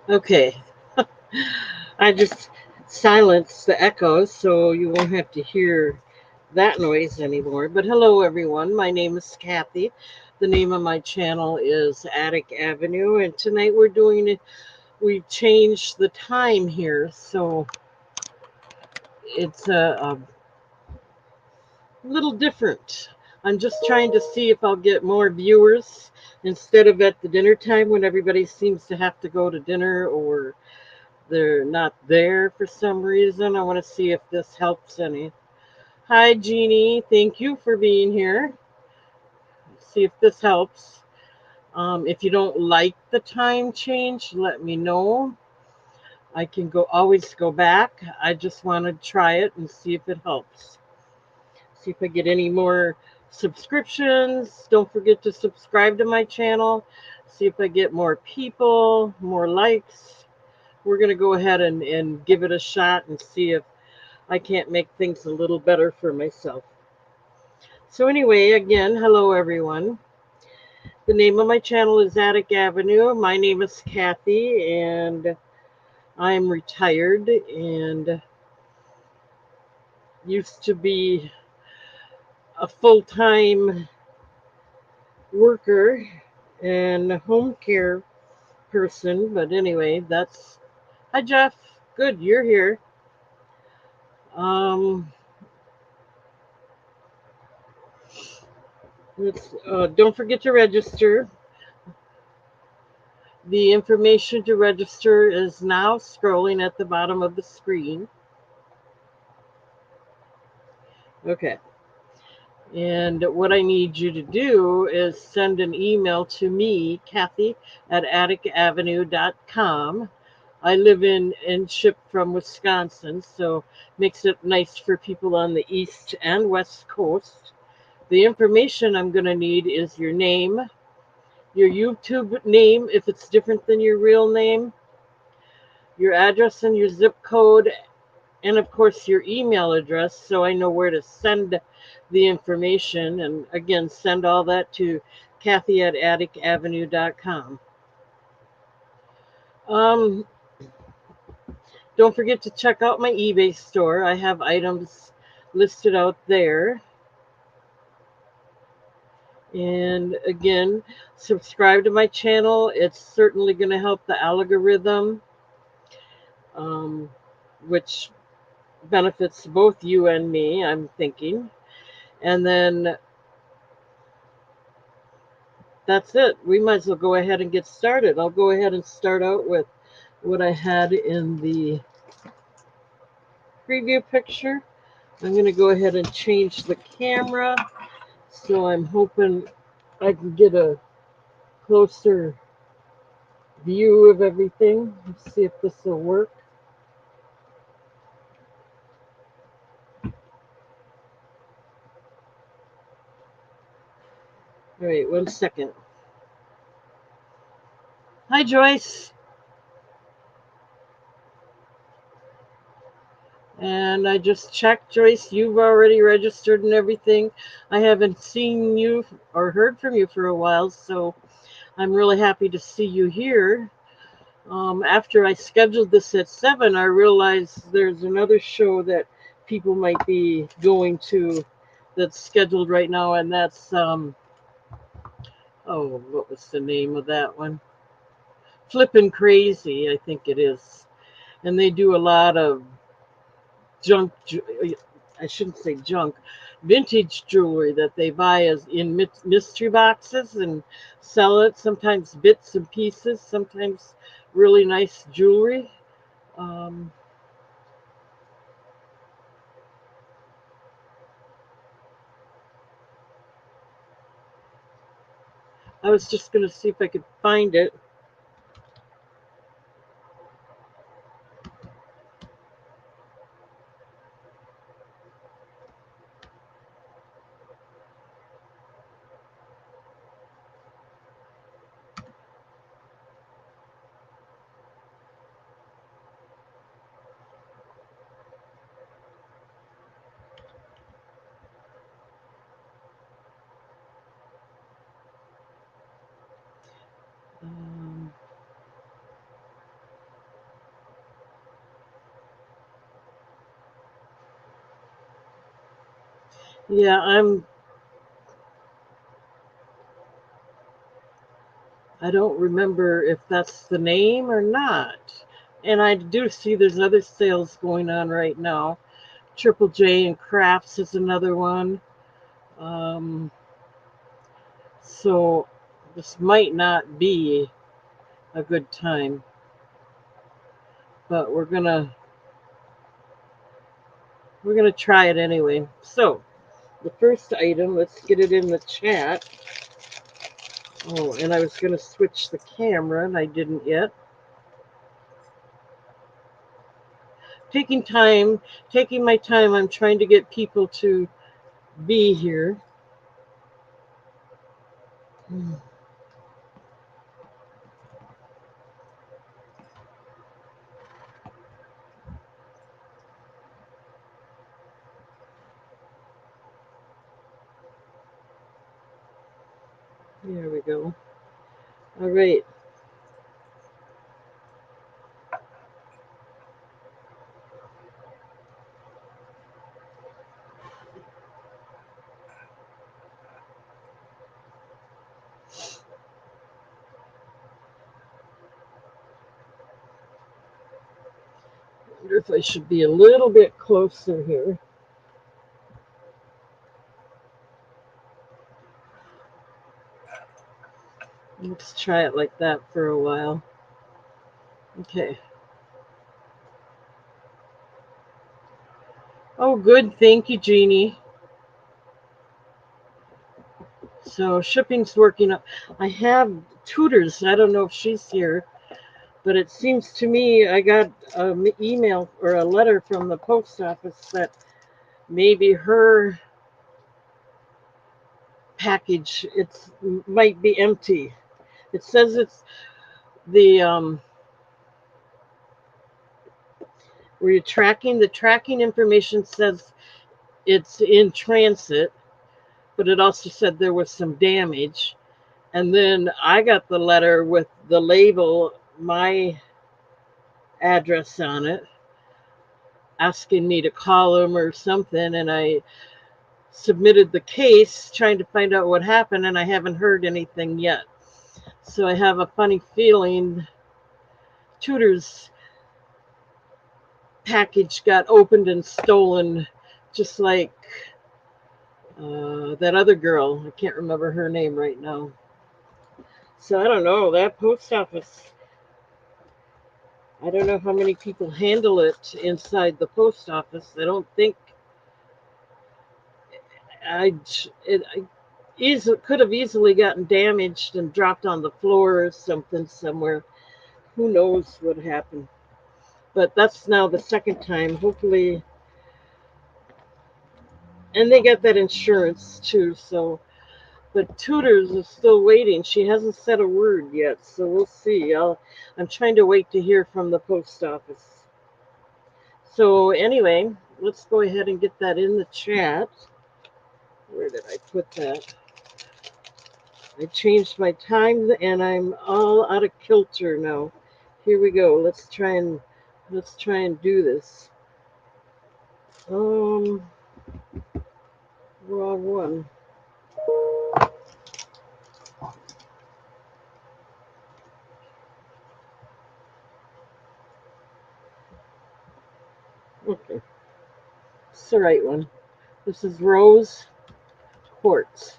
Okay, I just silenced the echoes so you won't have to hear that noise anymore. But hello, everyone. My name is Kathy. The name of my channel is Attic Avenue, and tonight we changed the time here, so it's a little different. I'm just trying to see if I'll get more viewers instead of at the dinner time when everybody seems to have to go to dinner or they're not there for some reason. I want to see if this helps any. Hi, Jeannie. Thank you for being here. See if this helps. If you don't like the time change, let me know. I can always go back. I just want to try it and see if it helps. See if I get any more subscriptions. Don't forget to subscribe to my channel. See if I get more people, more likes. We're going to go ahead and give it a shot and see if I can't make things a little better for myself. So anyway, again, hello everyone. The name of my channel is Attic Avenue. My name is Kathy, and I'm retired and used to be a full-time worker and home care person. But anyway, that's hi Jeff. Good, you're here. Um, don't forget to register. The information to register is now scrolling at the bottom of the screen. Okay. And what I need you to do is send an email to me, Kathy, at atticavenue.com. I live in and ship from Wisconsin, so makes it nice for people on the East and West Coast. The information I'm going to need is your name, your YouTube name, if it's different than your real name, your address and your zip code, and of course your email address so I know where to send the information. And again, send all that to Kathy at atticavenue.com. Um, don't forget to check out my eBay store. I have items listed out there. And again, subscribe to my channel. It's certainly going to help the algorithm, um, which benefits both you and me, I'm thinking. And then that's it. We might as well go ahead and get started. I'll go ahead and start out with what I had in the preview picture. I'm going to go ahead and change the camera. So I'm hoping I can get a closer view of everything. Let's see if this will work. All right, 1 second. Hi, Joyce. And I just checked, Joyce, you've already registered and everything. I haven't seen you or heard from you for a while, so I'm really happy to see you here. After I scheduled this at 7, I realized there's another show that people might be going to that's scheduled right now, and that's, oh, what was the name of that one? Flippin' Crazy, I think it is. And they do a lot of junk, I shouldn't say junk, vintage jewelry that they buy as in mystery boxes and sell it, sometimes bits and pieces, sometimes really nice jewelry. Um, I was just going to see if I could find it. Um, yeah, I don't remember if that's the name or not. And I do see there's other sales going on right now. Triple J and Crafts is another one. Um, so this might not be a good time, but we're gonna try it anyway. So the first item, let's get it in the chat. Oh, and I was gonna switch the camera and I didn't yet. Taking time, taking my time. I'm trying to get people to be here. There we go. All right. I wonder if I should be a little bit closer here. Let's try it like that for a while. Okay. Oh, good. Thank you, Jeannie. So shipping's working. I have tutors. I don't know if she's here, but it seems to me I got an email or a letter from the post office that maybe her package it's might be empty. It says it's the where you're tracking the tracking information says it's in transit, but it also said there was some damage. And then I got the letter with the label, my address on it, asking me to call them or something. And I submitted the case trying to find out what happened, and I haven't heard anything yet. So I have a funny feeling Tudor's package got opened and stolen, just like that other girl. I can't remember her name right now. So I don't know. That post office, I don't know how many people handle it inside the post office. I don't think I it I could have easily gotten damaged and dropped on the floor or something somewhere. Who knows what happened? But that's now the second time. Hopefully, and they get that insurance too. So, but Tutors is still waiting. She hasn't said a word yet, so we'll see. I'm trying to wait to hear from the post office. So anyway, let's go ahead and get that in the chat. Where did I put that? I changed my time and I'm all out of kilter now. Here we go. Let's try and do this. Um, wrong one. Okay, it's the right one. This is rose quartz,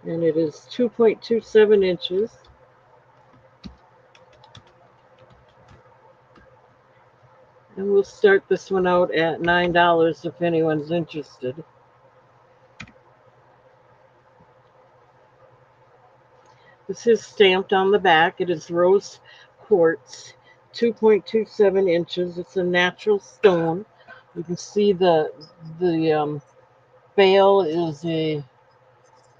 and it is 2.27 inches. And we'll start this one out at $9 if anyone's interested. This is stamped on the back. It is rose quartz, 2.27 inches. It's a natural stone. You can see the bail is a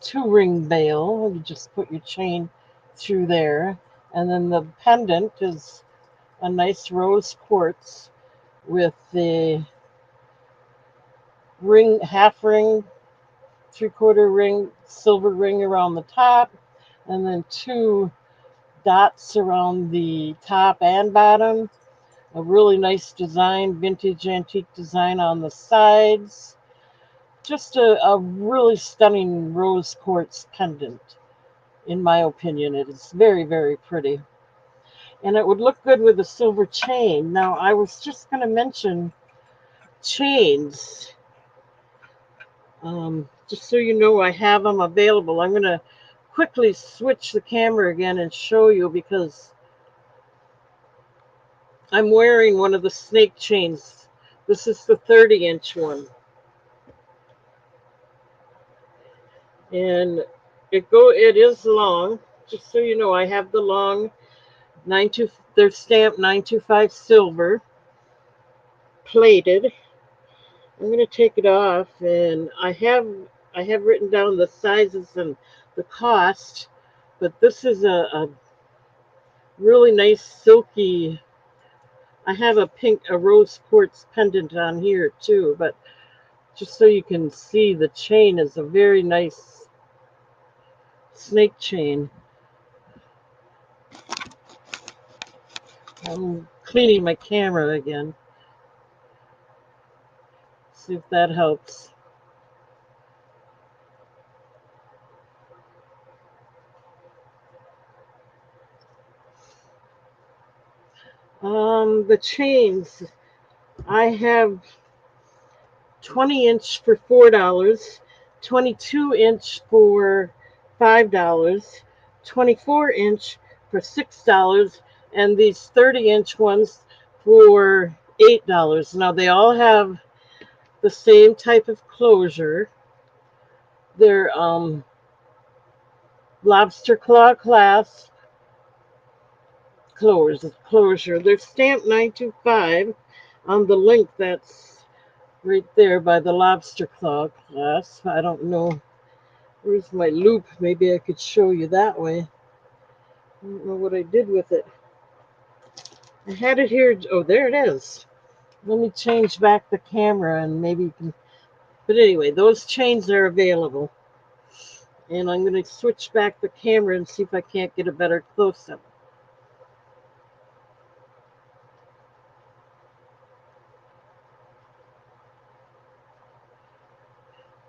2-ring bail. You just put your chain through there, and then the pendant is a nice rose quartz with the ring, half ring 3/4 ring, silver ring around the top, and then 2 dots around the top and bottom. A really nice design, vintage antique design on the sides. Just a really stunning rose quartz pendant, in my opinion. It is very, very pretty. And it would look good with a silver chain. Now, I was just going to mention chains. Just so you know, I have them available. I'm going to quickly switch the camera again and show you because I'm wearing one of the snake chains. This is the 30-inch one. And it is long. Just so you know, I have the long 92, they're stamped 925 silver, plated. I'm going to take it off, and I have written down the sizes and the cost, but this is a really nice silky. I have a rose quartz pendant on here too, but just so you can see, the chain is a very nice snake chain. I'm cleaning my camera again. See if that helps. The chains, I have 20-inch for $4, 22-inch for $5, 24-inch for $6, and these 30-inch ones for $8. Now they all have the same type of closure. They're lobster claw clasp closure. They're stamped 925 on the link that's right there by the lobster claw clasp. I don't know. Where's my loop? Maybe I could show you that way. I don't know what I did with it. I had it here. Oh, there it is. Let me change back the camera and maybe you can. But anyway, those chains are available. And I'm going to switch back the camera and see if I can't get a better close-up.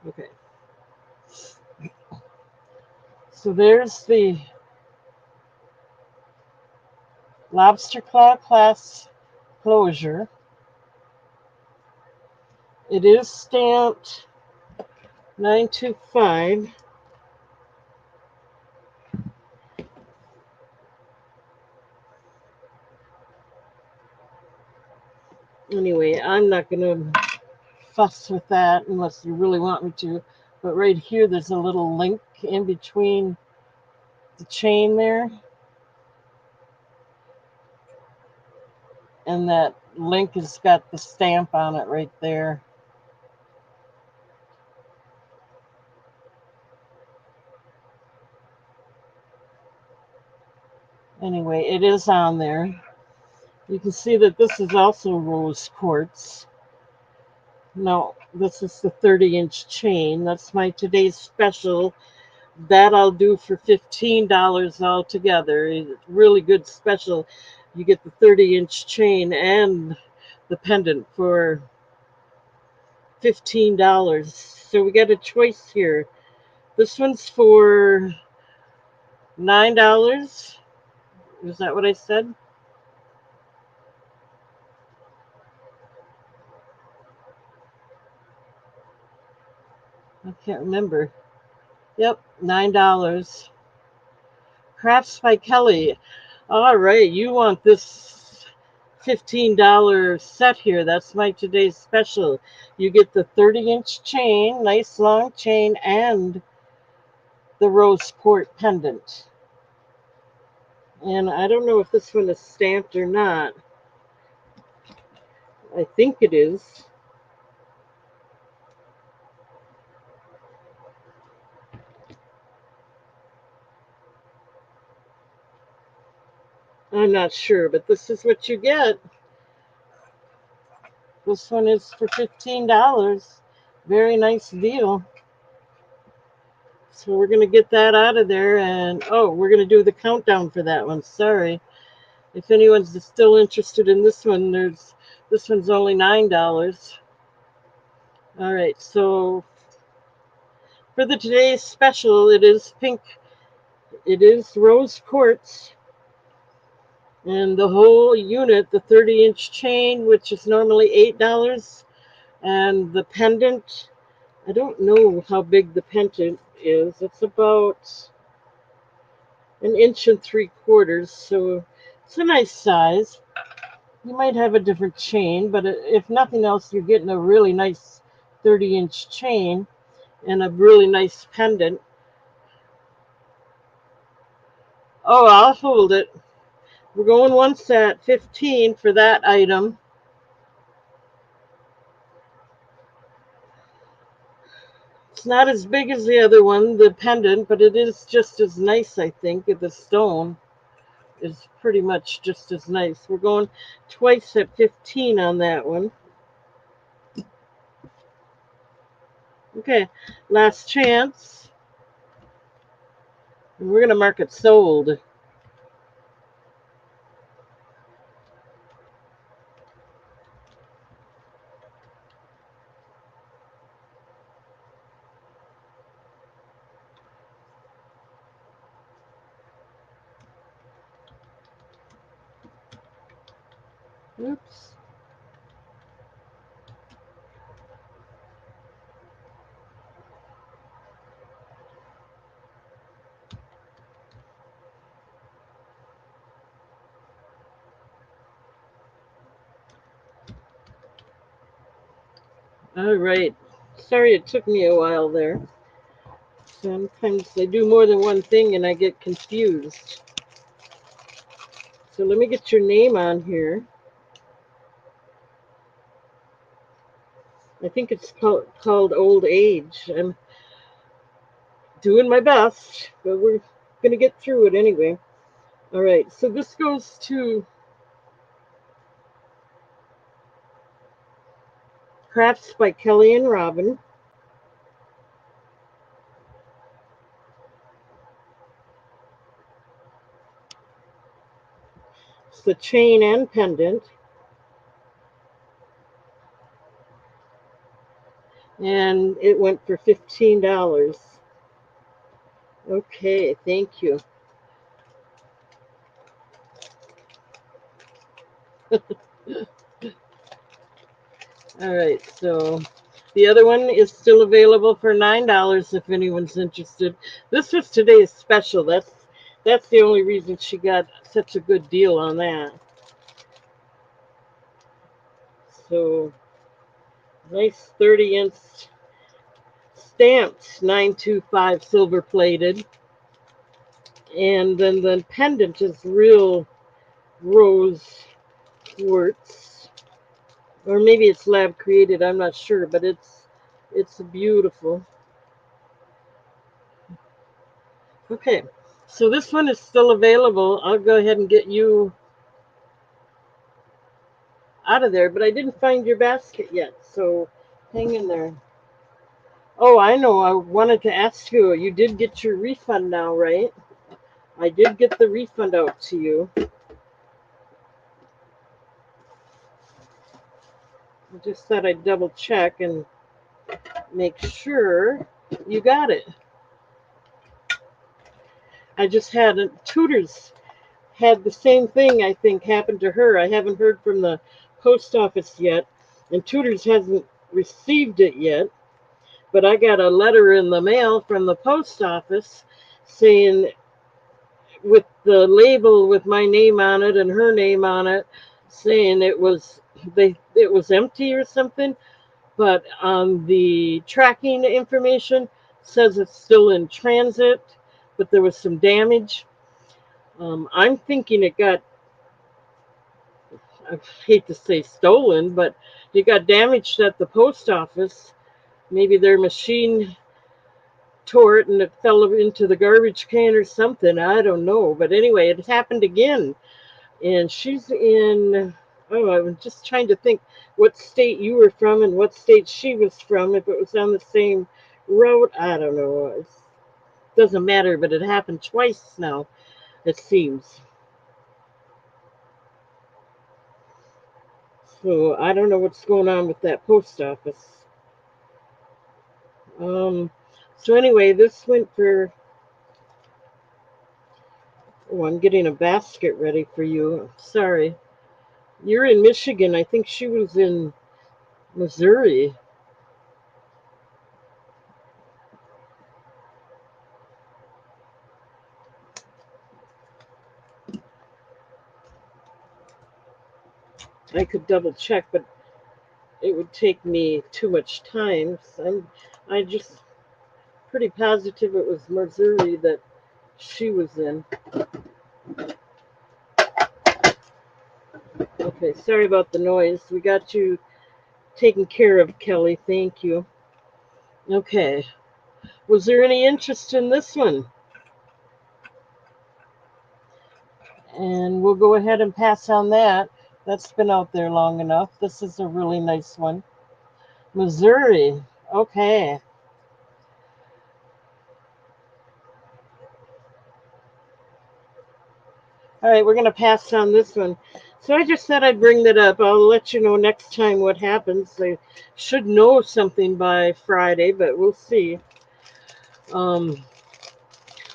Okay. So there's the lobster claw clasp closure. It is stamped 925. Anyway, I'm not going to fuss with that unless you really want me to. But right here, there's a little link in between the chain there. And that link has got the stamp on it right there. Anyway, it is on there. You can see that this is also rose quartz. No, this is the 30-inch chain. That's my today's special. That I'll do for $15 altogether. It's really good special. You get the 30-inch chain and the pendant for $15. So we got a choice here. This one's for $9. Is that what I said? I can't remember. Yep, $9. Crafts by Kelly. All right, you want this $15 set here. That's my today's special. You get the 30-inch chain, nice long chain, and the rose quartz pendant. And I don't know if this one is stamped or not. I think it is. I'm not sure, but this is what you get. This one is for $15. Very nice deal. So we're going to get that out of there. And oh, we're going to do the countdown for that one. Sorry. If anyone's still interested in this one, this one's only $9. All right. So for the today's special, it is pink. It is rose quartz. And the whole unit, the 30-inch chain, which is normally $8, and the pendant, I don't know how big the pendant is. It's about an inch and 3/4, so it's a nice size. You might have a different chain, but if nothing else, you're getting a really nice 30-inch chain and a really nice pendant. Oh, I'll hold it. We're going once at 15 for that item. It's not as big as the other one, the pendant, but it is just as nice, I think. The stone is pretty much just as nice. We're going twice at 15 on that one. Okay, last chance. And we're going to mark it sold. Oops. All right. Sorry it took me a while there. Sometimes I do more than one thing and I get confused. So let me get your name on here. I think it's called Old Age. I'm doing my best, but we're going to get through it anyway. All right. So this goes to Crafts by Kelly and Robin. It's the chain and pendant. And it went for $15. Okay, thank you. All right, so the other one is still available for $9 if anyone's interested. This was today's special. That's the only reason she got such a good deal on that. So nice 30-inch stamped 925 silver plated. And then the pendant is real rose quartz. Or maybe it's lab created, I'm not sure, but it's beautiful. Okay, so this one is still available. I'll go ahead and get you out of there, but I didn't find your basket yet, so hang in there. Oh, I know. I wanted to ask you, you did get your refund now, right? I did get the refund out to you. I just thought I'd double check and make sure you got it. I just had Tutors had the same thing, I think, happen to her. I haven't heard from the post office yet, and Tutors hasn't received it yet. But I got a letter in the mail from the post office saying, with the label with my name on it and her name on it, saying it was empty or something. But on the tracking information says it's still in transit, but there was some damage. I'm thinking it got, I hate to say stolen, but it got damaged at the post office. Maybe their machine tore it and it fell into the garbage can or something. I don't know. But anyway, it happened again. And she's in, oh, I'm just trying to think what state you were from and what state she was from, if it was on the same road. I don't know. Doesn't matter, but it happened twice now, it seems. So I don't know what's going on with that post office. Um, so anyway, this went for. Oh, I'm getting a basket ready for you. Sorry, you're in Michigan. I think she was in Missouri. I could double check, but it would take me too much time. So I just pretty positive it was Missouri that she was in. Okay, sorry about the noise. We got you taken care of, Kelly. Thank you. Okay. Was there any interest in this one? And we'll go ahead and pass on that. That's been out there long enough. This is a really nice one. Missouri. Okay. All right, we're going to pass on this one. So I just said I'd bring that up. I'll let you know next time what happens. I should know something by Friday, but we'll see. Um,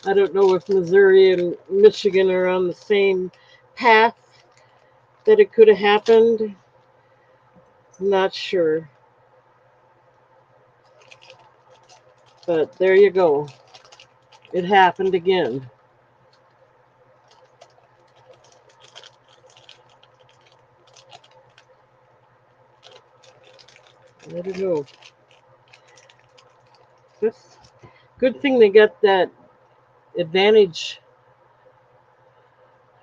I don't know if Missouri and Michigan are on the same path that it could have happened. Not sure. But there you go. It happened again. I don't know. Just good thing they got that Advantage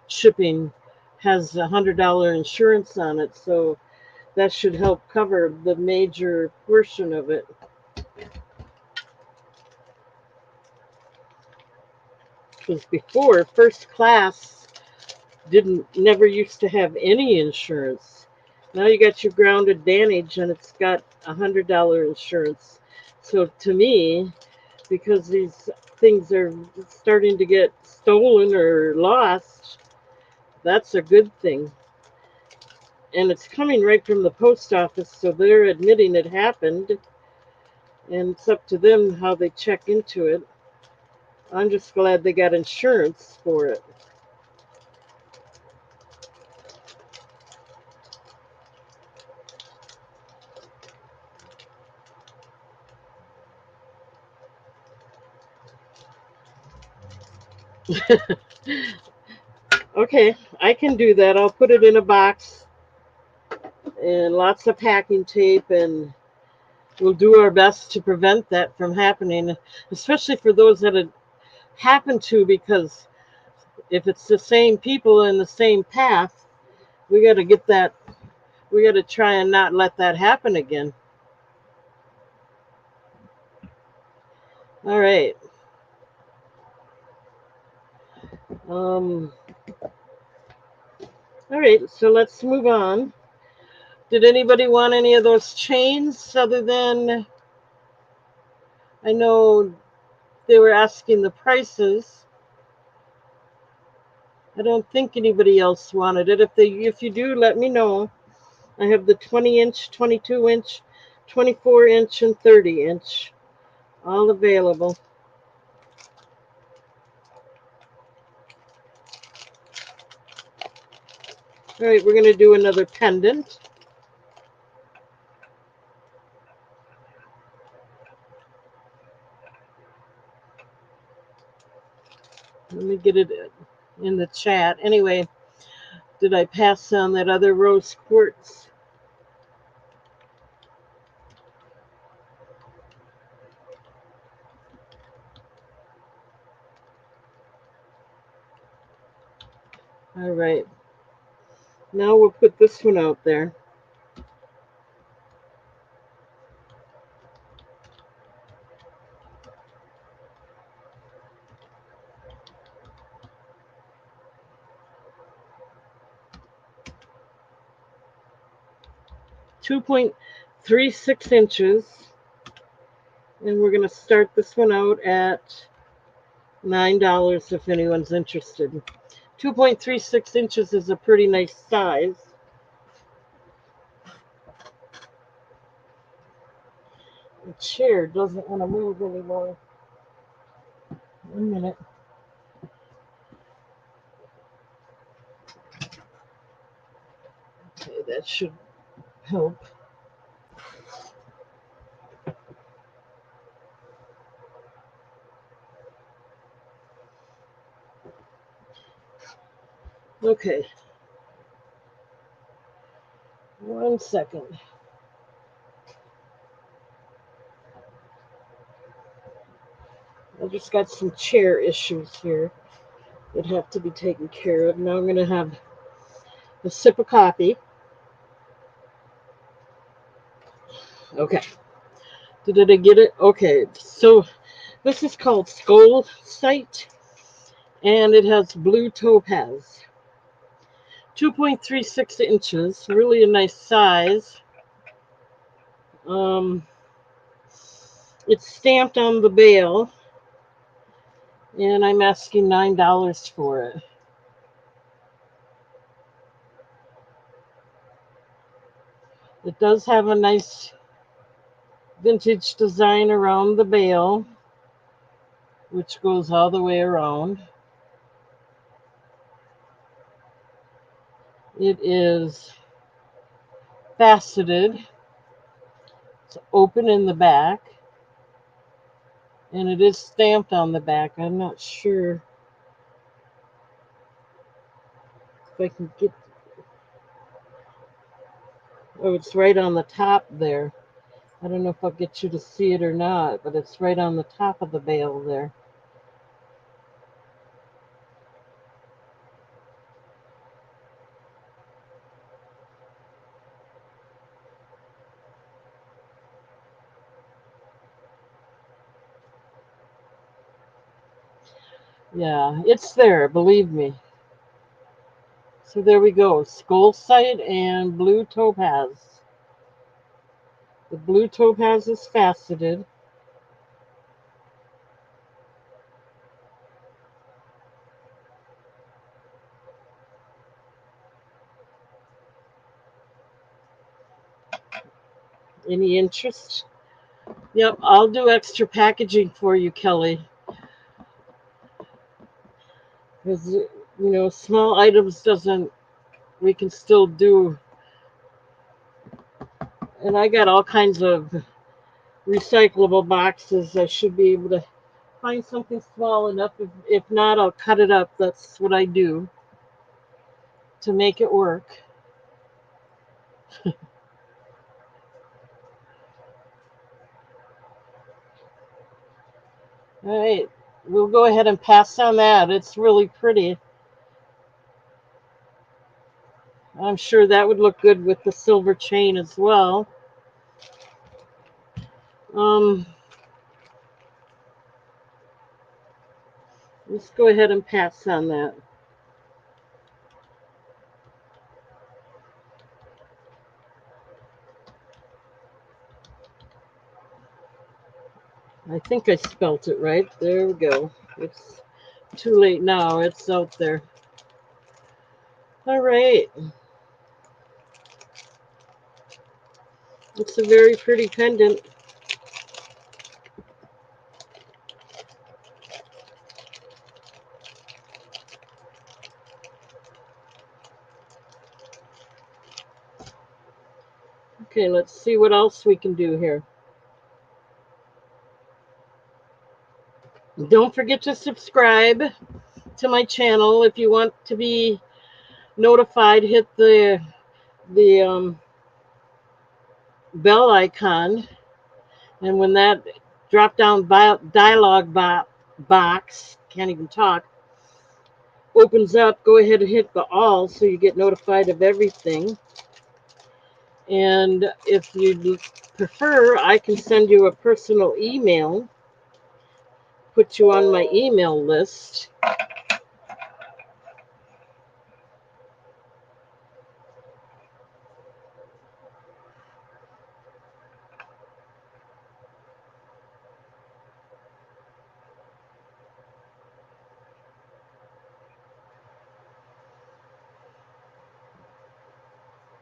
shipping has $100 insurance on it, so that should help cover the major portion of it. Because before, first class didn't never used to have any insurance. Now you got your Ground Advantage, and it's got $100 insurance. So to me, because these things are starting to get stolen or lost, that's a good thing. And it's coming right from the post office, so they're admitting it happened, and it's up to them how they check into it. I'm just glad they got insurance for it. Okay, I can do that. I'll put it in a box and lots of packing tape, and we'll do our best to prevent that from happening, especially for those that it happened to, because if it's the same people in the same path, we got to get that, we got to try and not let that happen again. All right. Um, all right, so let's move on. Did anybody want any of those chains other than, I know they were asking the prices. I don't think anybody else wanted it. If you do, let me know. I have the 20-inch, 22-inch, 24-inch, and 30-inch, all available. All right, we're going to do another pendant. Let me get it in the chat. Anyway, did I pass on that other rose quartz? All right. Now we'll put this one out there. .36 inches. And we're going to start this one out at $9 if anyone's interested. 2.36 inches is a pretty nice size. The chair doesn't want to move anymore. 1 minute. Okay, that should help. Okay. 1 second. I just got some chair issues here that have to be taken care of. Now I'm going to have a sip of coffee. Okay. Did I get it? Okay. So this is called Skull Sight, and it has blue topaz. 2.36 inches, really a nice size. Um, it's stamped on the bail, and I'm asking $9 for it. It does have a nice vintage design around the bail, which goes all the way around. It is faceted. It's open in the back, and it is stamped on the back. I'm not sure if I can get. Oh, it's right on the top there. I don't know if I'll get you to see it or not, but it's right on the top of the bail there. Yeah, it's there, believe me. So there we go. Skull sight and blue topaz. The blue topaz is faceted. Any interest? Yep, I'll do extra packaging for you, Kelly. Because, small items doesn't, we can still do. And I got all kinds of recyclable boxes. I should be able to find something small enough. If not, I'll cut it up. That's what I do to make it work. All right, we'll go ahead and pass on that. It's really pretty. I'm sure that would look good with the silver chain as well. Um, let's go ahead and pass on that. I think I spelt it right. There we go. It's too late now. It's out there. All right. It's a very pretty pendant. Okay, let's see what else we can do here. Don't forget to subscribe to my channel. If you want to be notified, hit the bell icon, and when that drop down dialog box, can't even talk, opens up, go ahead and hit the all so you get notified of everything. And if you prefer, I can send you a personal email, put you on my email list.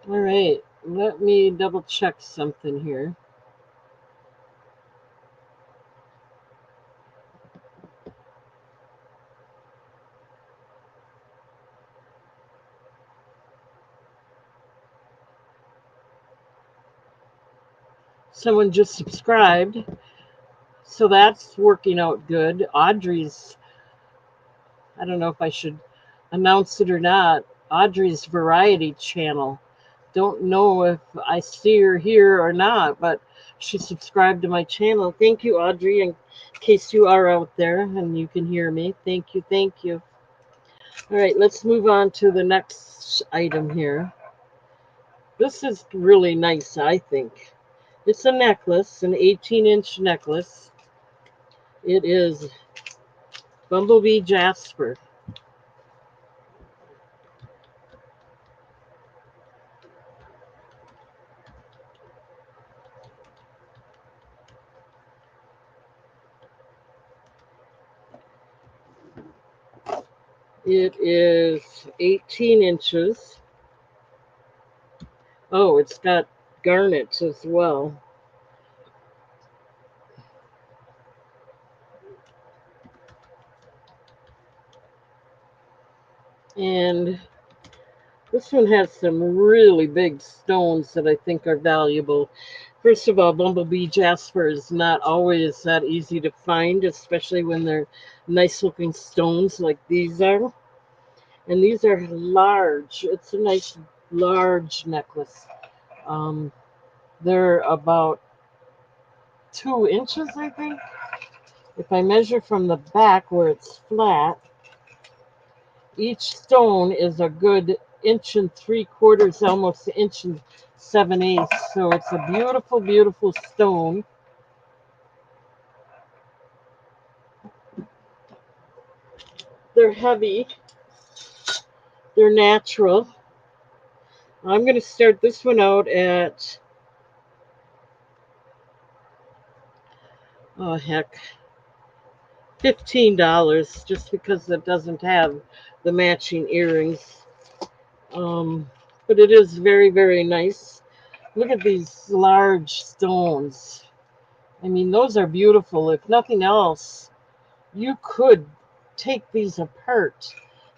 All right, let me double check something here. Someone just subscribed, so that's working out good. Audrey's, I don't know if I should announce it or not, Audrey's Variety channel. Don't know if I see her here or not, but she subscribed to my channel. Thank you, Audrey, in case you are out there and you can hear me. Thank you, thank you. All right, let's move on to the next item here. This is really nice, I think. It's a necklace, an 18-inch necklace. It is Bumblebee Jasper. It is 18 inches. Oh, it's got garnets as well. And this one has some really big stones that I think are valuable. First of all, Bumblebee Jasper is not always that easy to find, especially when they're nice looking stones like these are. And these are large. It's a nice large necklace. Um, they're about 2 inches, I think. If I measure from the back where it's flat, each stone is a good inch and 3/4, almost an inch and 7/8. So it's a beautiful, beautiful stone. They're heavy. They're natural. I'm going to start this one out at, oh heck, $15, just because it doesn't have the matching earrings. Um, but it is very, very nice. Look at these large stones. I mean, those are beautiful. If nothing else, you could take these apart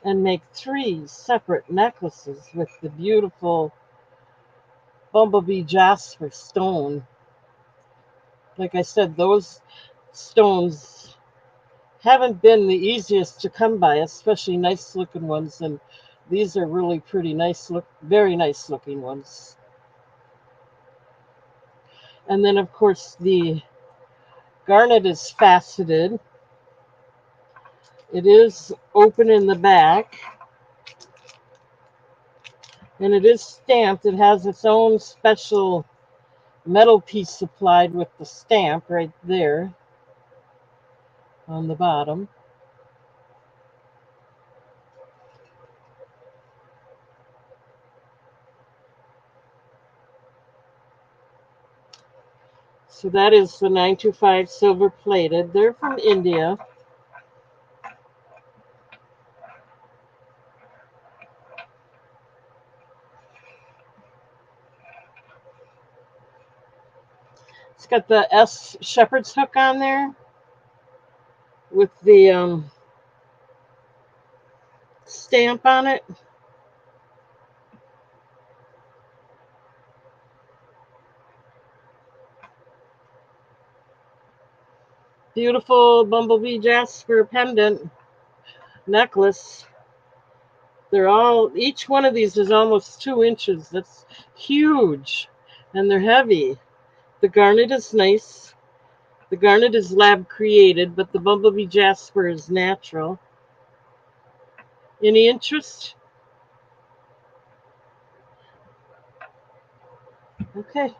and make 3 separate necklaces with the beautiful Bumblebee Jasper stone. Like I said, those stones haven't been the easiest to come by, especially nice looking ones. And these are really pretty nice, very nice looking ones. And then, of course, the garnet is faceted. It is open in the back, and it is stamped. It has its own special metal piece supplied with the stamp right there on the bottom. So that is the 925 silver plated. They're from India. It's got the S shepherd's hook on there with the stamp on it. Beautiful Bumblebee Jasper pendant necklace. They're all, each one of these is almost 2 inches. That's huge. And they're heavy. The garnet is nice. The garnet is lab created, but the Bumblebee Jasper is natural. Any interest? Okay.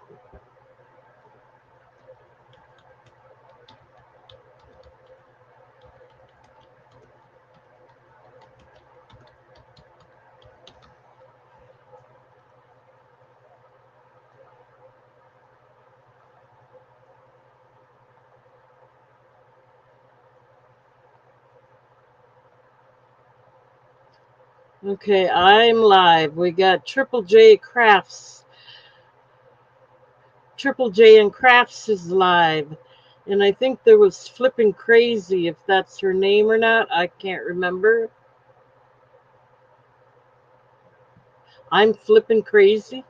Okay, I'm live. We got Triple J Crafts. Triple J and Crafts is live. And I think there was Flippin' Crazy, if that's her name or not. I can't remember. I'm Flippin' Crazy.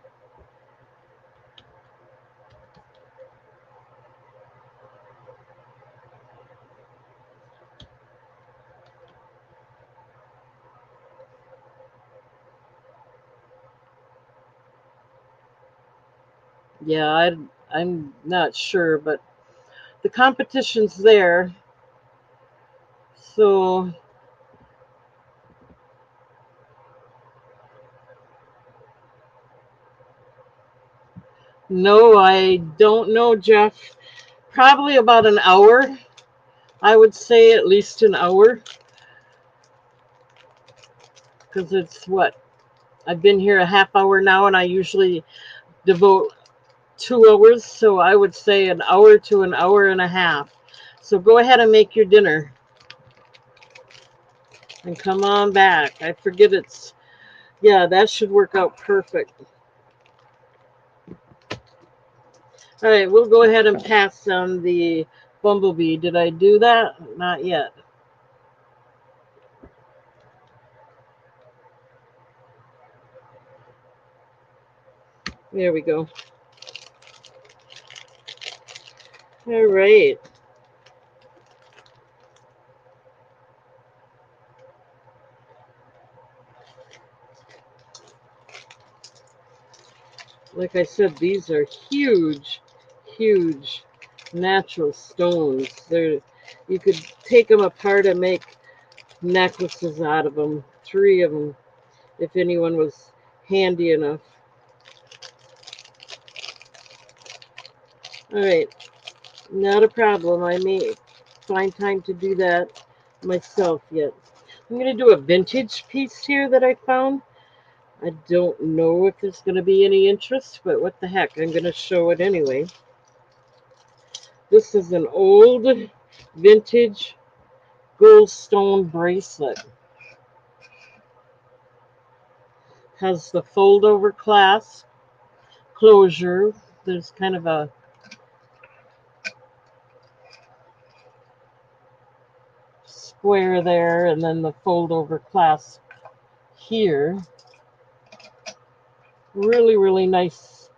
Yeah, I'm not sure, but the competition's there. So, no, I don't know, Jeff. Probably about an hour. I would say at least an hour. Because it's what? I've been here a half hour now, and I usually devote 2 hours. So I would say an hour to an hour and a half. So go ahead and make your dinner and come on back. I forget it's, yeah, that should work out perfect. All right, we'll go ahead and pass on the bumblebee. Did I do that? Not yet. There we go. All right. Like I said, these are huge, huge natural stones. They're, you could take them apart and make necklaces out of them. 3 of them, if anyone was handy enough. All right, not a problem. I may find time to do that myself yet. I'm going to do a vintage piece here that I found. I don't know if there's going to be any interest, but what the heck, I'm going to show it anyway. This is an old vintage gold stone bracelet. Has the fold over clasp closure. There's kind of a square there, and then the fold over clasp here. Really, really nice,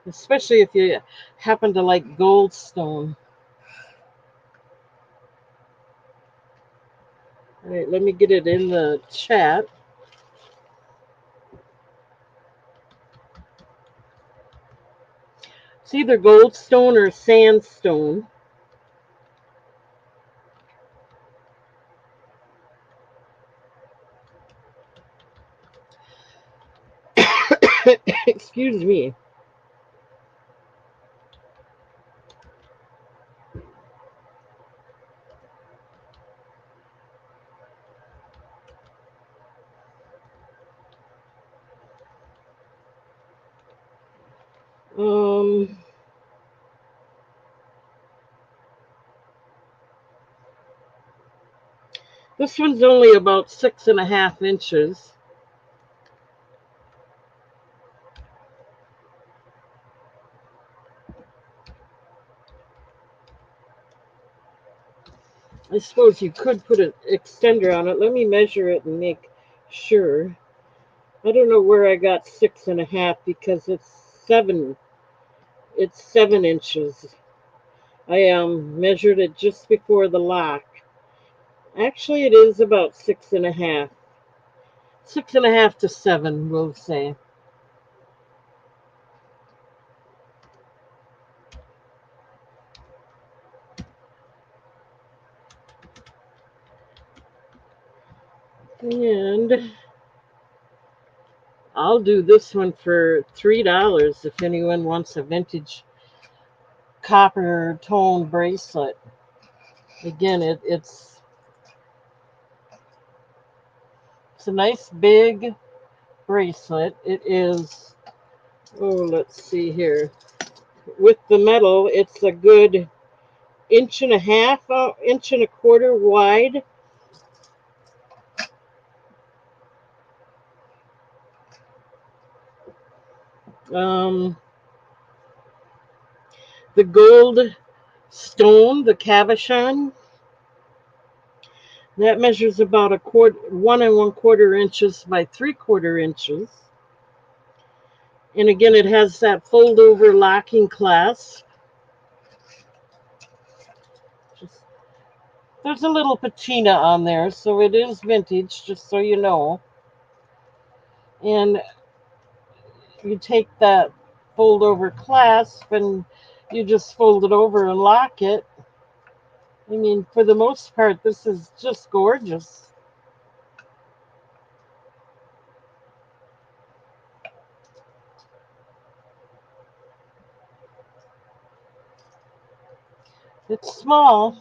especially if you happen to like goldstone. All right, let me get it in the chat. It's either goldstone or sandstone. Excuse me. Um, this one's only about 6.5 inches. I suppose you could put an extender on it. Let me measure it and make sure. I don't know where I got 6.5 because it's seven. It's 7 inches. I measured it just before the lock. Actually, it is about 6.5. 6.5 to 7, we'll say. And I'll do this one for $3 if anyone wants a vintage copper tone bracelet. Again, it's a nice big bracelet. It is, oh, let's see here. With the metal, it's a good inch and a half, inch and a quarter wide. Um, the gold stone, the cabochon, that measures about 1 1/4 inches by 3/4 inches. And again, it has that fold over locking clasp. Just, there's a little patina on there, so it is vintage, just so you know. And you take that fold over clasp and you just fold it over and lock it. I mean, for the most part, this is just gorgeous. It's small.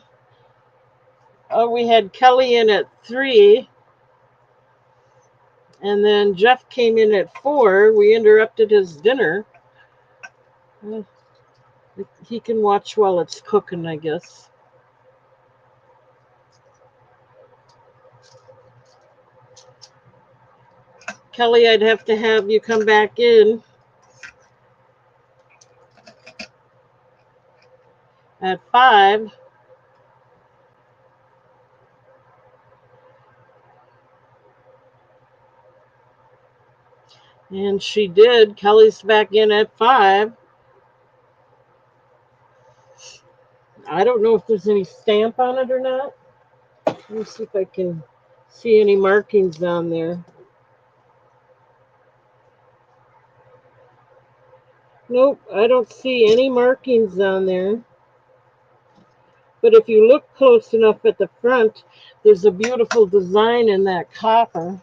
We had Kelly in at 3, and then Jeff came in at 4. We interrupted his dinner. Uh, He can watch while it's cooking, I guess. Kelly, I'd have to have you come back in at 5. And she did. Kelly's back in at 5. I don't know if there's any stamp on it or not. Let me see if I can see any markings on there. Nope, I don't see any markings on there. But if you look close enough at the front, there's a beautiful design in that copper.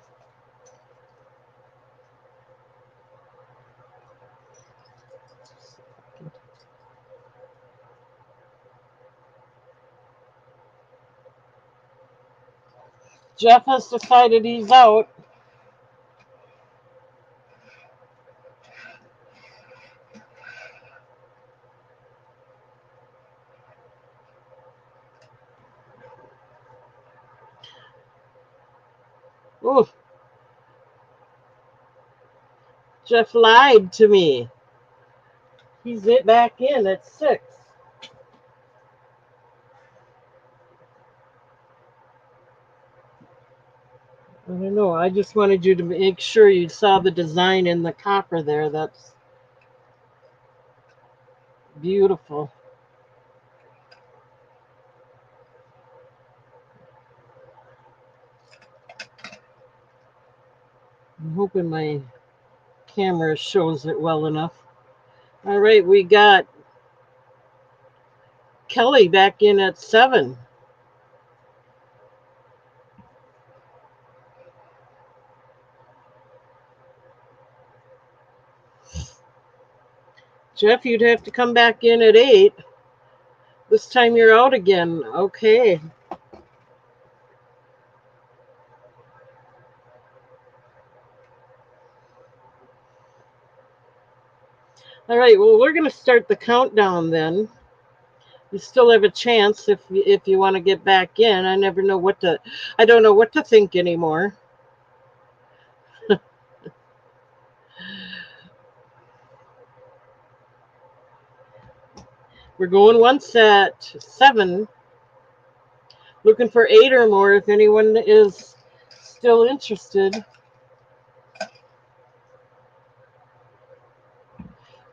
Jeff has decided he's out. Oh, Jeff lied to me. He's back in at 6. I don't know. I just wanted you to make sure you saw the design in the copper there. That's beautiful. I'm hoping my camera shows it well enough. All right, we got Kelly back in at 7. Jeff, you'd have to come back in at 8. This time you're out again. Okay. All right, well, we're going to start the countdown then. You still have a chance if you want to get back in. I don't know what to think anymore. We're going once at 7. Looking for 8 or more if anyone is still interested.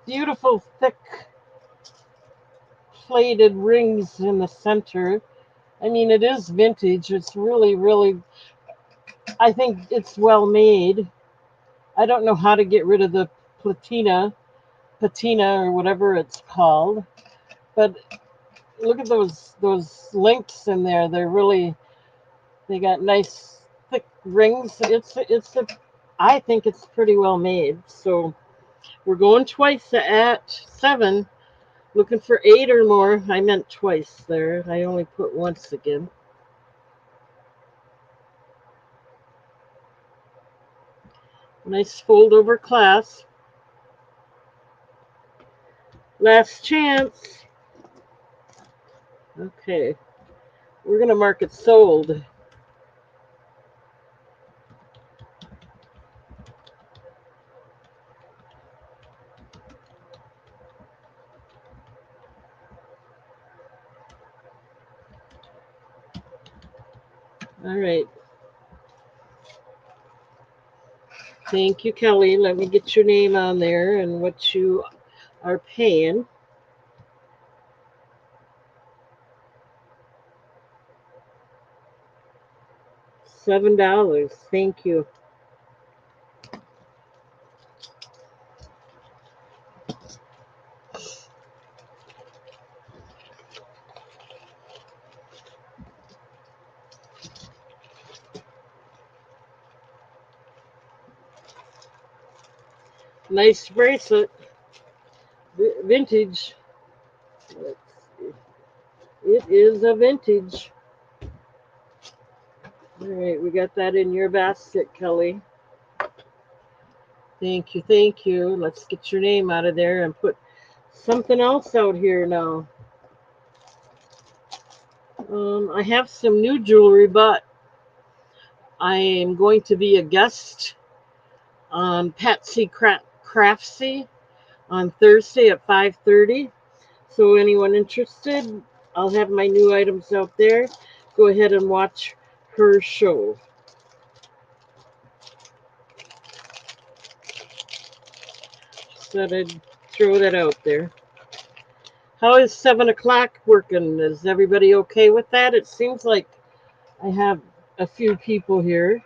Beautiful thick plated rings in the center. I mean, it is vintage. It's really, really, I think it's well made. I don't know how to get rid of the patina or whatever it's called. But look at those links in there. They got nice thick rings. I think it's pretty well made. So we're going twice at 7. Looking for 8 or more. I meant twice there. I only put once again. Nice fold over clasp. Last chance. Okay. We're going to mark it sold. All right. Thank you, Kelly. Let me get your name on there and what you are paying. $7. Thank you. Nice bracelet. Vintage. Let's see. It is a vintage. All right, we got that in your basket, Kelly. Thank you, thank you. Let's get your name out of there and put something else out here now. I have some new jewelry, but I am going to be a guest on Patsy Craftsy on Thursday at 5:30. So anyone interested, I'll have my new items out there. Go ahead and watch her show. Said I'd throw that out there. How is 7 o'clock working? Is everybody okay with that? It seems like I have a few people here.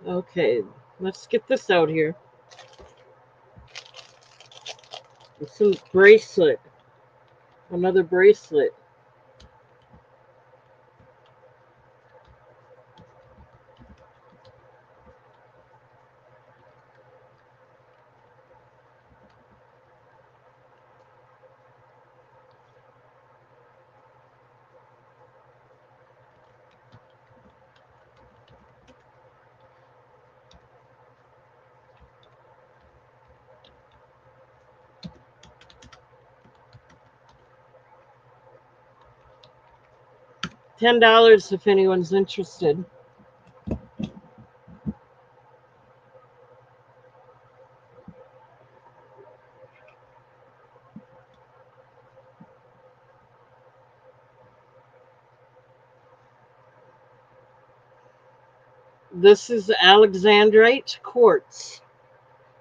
Okay, let's get this out here. It's a bracelet. Another bracelet. $10 if anyone's interested. This is Alexandrite quartz.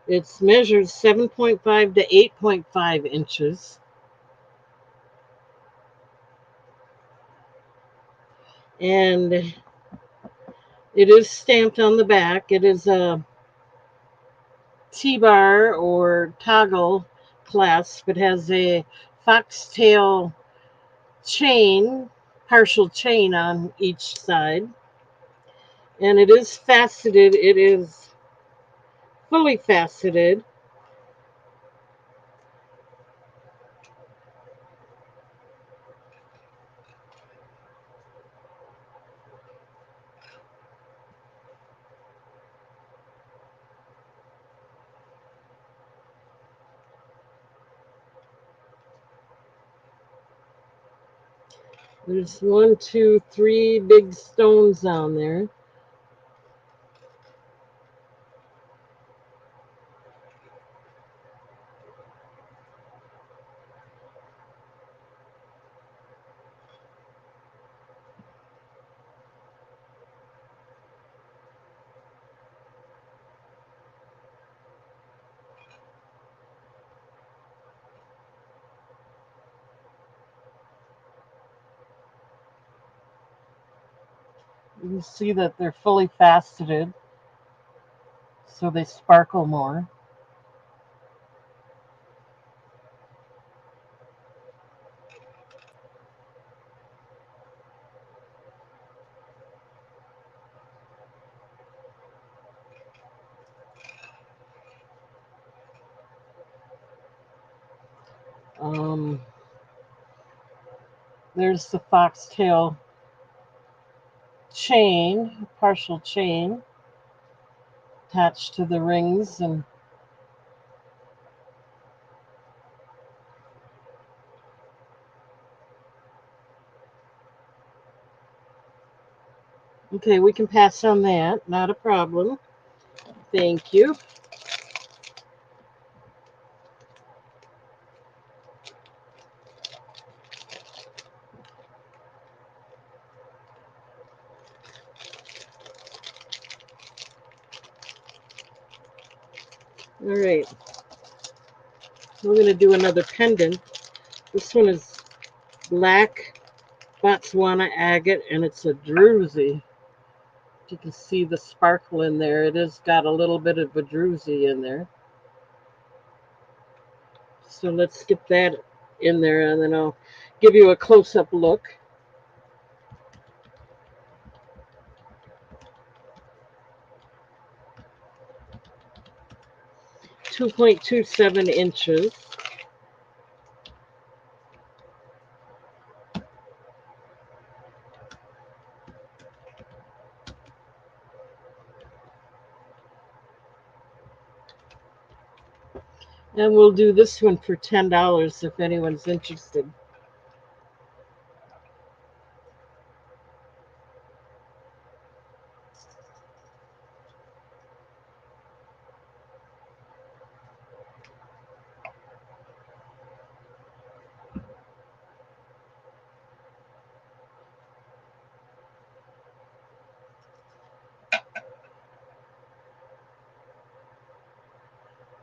It's measured 7.5 to 8.5 inches. And it is stamped on the back. It is a T-bar or toggle clasp. It has a foxtail chain, partial chain on each side. And it is faceted. It is fully faceted. There's one, two, three big stones on there. You can see that they're fully faceted, so they sparkle more. Um, there's the foxtail chain, partial chain attached to the rings, and okay, we can pass on that, not a problem. Thank you. All right, we're going to do another pendant. This one is black Botswana agate, and it's a druzy. You can see the sparkle in there. It has got a little bit of a druzy in there. So let's get that in there, and then I'll give you a close-up look. 2.27 inches. And we'll do this one for $10 if anyone's interested.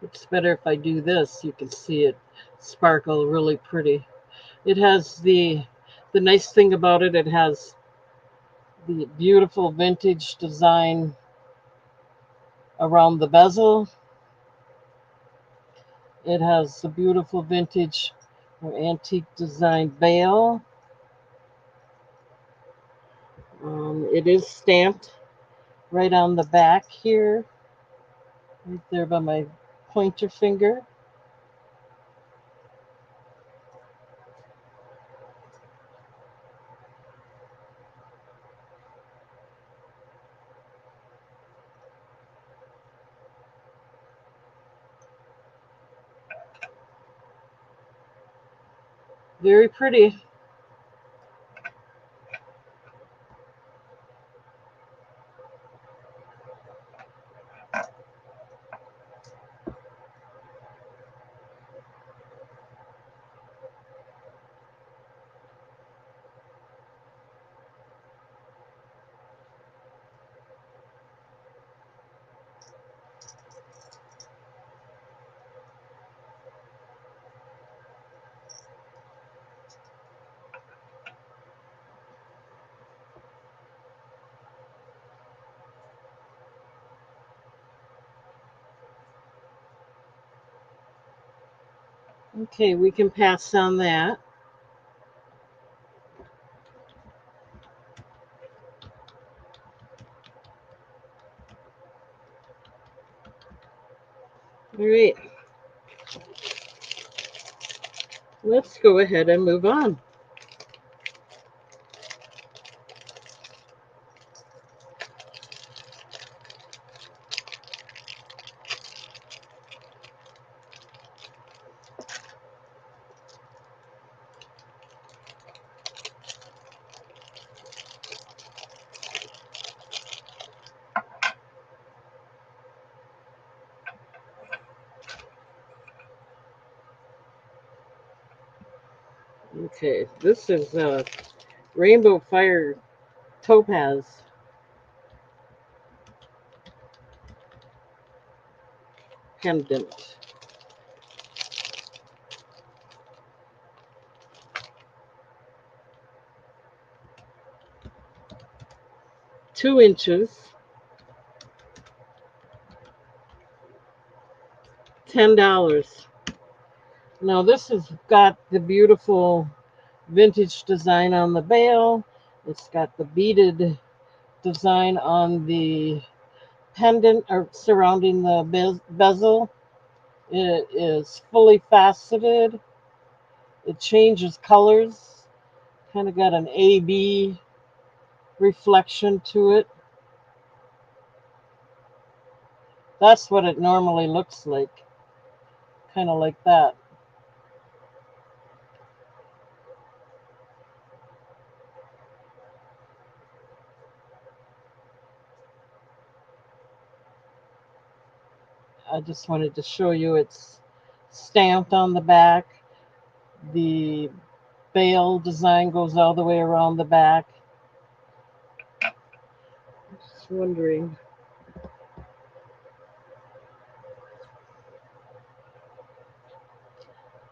It's better if I do this. You can see it sparkle really pretty. It has the nice thing about it, it has the beautiful vintage design around the bezel. It has the beautiful vintage or antique design bail. It is stamped right on the back here, right there by my pointer finger. Very pretty. Okay, we can pass on that. All right, let's go ahead and move on. Okay, this is Rainbow Fire Topaz pendant. 2 inches, $10. Now this has got the beautiful vintage design on the bail. It's got the beaded design on the pendant or surrounding the bezel. It is fully faceted. It changes colors. Kind of got an AB reflection to it. That's what it normally looks like. Kind of like that. I just wanted to show you it's stamped on the back. The bail design goes all the way around the back. Just wondering.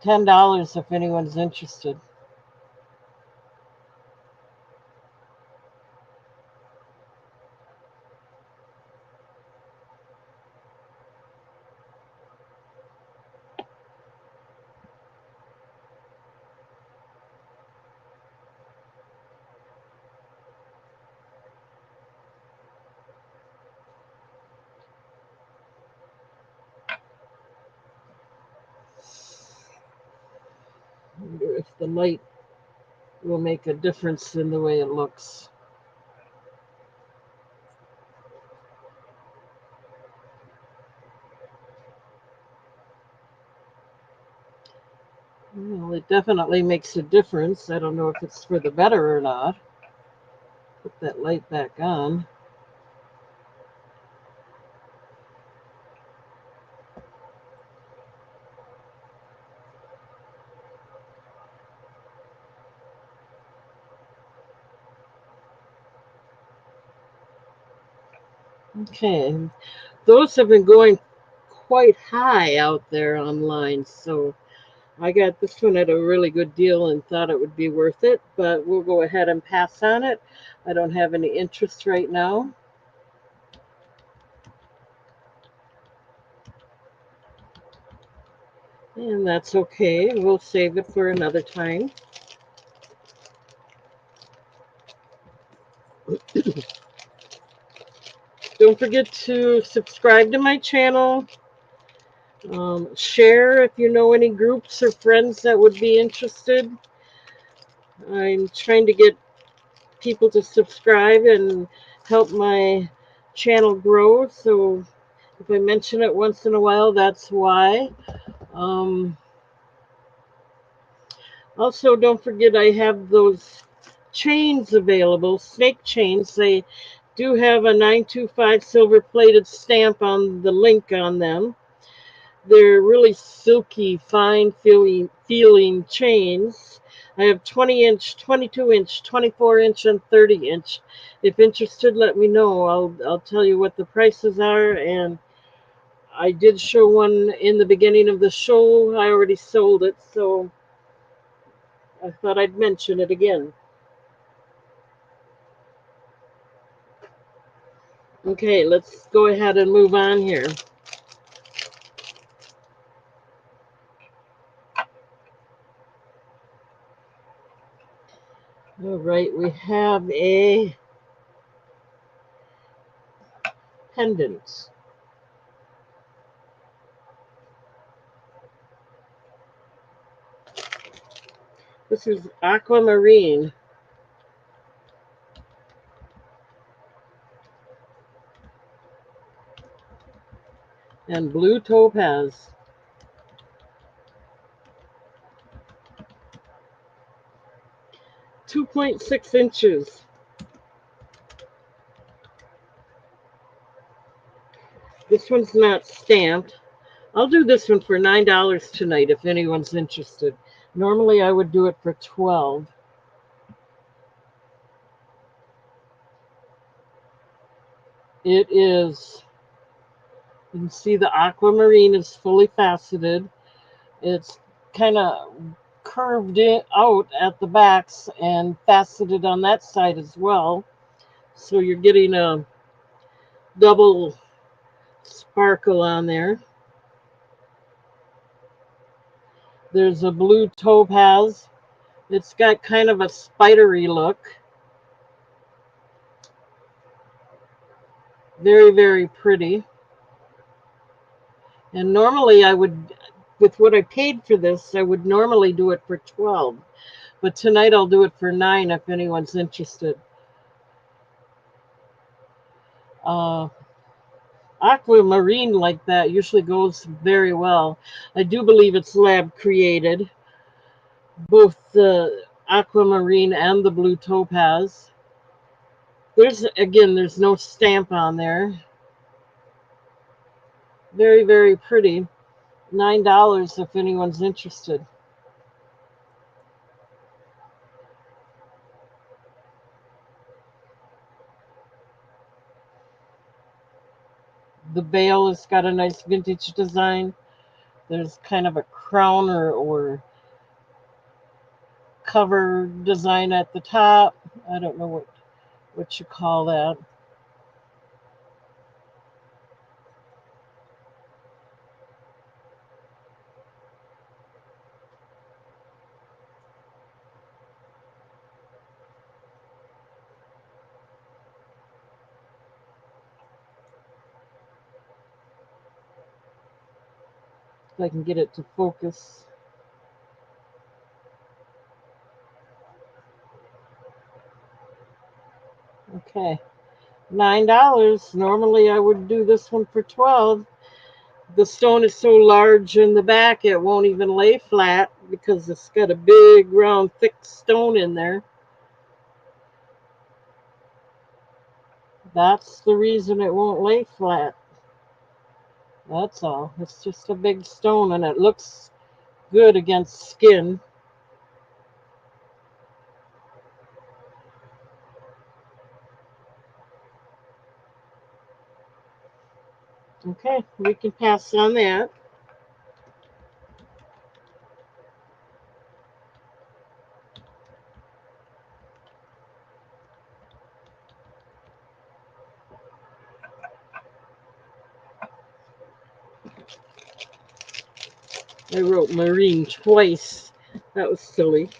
$10 if anyone's interested. I wonder if the light will make a difference in the way it looks. Well, it definitely makes a difference. I don't know if it's for the better or not. Put that light back on. Okay, those have been going quite high out there online, so I got this one at a really good deal and thought it would be worth it, but we'll go ahead and pass on it. I don't have any interest right now, and that's okay. We'll save it for another time. Don't forget to subscribe to my channel. Share if you know any groups or friends that would be interested. I'm trying to get people to subscribe and help my channel grow. So if I mention it once in a while, that's why. Um, Also, don't forget I have those chains available, snake chains. They do have a 925 silver plated stamp on the link on them. They're really silky, fine feeling chains. I have 20-inch, 22-inch, 24-inch, and 30-inch. If interested, let me know. I'll tell you what the prices are. And I did show one in the beginning of the show. I already sold it, so I thought I'd mention it again. Okay, let's go ahead and move on here. All right, we have a pendant. This is aquamarine and blue topaz. 2.6 inches. This one's not stamped. I'll do this one for $9 tonight if anyone's interested. Normally I would do it for 12. It is, you can see the aquamarine is fully faceted. It's kind of curved it out at the backs and faceted on that side as well. So you're getting a double sparkle on there. There's a blue topaz. It's got kind of a spidery look. Very, very pretty. And normally I would, with what I paid for this, I would normally do it for 12. But tonight I'll do it for 9 if anyone's interested. Uh, Aquamarine like that usually goes very well. I do believe it's lab created, both the aquamarine and the blue topaz. There's no stamp on there. Very, very pretty. $9 if anyone's interested. The bail has got a nice vintage design. There's kind of a crown or cover design at the top. I don't know what you call that. If I can get it to focus. Okay, $9. Normally I would do this one for 12. The stone is so large in the back it won't even lay flat because it's got a big round thick stone in there. That's the reason it won't lay flat. That's all. It's just a big stone and it looks good against skin. Okay, we can pass on that. I wrote marine twice. That was silly.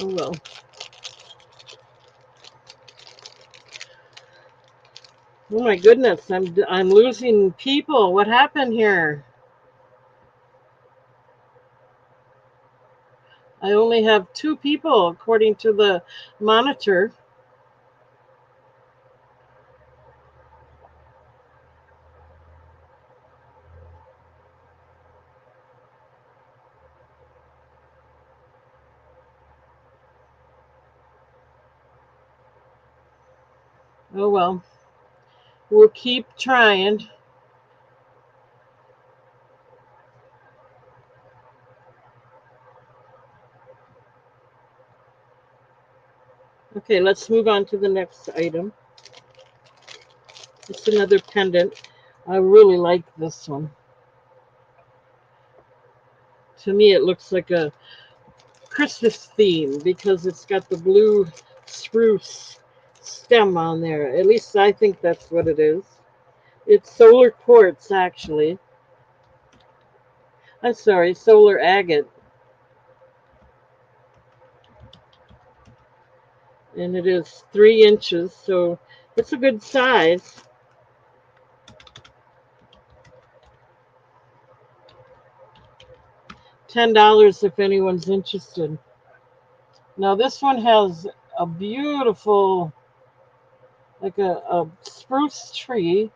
Oh well. Oh my goodness, I'm losing people. What happened here? I only have 2 people according to the monitor. Oh well. We'll keep trying. Okay, let's move on to the next item. It's another pendant. I really like this one. To me, it looks like a Christmas theme because it's got the blue spruce stem on there. At least I think that's what it is. It's solar quartz, actually. I'm sorry, solar agate. And it is 3 inches, so it's a good size. $10 if anyone's interested. Now this one has a beautiful, like a spruce tree,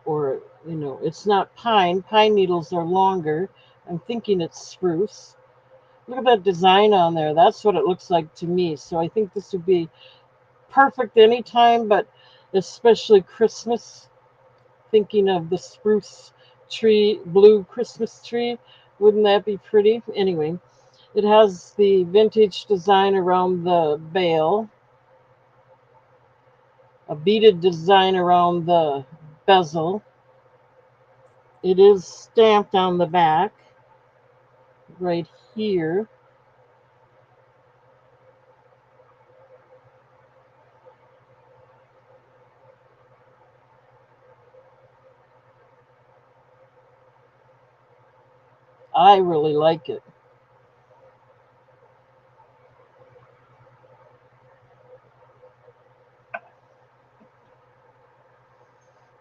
or it's not pine. Pine needles are longer. I'm thinking it's spruce. Look at that design on there. That's what it looks like to me. So I think this would be perfect anytime, but especially Christmas. Thinking of the spruce tree, blue Christmas tree. Wouldn't that be pretty? Anyway, it has the vintage design around the bale, a beaded design around the bezel. It is stamped on the back right here. I really like it.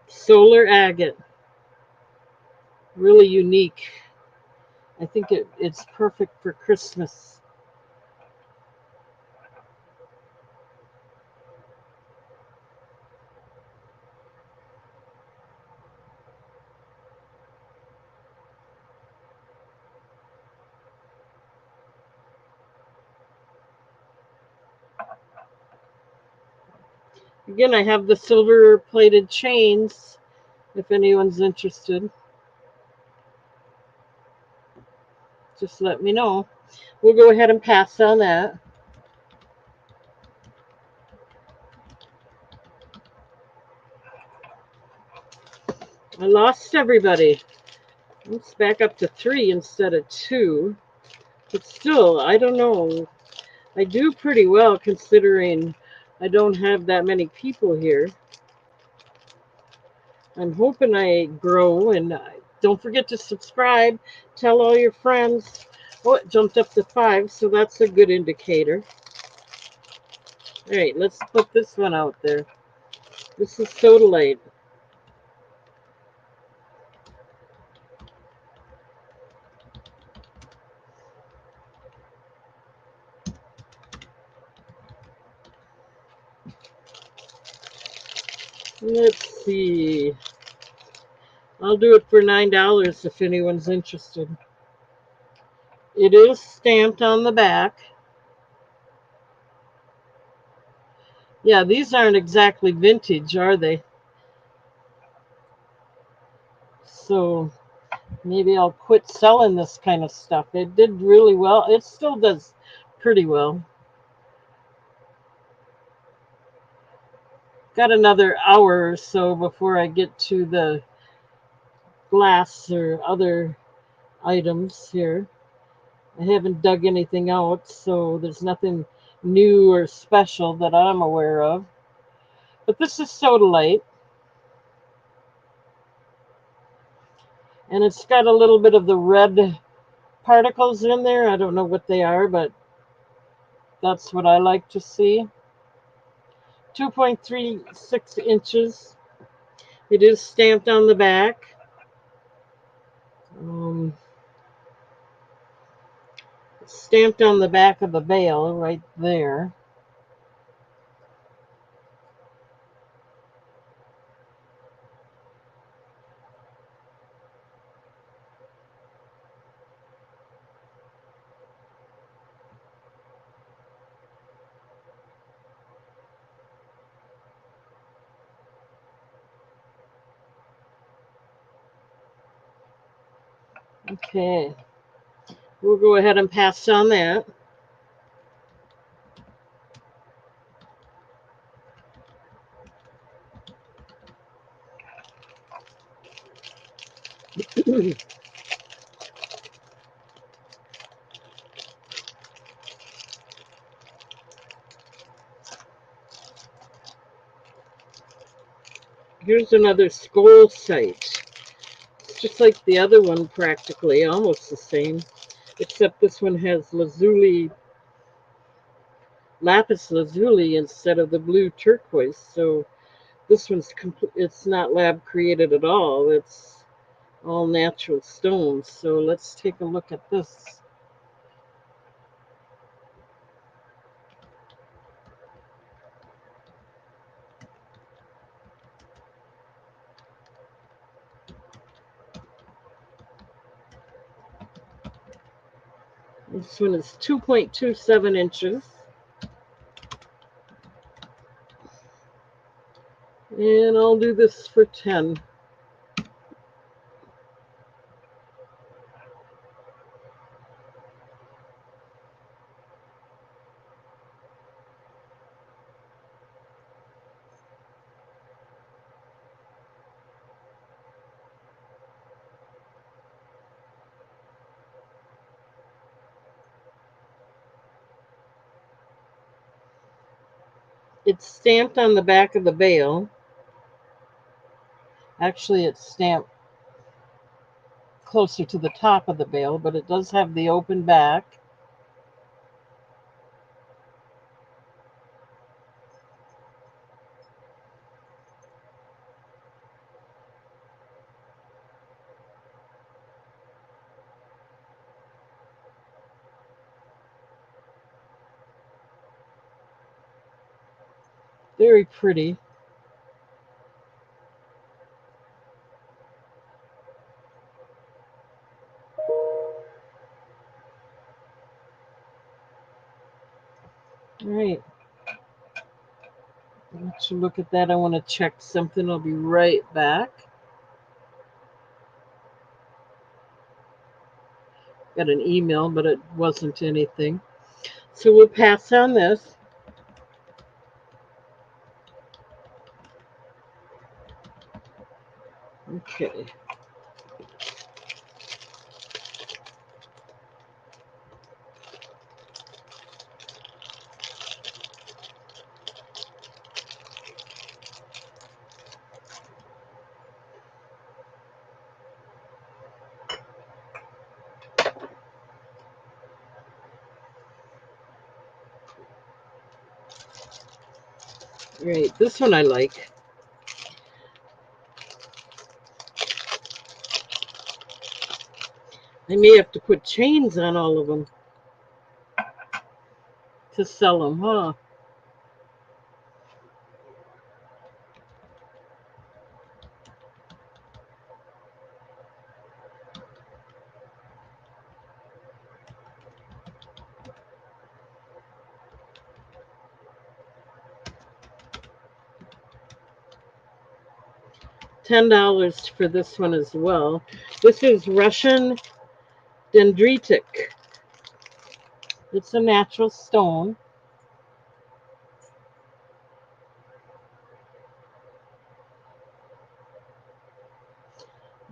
Solar agate. Really unique. I think it's perfect for Christmas. Again, I have the silver plated chains if anyone's interested. Just let me know. We'll go ahead and pass on that. I lost everybody. Let's back up to 3 instead of 2. But still, I don't know. I do pretty well considering I don't have that many people here. I'm hoping I grow, and don't forget to subscribe. Tell all your friends. Oh, it jumped up to 5, so that's a good indicator. All right, let's put this one out there. This is Soda Light. Let's see. I'll do it for $9 if anyone's interested. It is stamped on the back. Yeah, these aren't exactly vintage, are they? So maybe I'll quit selling this kind of stuff. It did really well. It still does pretty well. Got another hour or so before I get to the glass or other items here. I haven't dug anything out, so there's nothing new or special that I'm aware of. But this is Soda Light, and it's got a little bit of the red particles in there. I don't know what they are, but that's what I like to see. 2.36 inches. It is stamped on the back. Um, Stamped on the back of the bale right there. Okay, we'll go ahead and pass on that. Here's another skull site. It's just like the other one practically, almost the same, except this one has lapis lazuli instead of the blue turquoise. So this one's it's not lab created at all. It's all natural stones. So let's take a look at this. This one is 2.27 inches. And I'll do this for 10. It's stamped on the back of the bale. Actually, it's stamped closer to the top of the bale, but it does have the open back. Very pretty. All right. Let you look at that. I want to check something. I'll be right back. Got an email, but it wasn't anything. So we'll pass on this. Okay. Right, this one I like. I may have to put chains on all of them to sell them, huh? $10 for this one as well. This is Russian dendritic. It's a natural stone.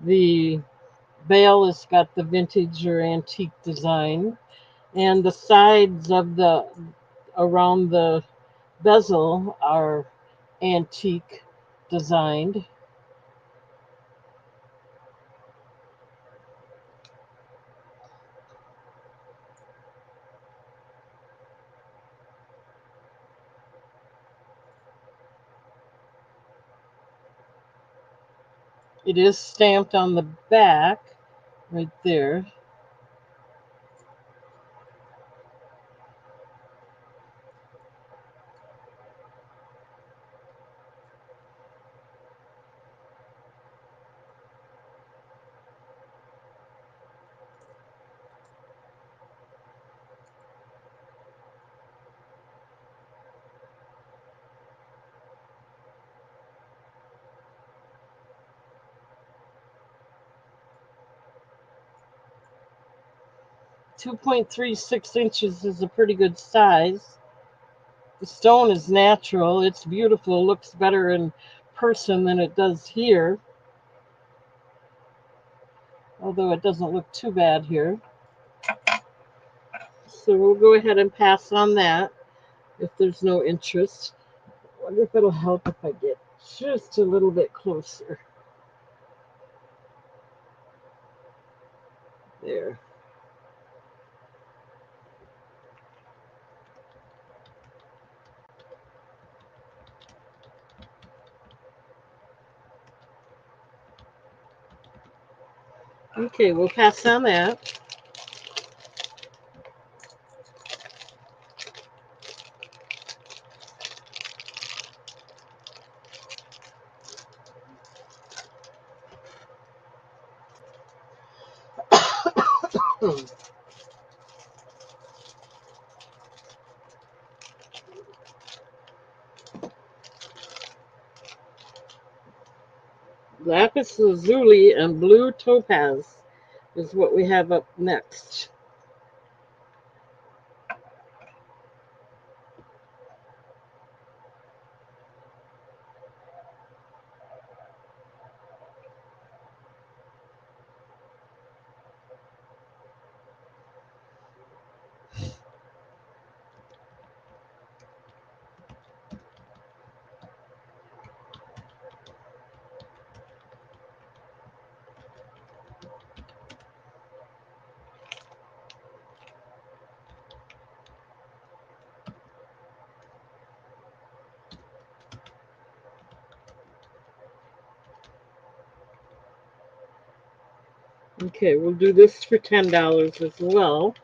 The bale has got the vintage or antique design, and the sides of the around the bezel are antique designed. It is stamped on the back right there. .36 inches is a pretty good size. The stone is natural. It's beautiful. It looks better in person than it does here, although it doesn't look too bad here. So we'll go ahead and pass on that if there's no interest. I wonder if it'll help if I get just a little bit closer. There. Okay, we'll pass on that. Lapis lazuli and blue topaz is what we have up next. Okay, we'll do this for $10 as well.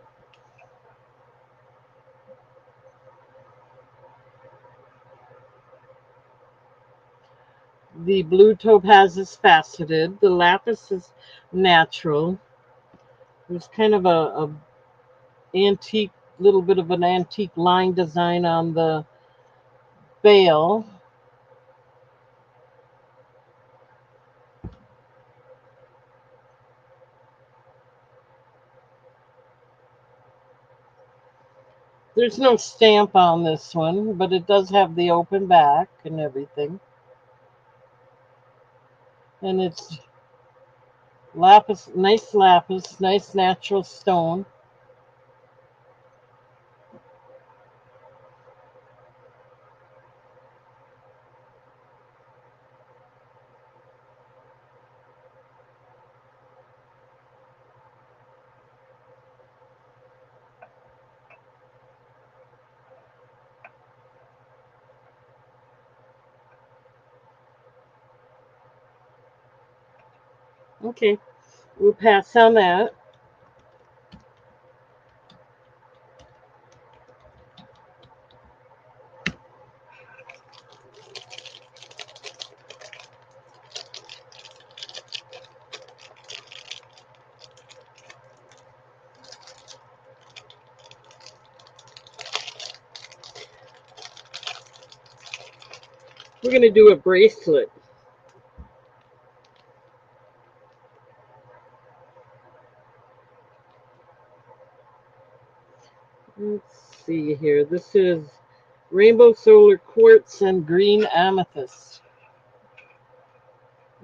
The blue topaz is faceted. The lapis is natural. There's kind of a antique, little bit of an antique line design on the bale. There's no stamp on this one, but it does have the open back and everything. And it's lapis, nice natural stone. Okay, we'll pass on that. We're going to do a bracelet. Let's see here. This is rainbow solar quartz and green amethyst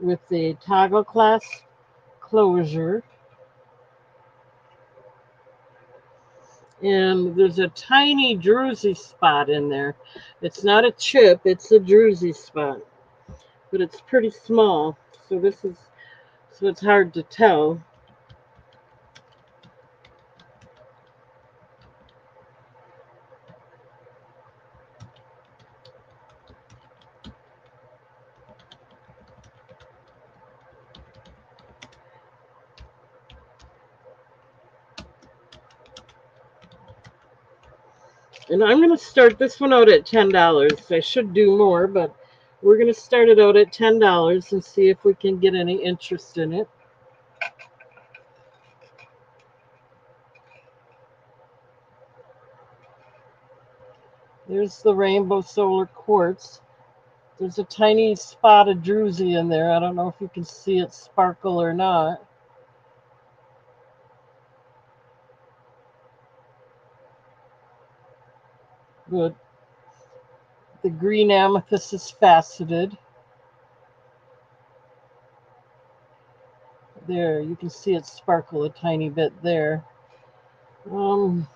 with the toggle clasp closure. And there's a tiny druzy spot in there. It's not a chip, it's a druzy spot, but it's pretty small. So this is so it's hard to tell. And I'm going to start this one out at $10. I should do more, but we're going to start it out at $10 and see if we can get any interest in it. There's the rainbow solar quartz. There's a tiny spot of druzy in there. I don't know if you can see it sparkle or not. But the green amethyst is faceted. There, you can see it sparkle a tiny bit there. Um,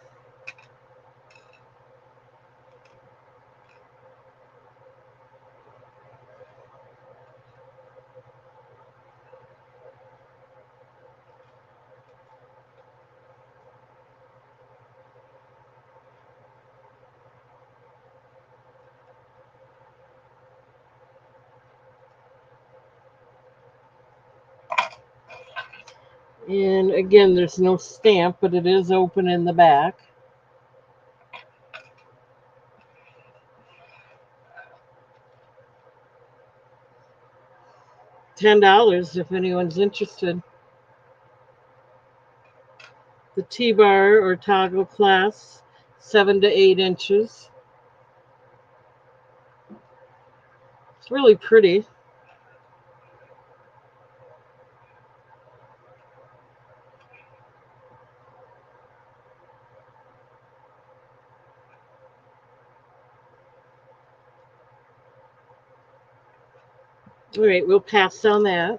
and again, there's no stamp, but it is open in the back. $10 if anyone's interested. The T-bar or toggle class, 7 to 8 inches. It's really pretty. All right, we'll pass on that.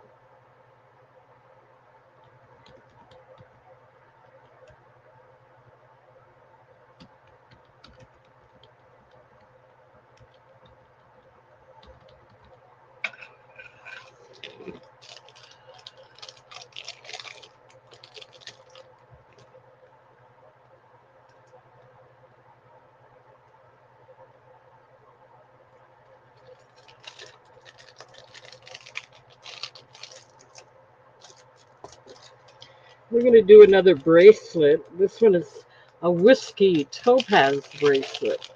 We're going to do another bracelet. This one is a whiskey topaz bracelet.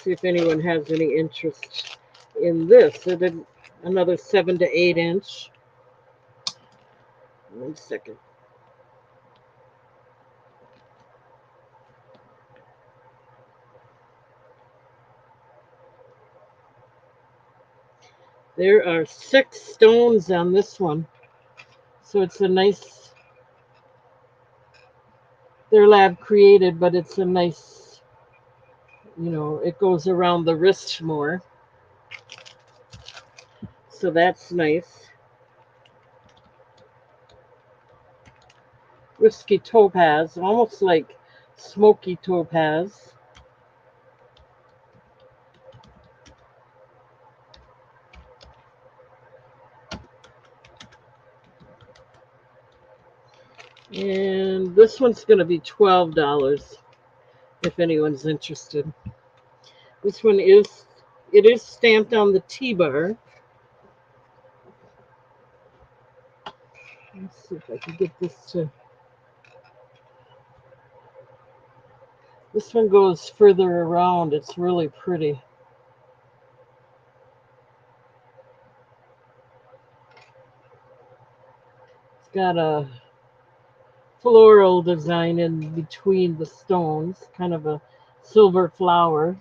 See if anyone has any interest in this. I did another 7 to 8 inch. 1 second. There are 6 stones on this one. So it's a nice, they're lab created, but it's a nice, it goes around the wrist more. So that's nice. Whiskey topaz, almost like smoky topaz. And this one's going to be $12 if anyone's interested. This one it is stamped on the T-bar. Let's see if I can get this to. This one goes further around. It's really pretty. It's got a floral design in between the stones, kind of a silver flower.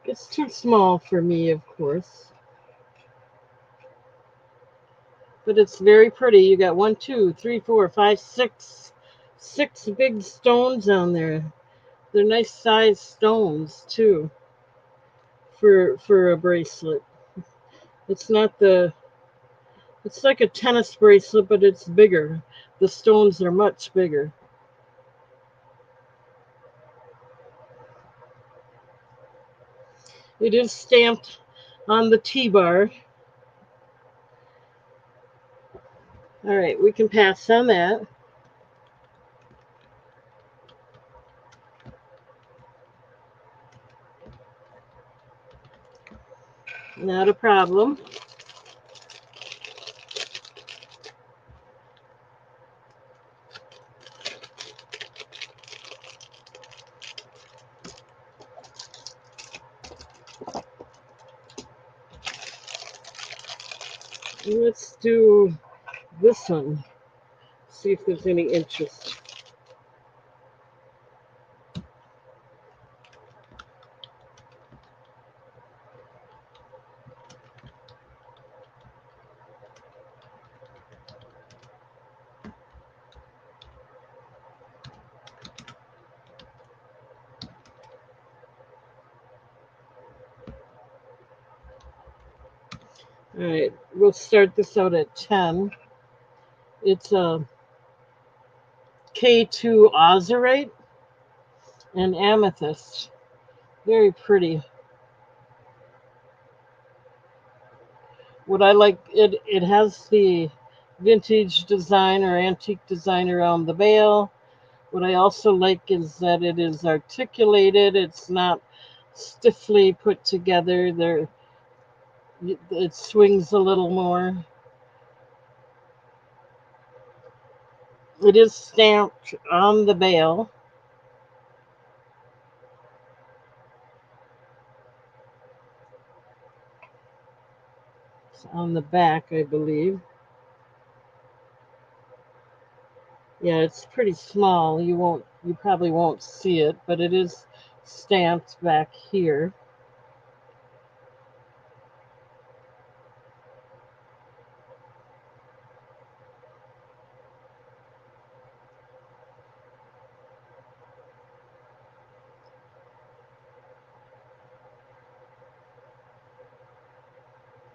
It's too small for me, of course, but it's very pretty. You got one, two, three, four, five, six big stones on there. They're nice sized stones too for a bracelet. It's not the it's like a tennis bracelet, but it's bigger. The stones are much bigger. It is stamped on the T-bar. All right, we can pass on that. Not a problem. Let's do this one. See if there's any interest. All right, we'll start this out at 10. It's a K2 ozurite and amethyst. Very pretty. What I like, it has the vintage design or antique design around the bail. What I also like is that it is articulated. It's not stiffly put together. It swings a little more. It is stamped on the bail. It's on the back, I believe. Yeah, it's pretty small. You probably won't see it, but it is stamped back here.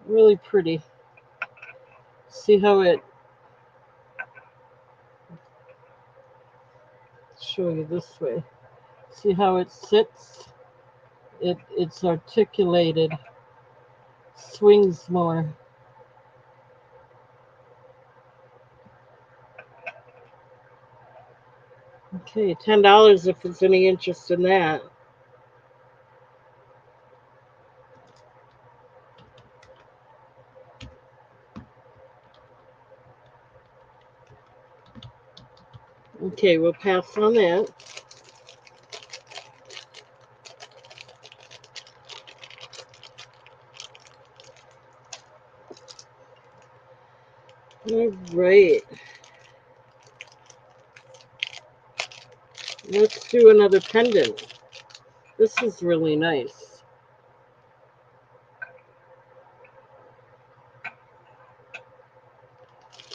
Really pretty. See how it show you this way. See how it sits? It's articulated, swings more. Okay, $10 if there's any interest in that. Okay, we'll pass on that. All right, let's do another pendant. This is really nice.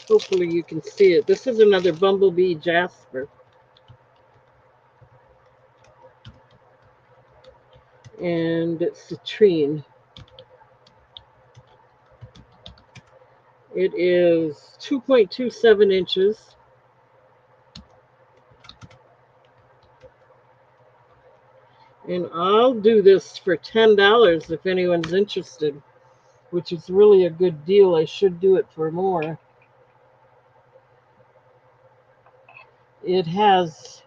Hopefully you can see it. This is another bumblebee jasper. And it's citrine. It is 2.27 inches. And I'll do this for $10 if anyone's interested, which is really a good deal. I should do it for more. It has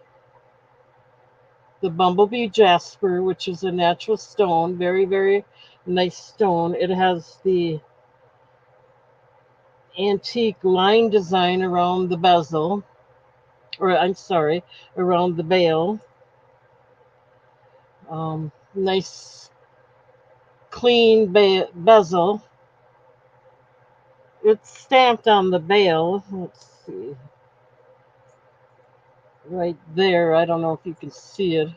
the bumblebee jasper, which is a natural stone, very, very nice stone. It has the antique line design around the bezel, or I'm sorry, around the bail. Nice clean bezel. It's stamped on the bail. Let's see, right there. I don't know if you can see it,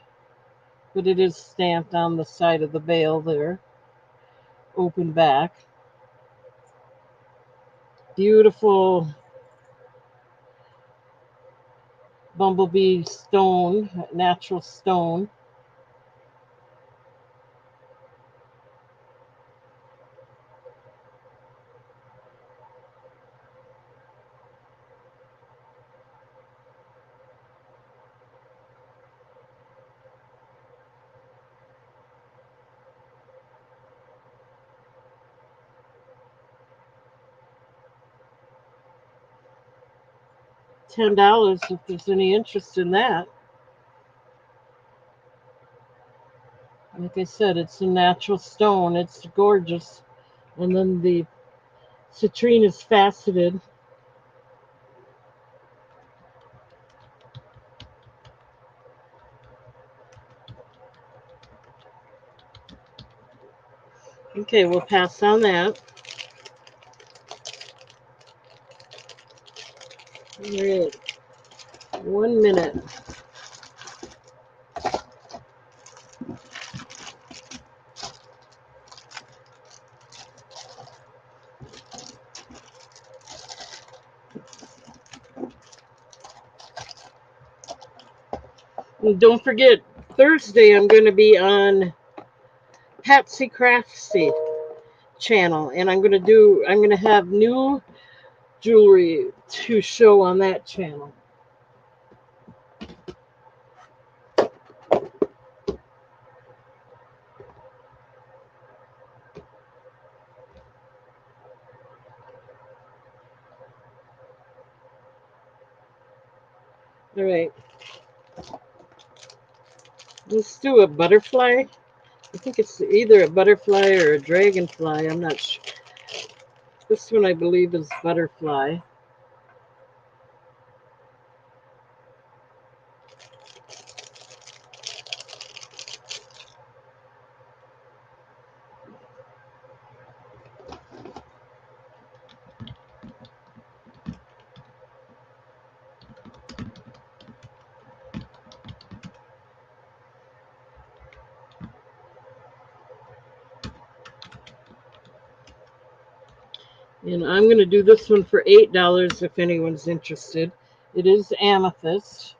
but it is stamped on the side of the bail there. Open back. Beautiful bumblebee stone, natural stone. $10 if there's any interest in that. Like I said, it's a natural stone. It's gorgeous. And then the citrine is faceted. Okay, we'll pass on that. All right, 1 minute. And don't forget, Thursday I'm going to be on Patsy Craftsy channel, and I'm going to have new jewelry to show on that channel. All right, let's do a butterfly. I think it's either a butterfly or a dragonfly. I'm not sure. This one I believe is butterfly. And I'm going to do this one for $8 if anyone's interested. It is amethyst.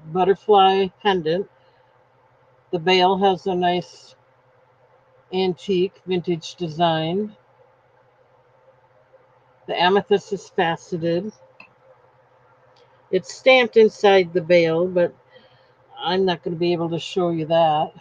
Butterfly pendant. The bail has a nice antique vintage design. The amethyst is faceted. It's stamped inside the bail, but I'm not going to be able to show you that.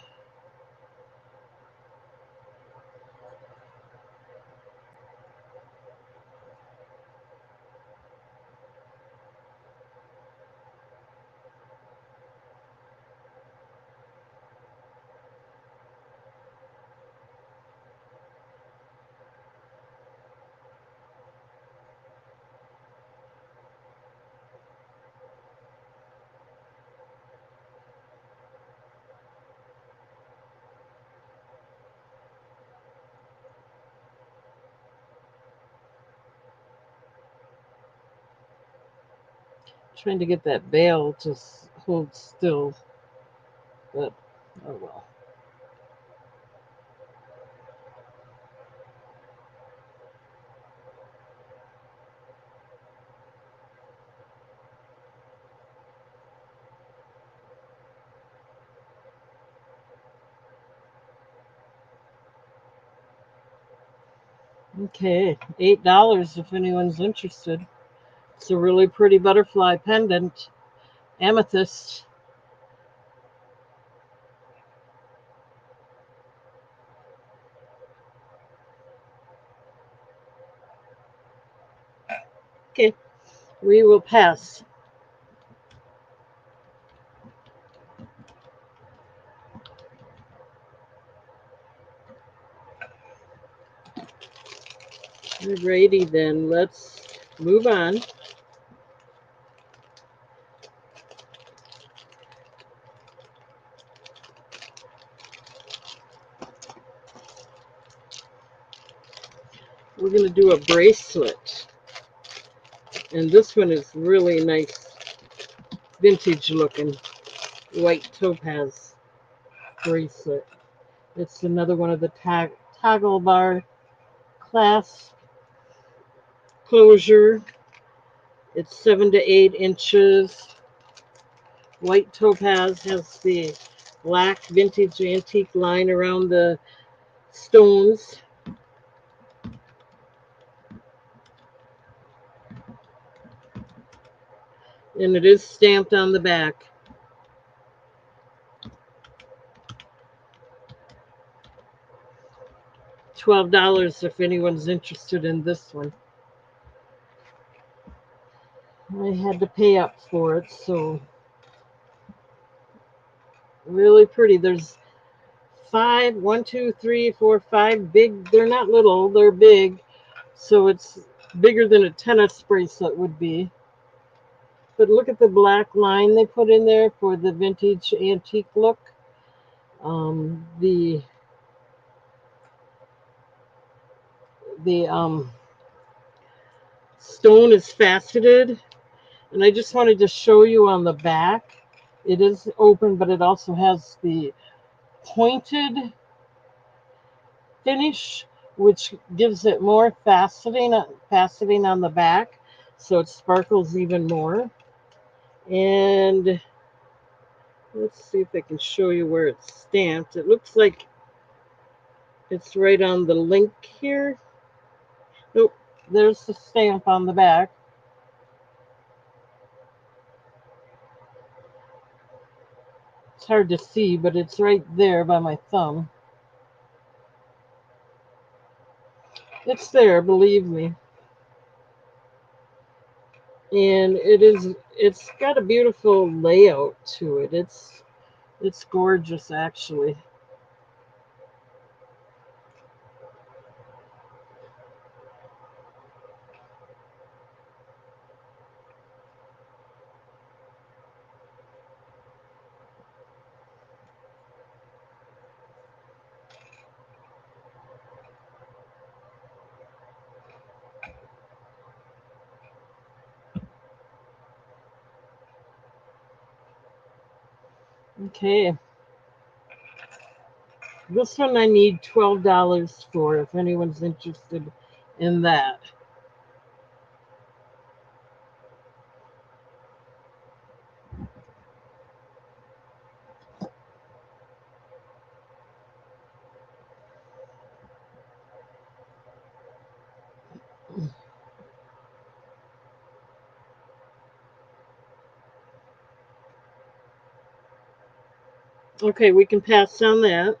Trying to get that bail to hold still, but oh well. Okay, $8 if anyone's interested. It's a really pretty butterfly pendant, amethyst. Okay, we will pass. Alrighty then, let's move on. We're going to do a bracelet. And this one is really nice, vintage looking, white topaz bracelet. It's another one of the toggle bar clasp closure. It's 7 to 8 inches. White topaz has the black vintage antique line around the stones. And it is stamped on the back. $12 if anyone's interested in this one. I had to pay up for it, so really pretty. There's five, 1, 2, 3, 4, 5 big. They're not little, they're big. So it's bigger than a tennis bracelet would be. But look at the black line they put in there for the vintage antique look. The stone is faceted, and I just wanted to show you on the back. It is open, but it also has the pointed finish, which gives it more faceting on the back, so it sparkles even more. And let's see if I can show you where it's stamped. It looks like it's right on the link here. Nope, there's the stamp on the back. It's hard to see, but it's right there by my thumb. It's there, believe me. And it's got a beautiful layout to it. It's gorgeous actually. Okay. This one I need $12 for if anyone's interested in that. Okay, we can pass on that.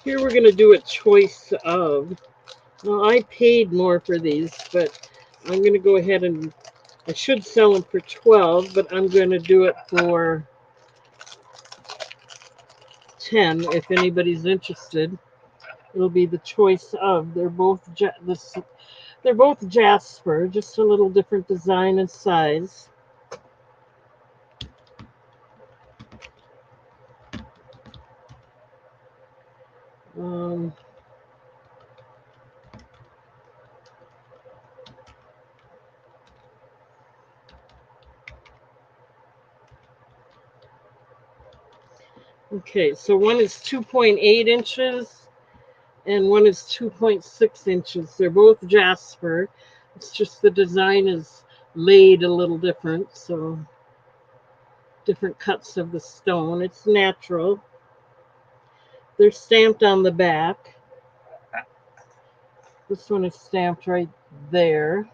Here we're going to do a choice of. Well, I paid more for these, but I'm going to go ahead and I should sell them for 12, but I'm going to do it for 10 if anybody's interested. It'll be the choice of. They're both jasper, just a little different design and size. Um, Okay, so one is 2.8 inches and one is 2.6 inches. They're both jasper. It's just the design is laid a little different, so different cuts of the stone. It's natural. They're stamped on the back. This one is stamped right there.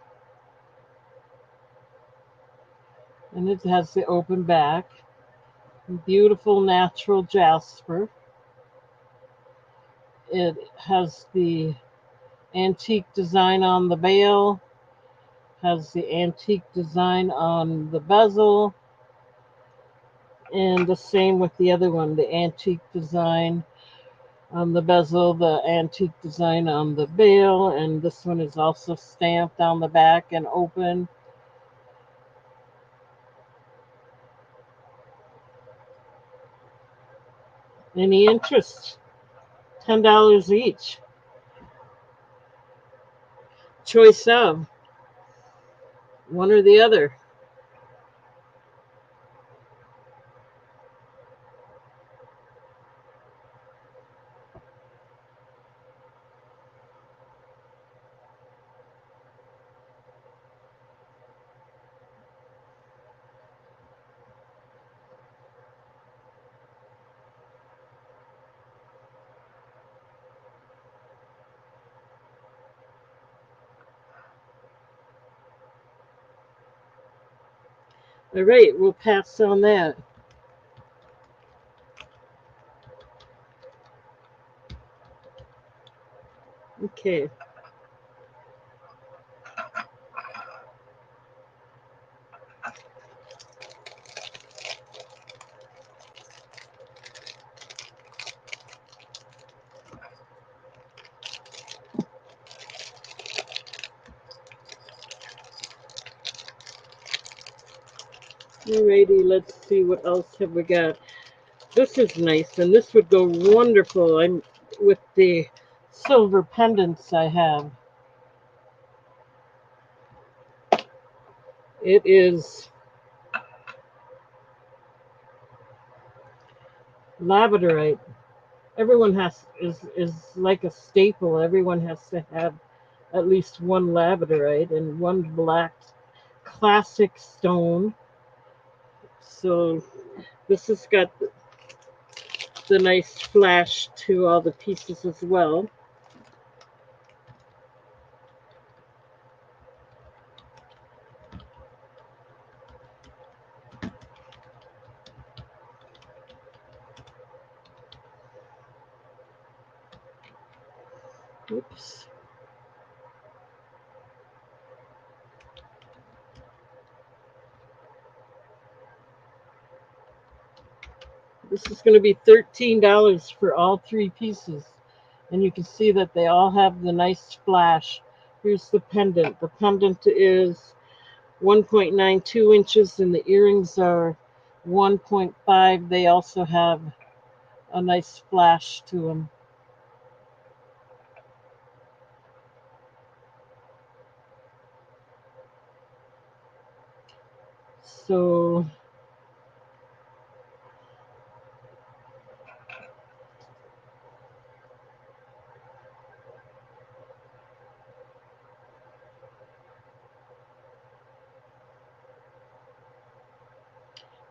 And it has the open back. Beautiful natural jasper. It has the antique design on the bail, has the antique design on the bezel, and the same with the other one, the antique design on the bezel, the antique design on the bail, and this one is also stamped on the back and open. Any interest? $10 each. Choice of one or the other. All right, we'll pass on that. Okay. Alrighty, let's see what else have we got. This is nice, and this would go wonderful. I'm with the silver pendants I have. It is labradorite. Everyone is like a staple. Everyone has to have at least one labradorite and one black classic stone. So this has got the nice flash to all the pieces as well. Oops. This is going to be $13 for all three pieces. And you can see that they all have the nice flash. Here's the pendant. The pendant is 1.92 inches and the earrings are 1.5. They also have a nice flash to them. So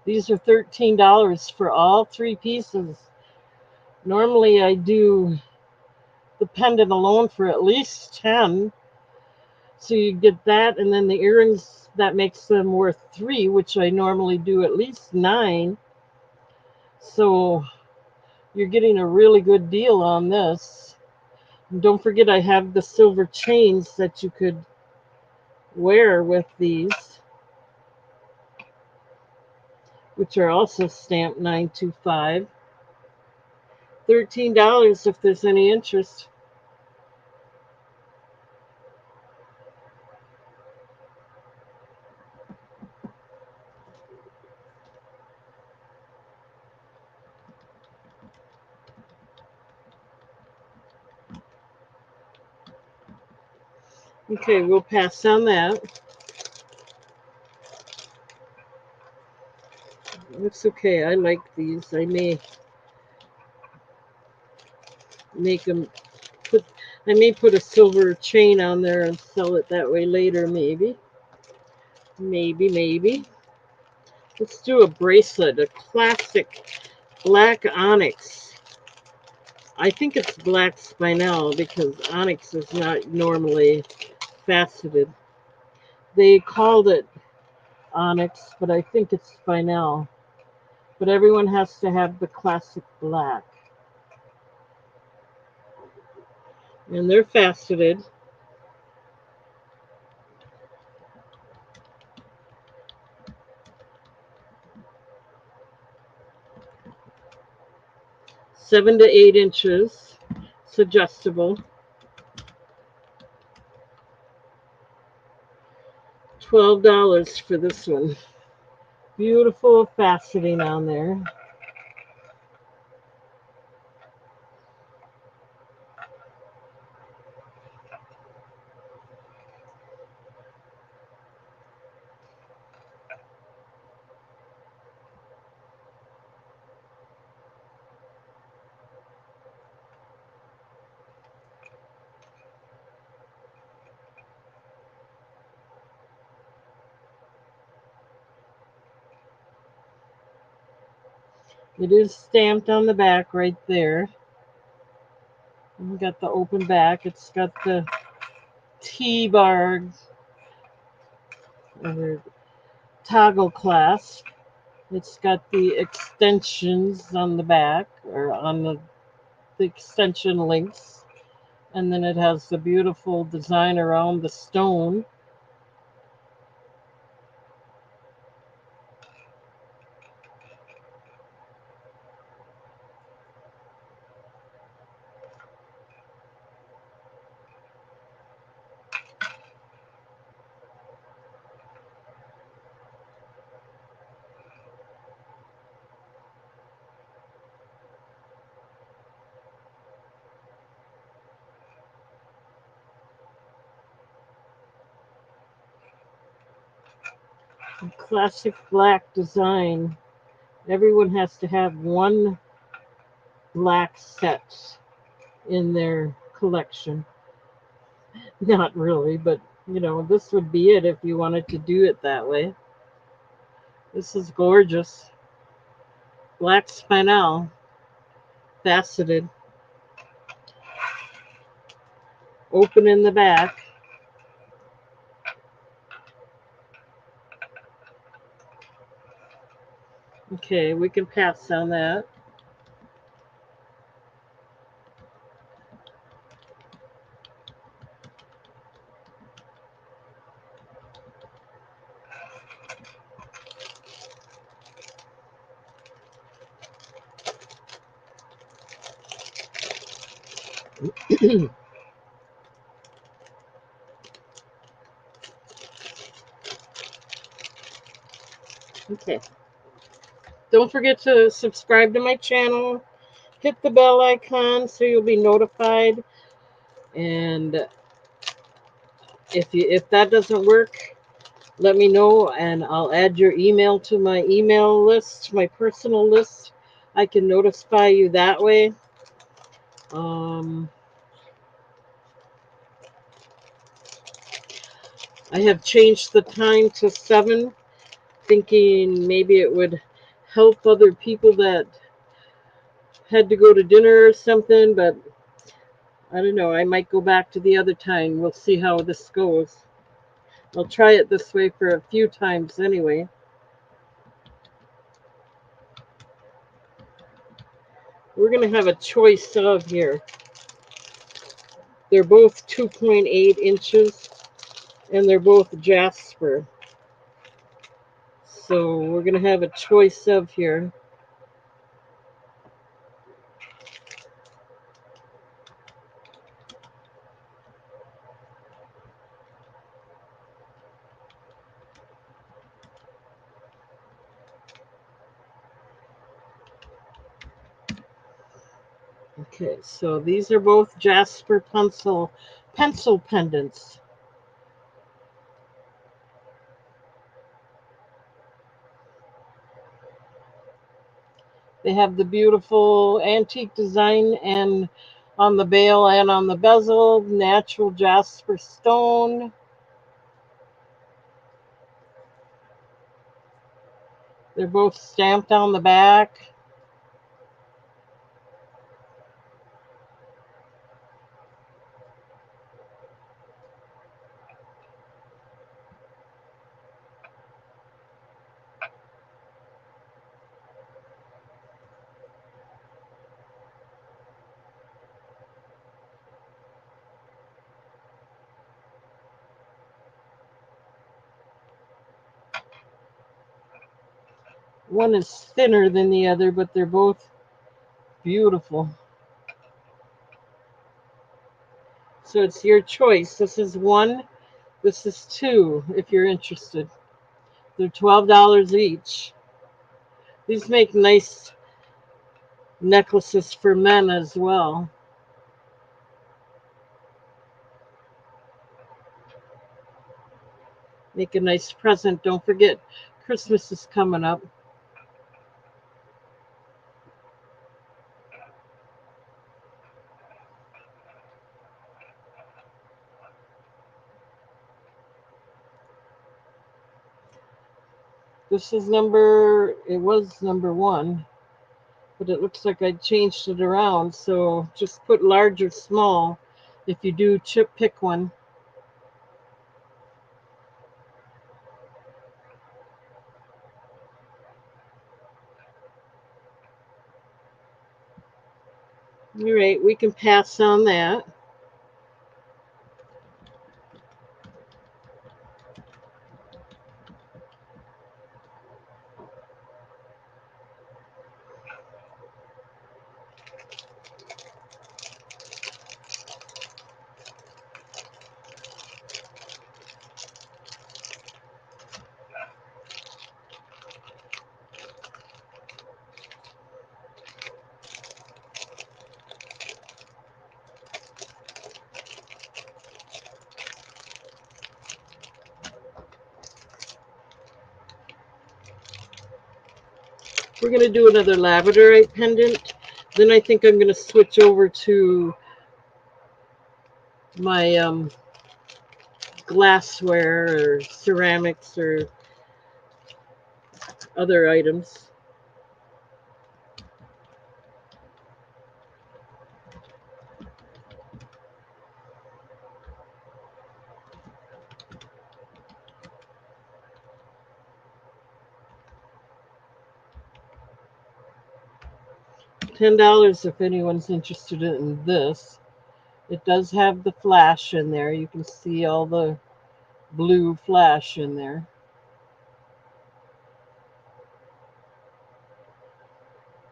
these are $13 for all three pieces. Normally I do the pendant alone for at least 10. So you get that and then the earrings that makes them worth 3, which I normally do at least 9. So you're getting a really good deal on this. And don't forget I have the silver chains that you could wear with these, which are also stamped 925. $13 if there's any interest. Okay, we'll pass on that. It's okay. I like these. I may make them put. I may put a silver chain on there and sell it that way later. Maybe. Let's do a bracelet, a classic black onyx. I think it's black spinel because onyx is not normally faceted. They called it onyx, but I think it's spinel. But everyone has to have the classic black. And they're faceted. Seven to 8 inches. It's adjustable. $12 for this one. Beautiful faceting on there. It is stamped on the back right there. We got the open back. It's got the T-bar or toggle clasp. It's got the extensions on the back or on the extension links. And then it has the beautiful design around the stone. Classic black design. Everyone has to have one black set in their collection. Not really, but this would be it if you wanted to do it that way. This is gorgeous. Black spinel, faceted, open in the back. Okay, we can pass on that. Okay. Don't forget to subscribe to my channel. Hit the bell icon so you'll be notified. And if that doesn't work, let me know and I'll add your email to my email list, my personal list. I can notify you that way. I have changed the time to 7, thinking maybe it would help other people that had to go to dinner or something, but I don't know. I might go back to the other time. We'll see how this goes. I'll try it this way for a few times anyway. We're going to have a choice of here. They're both 2.8 inches and they're both jasper. So we're going to have a choice of here. Okay, so these are both jasper pencil pendants. They have the beautiful antique design and on the bail and on the bezel, natural jasper stone. They're both stamped on the back. One is thinner than the other, but they're both beautiful. So it's your choice. This is one, this is two, if you're interested. They're $12 each. These make nice necklaces for men as well. Make a nice present. Don't forget, Christmas is coming up. This is it was number one, but it looks like I changed it around. So just put large or small if you do pick one. All right, we can pass on that. We're going to do another labradorite pendant. Then I think I'm going to switch over to my glassware or ceramics or other items. $10 if anyone's interested in this. It does have the flash in there. You can see all the blue flash in there.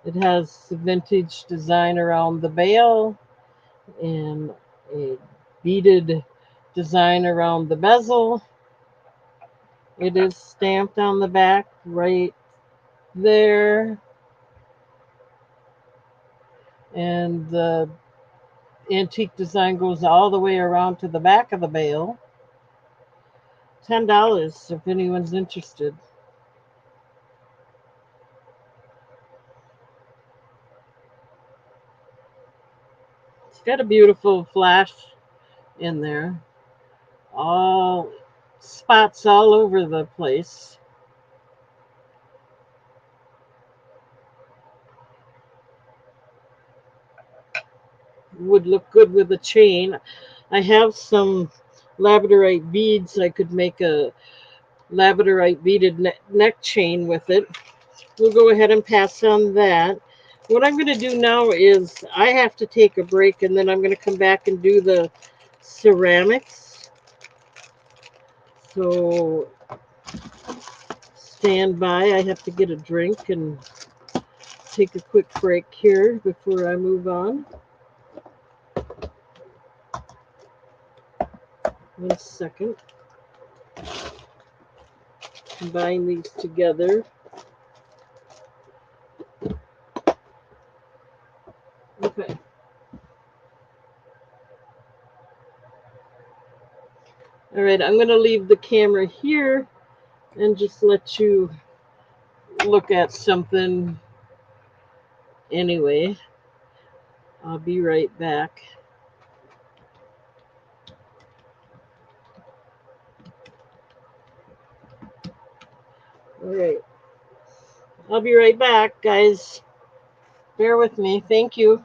It has the vintage design around the bail and a beaded design around the bezel. It is stamped on the back right there. And the antique design goes all the way around to the back of the bail. $10 if anyone's interested. It's got a beautiful flash in there. All spots all over the place. Would look good with a chain. I have some labradorite beads. I could make a labradorite beaded neck chain with it. We'll go ahead and pass on that. What I'm going to do now is I have to take a break and then I'm going to come back and do the ceramics. So stand by. I have to get a drink and take a quick break here before I move on. 1 second. Combine these together. Okay. All right, I'm going to leave the camera here and just let you look at something anyway. I'll be right back. All right. I'll be right back, guys. Bear with me. Thank you.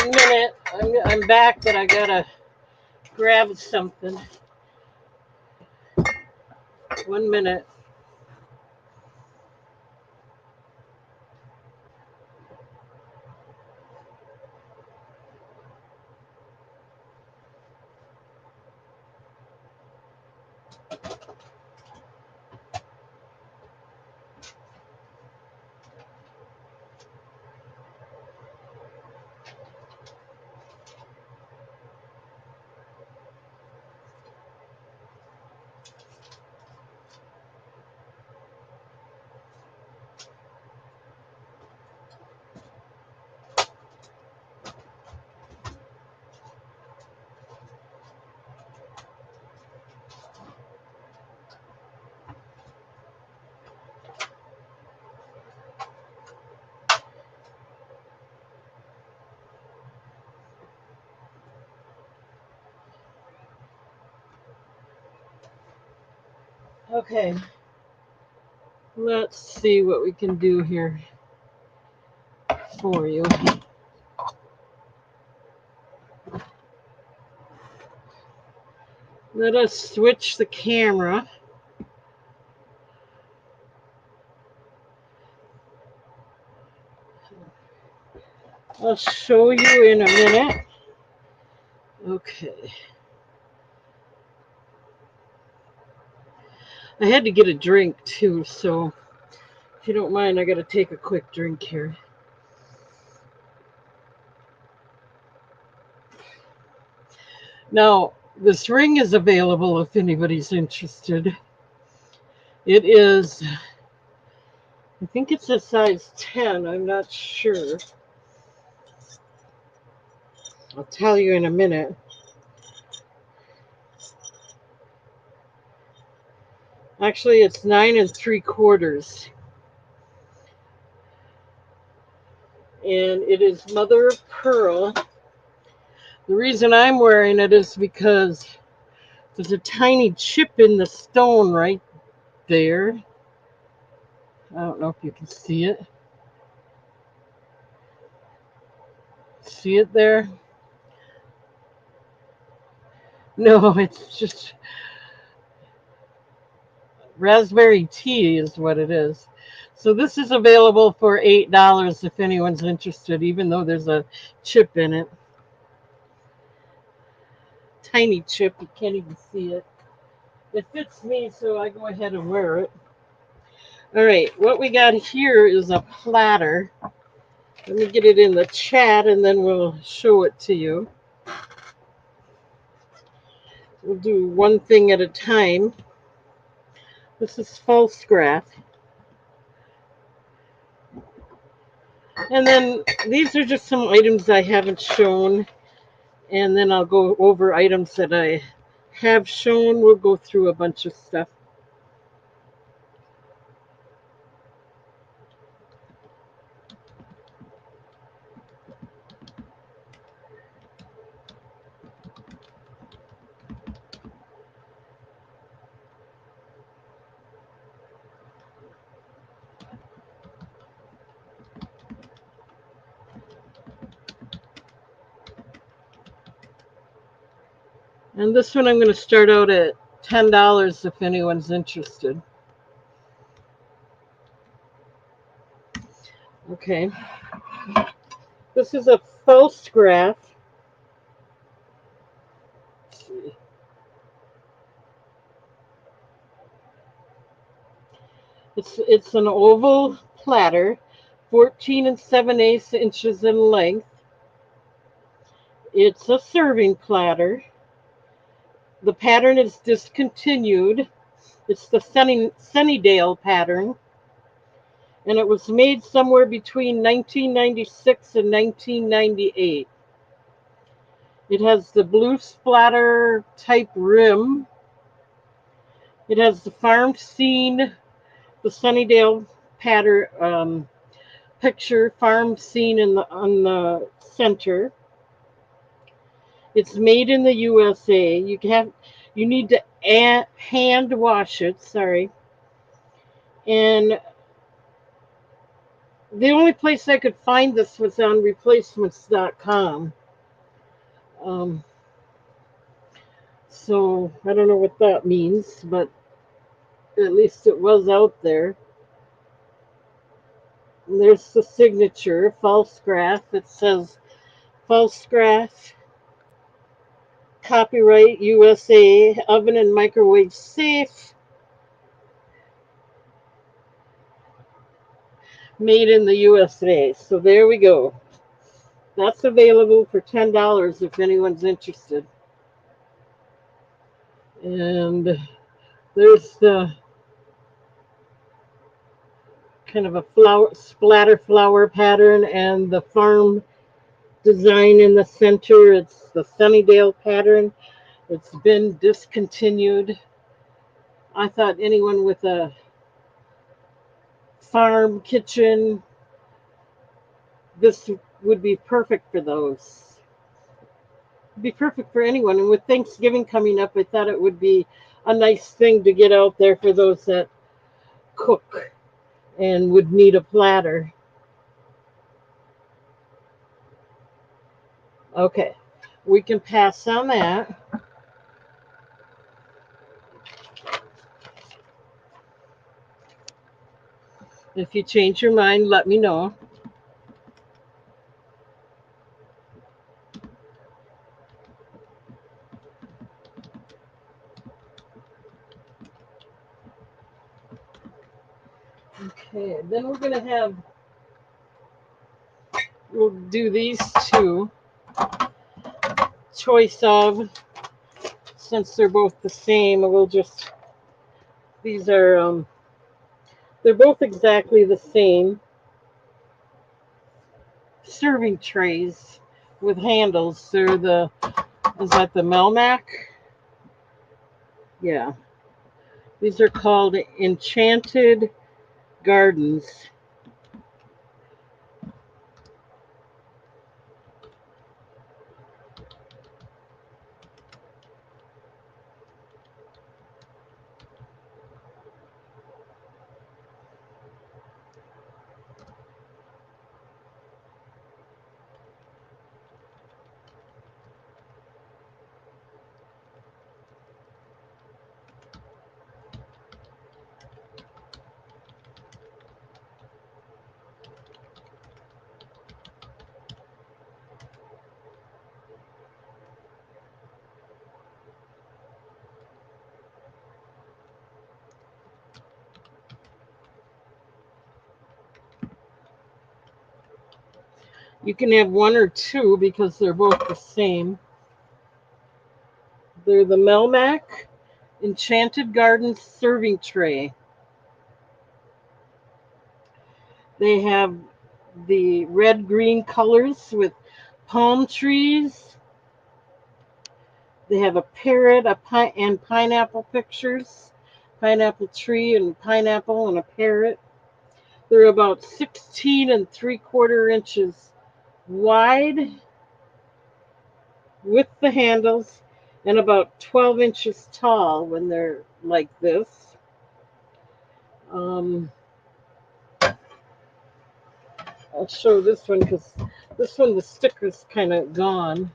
1 minute. I'm back, but I gotta grab something. 1 minute. Okay. Let's see what we can do here for you. Let us switch the camera. I'll show you in a minute. Okay. I had to get a drink too, so if you don't mind, I gotta take a quick drink here. Now, this ring is available if anybody's interested. It is, I think it's a size 10, I'm not sure. I'll tell you in a minute. Actually, it's 9 3/4. And it is mother of pearl. The reason I'm wearing it is because there's a tiny chip in the stone right there. I don't know if you can see it. See it there? No, it's just raspberry tea is what it is. So this is available for $8 if anyone's interested, even though there's a chip in it. Tiny chip, you can't even see it. It fits me, so I go ahead and wear it. All right, what we got here is a platter. Let me get it in the chat and then we'll show it to you. We'll do one thing at a time. This is false graph. And then these are just some items I haven't shown. And then I'll go over items that I have shown. We'll go through a bunch of stuff. And this one I'm going to start out at $10 if anyone's interested. Okay. This is a false graph. Let's see. It's an oval platter, 14 7/8 inches in length. It's a serving platter. The pattern is discontinued. It's the Sunnydale pattern. And it was made somewhere between 1996 and 1998. It has the blue splatter type rim. It has the farm scene, the Sunnydale pattern picture, farm scene on the center. It's made in the USA. You need to hand wash it. Sorry. And the only place I could find this was on replacements.com. Um, so I don't know what that means, but at least it was out there. And there's the signature, false graph. It says false graph, copyright USA, oven and microwave safe, made in the USA. So there we go. That's available for $10 if anyone's interested. And there's the kind of a flower splatter flower pattern and the farm design in the center. It's the Sunnydale pattern. It's been discontinued. I thought anyone with a farm kitchen, this would be perfect for those. It'd be perfect for anyone. And with Thanksgiving coming up, I thought it would be a nice thing to get out there for those that cook and would need a platter. Okay, we can pass on that. If you change your mind, let me know. Okay, then we're gonna have, we'll do these two, choice of, since they're both the same, we'll just, these are, they're both exactly the same. Serving trays with handles. They're the, is that the Melmac? Yeah. These are called Enchanted Gardens. You can have one or two because they're both the same. They're the Melmac Enchanted Gardens serving tray. They have the red green colors with palm trees. They have a parrot, and pineapple pictures. Pineapple tree and pineapple and a parrot. They're about 16 3/4 inches wide with the handles and about 12 inches tall when they're like this. Um, I'll show this one because this one, the sticker's kind of gone.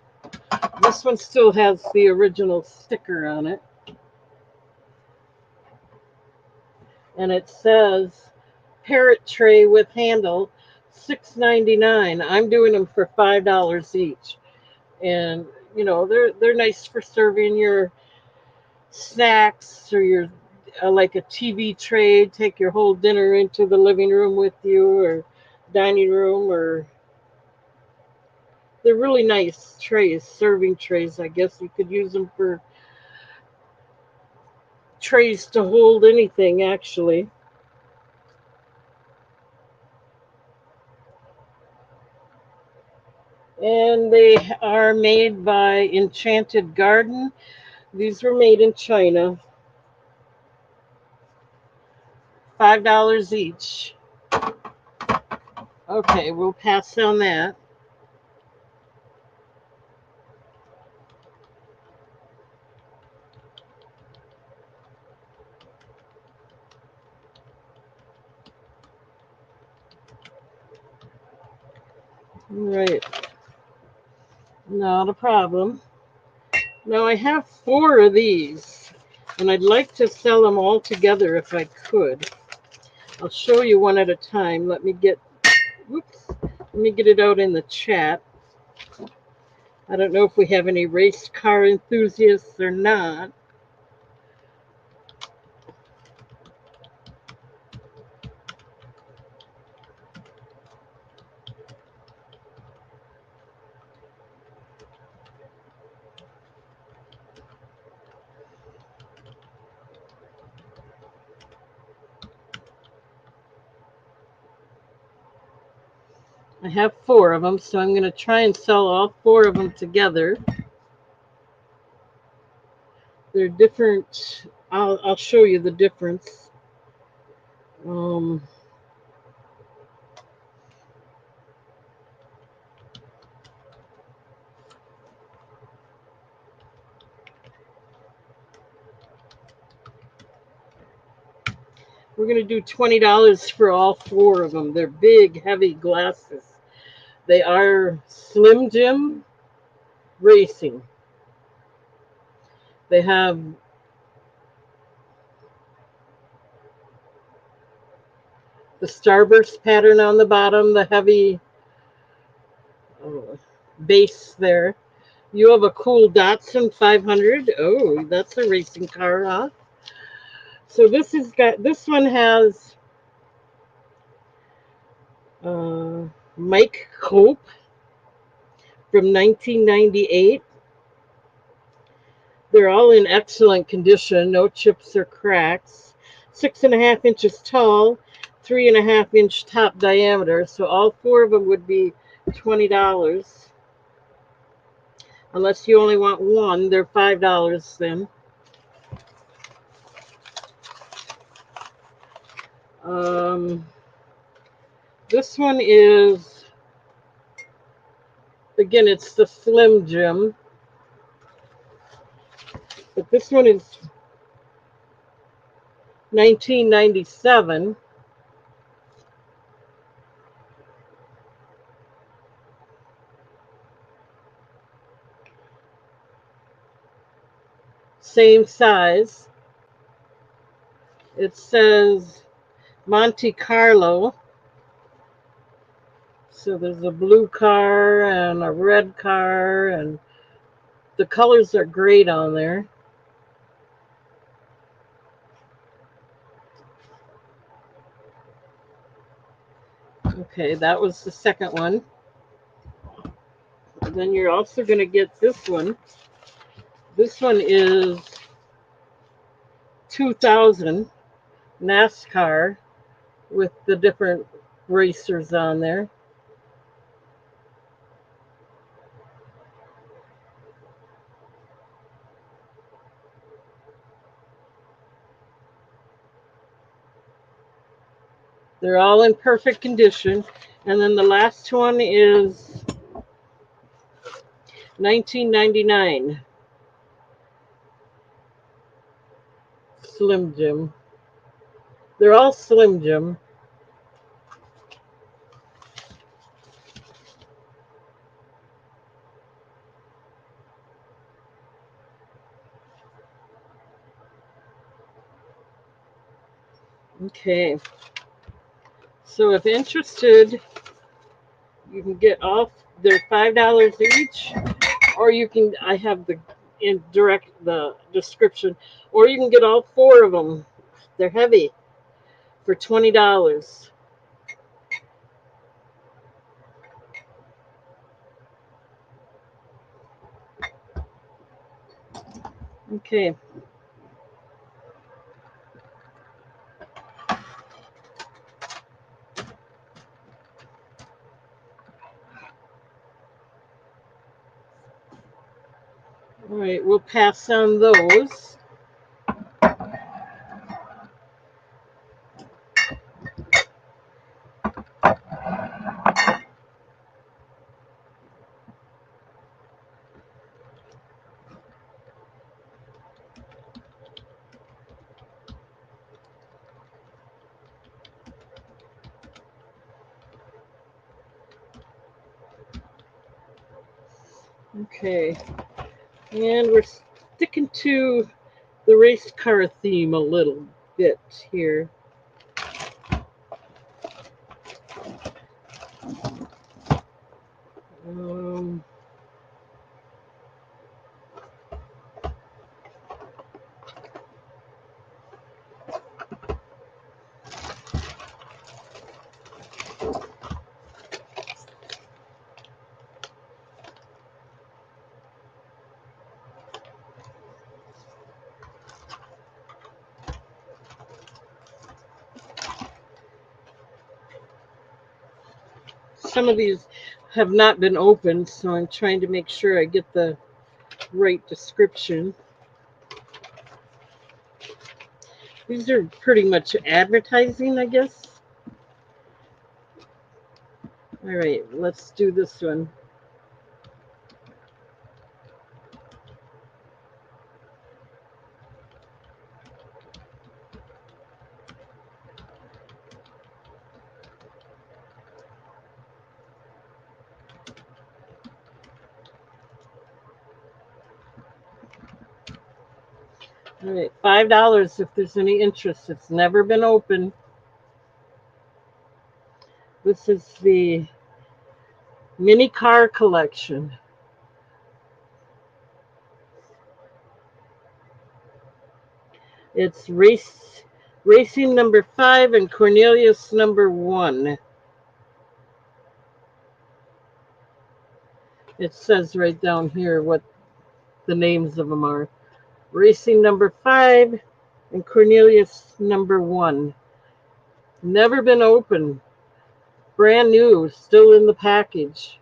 This one still has the original sticker on it. And it says parrot tray with handle, $6.99. I'm doing them for $5 each. And you know, they're nice for serving your snacks or your like a TV tray. Take your whole dinner into the living room with you or dining room, or they're really nice trays, serving trays. I guess you could use them for trays to hold anything actually. And they are made by Enchanted Garden. These were made in China. $5 each. Okay, we'll pass on that. Right. Not a problem. Now I have 4 of these, and I'd like to sell them all together if I could. I'll show you one at a time. Whoops, let me get it out in the chat. I don't know if we have any race car enthusiasts or not. I have 4 of them, so I'm going to try and sell all 4 of them together. They're different. I'll show you the difference. Um, we're going to do $20 for all 4 of them. They're big, heavy glasses. They are Slim Jim Racing. They have the starburst pattern on the bottom, the heavy base there. You have a cool Datsun 500. Oh, that's a racing car, huh? So this one has Mike Cope from 1998. They're all in excellent condition, no chips or cracks. 6.5 inches tall, 3.5 inch top diameter. So all 4 of them would be $20. Unless you only want one, they're $5 then. This one is, again, it's the Slim Jim. But this one is 1997. Same size. It says Monte Carlo. So there's a blue car and a red car, and the colors are great on there. Okay, that was the second one. And then you're also going to get this one. This one is 2000 NASCAR with the different racers on there. They're all in perfect condition. And then the last one is 1999 Slim Jim. They're all Slim Jim. Okay. So if interested, you can get off. They're $5 each, or you can. I have the description, or you can get all 4 of them. They're heavy for $20. Okay. All right, we'll pass on those. Okay, and we're sticking to the race car theme a little bit here. Um, some of these have not been opened, so I'm trying to make sure I get the right description. These are pretty much advertising, I guess. All right, let's do this one. All right, $5 if there's any interest. It's never been open. This is the mini car collection. It's racing number 5 and Cornelius number 1. It says right down here what the names of them are. Racing number 5 and Cornelius number 1. Never been open. Brand new, still in the package.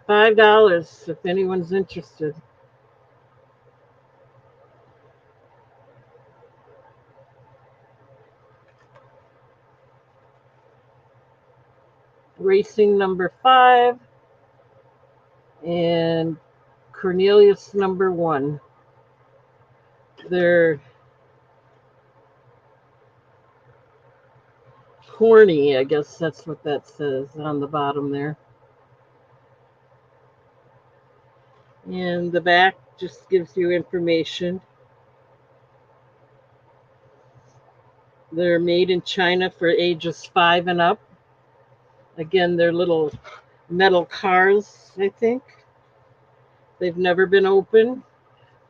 $5 if anyone's interested. Racing number 5 and Cornelius number 1. They're corny, I guess that's what that says on the bottom there. And the back just gives you information. They're made in China for ages 5 and up. Again, they're little metal cars, I think. They've never been opened.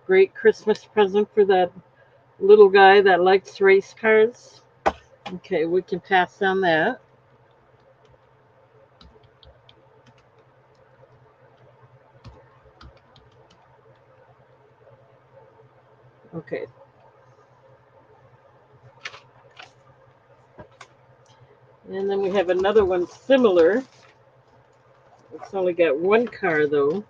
Great Christmas present for that little guy that likes race cars. Okay, we can pass on that. Okay. And then we have another one similar. It's only got one car though.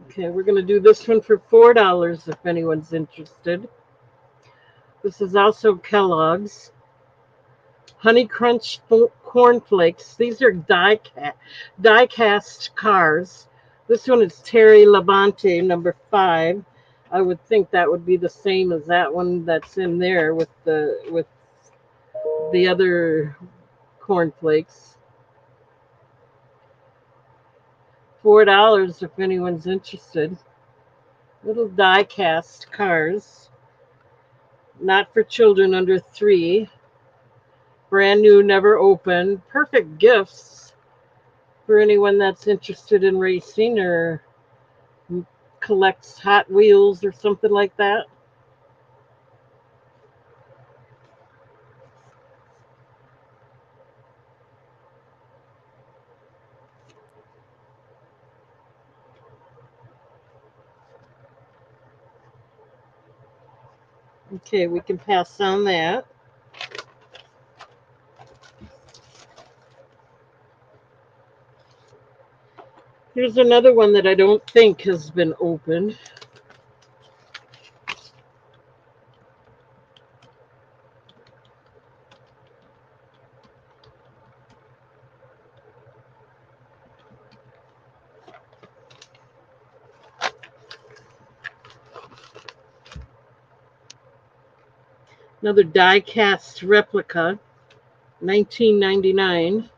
Okay, we're going to do this one for $4 if anyone's interested. This is also Kellogg's Honey Crunch Corn Flakes. These are die cast cars. This one is Terry Labonte, number 5. I would think that would be the same as that one that's in there with the other cornflakes. $4 if anyone's interested. Little die cast cars, not for children under 3. Brand new, never opened. Perfect gifts for anyone that's interested in racing or collects Hot Wheels or something like that. Okay, we can pass on that. Here's another one that I don't think has been opened. Another die cast replica, 1999.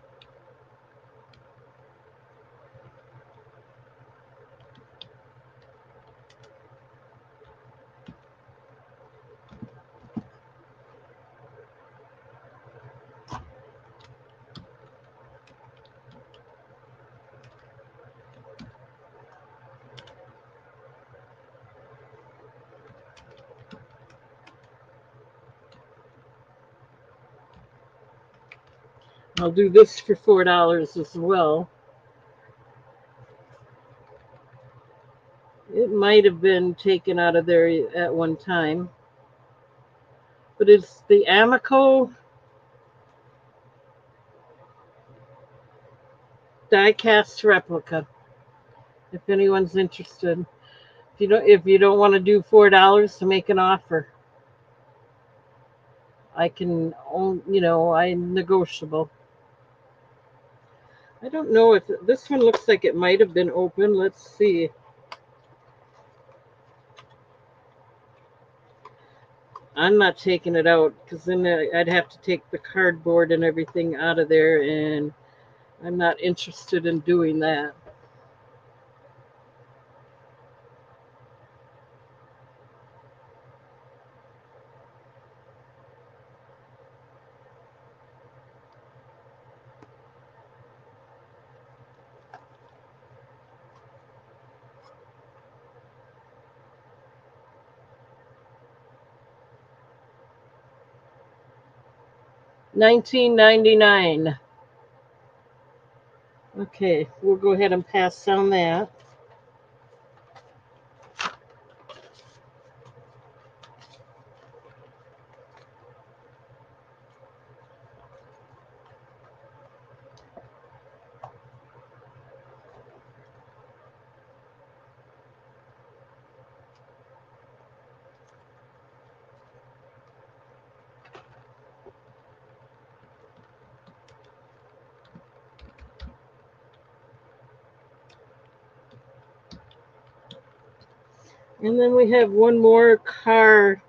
I'll do this for $4 as well. It might have been taken out of there at one time. But it's the Amico die-cast replica. If anyone's interested, if you don't want to do $4 to make an offer, I can I'm negotiable. I don't know if this one looks like it might have been open. Let's see. I'm not taking it out because then I'd have to take the cardboard and everything out of there, and I'm not interested in doing that. $19.99. Okay, we'll go ahead and pass on that. And then we have one more car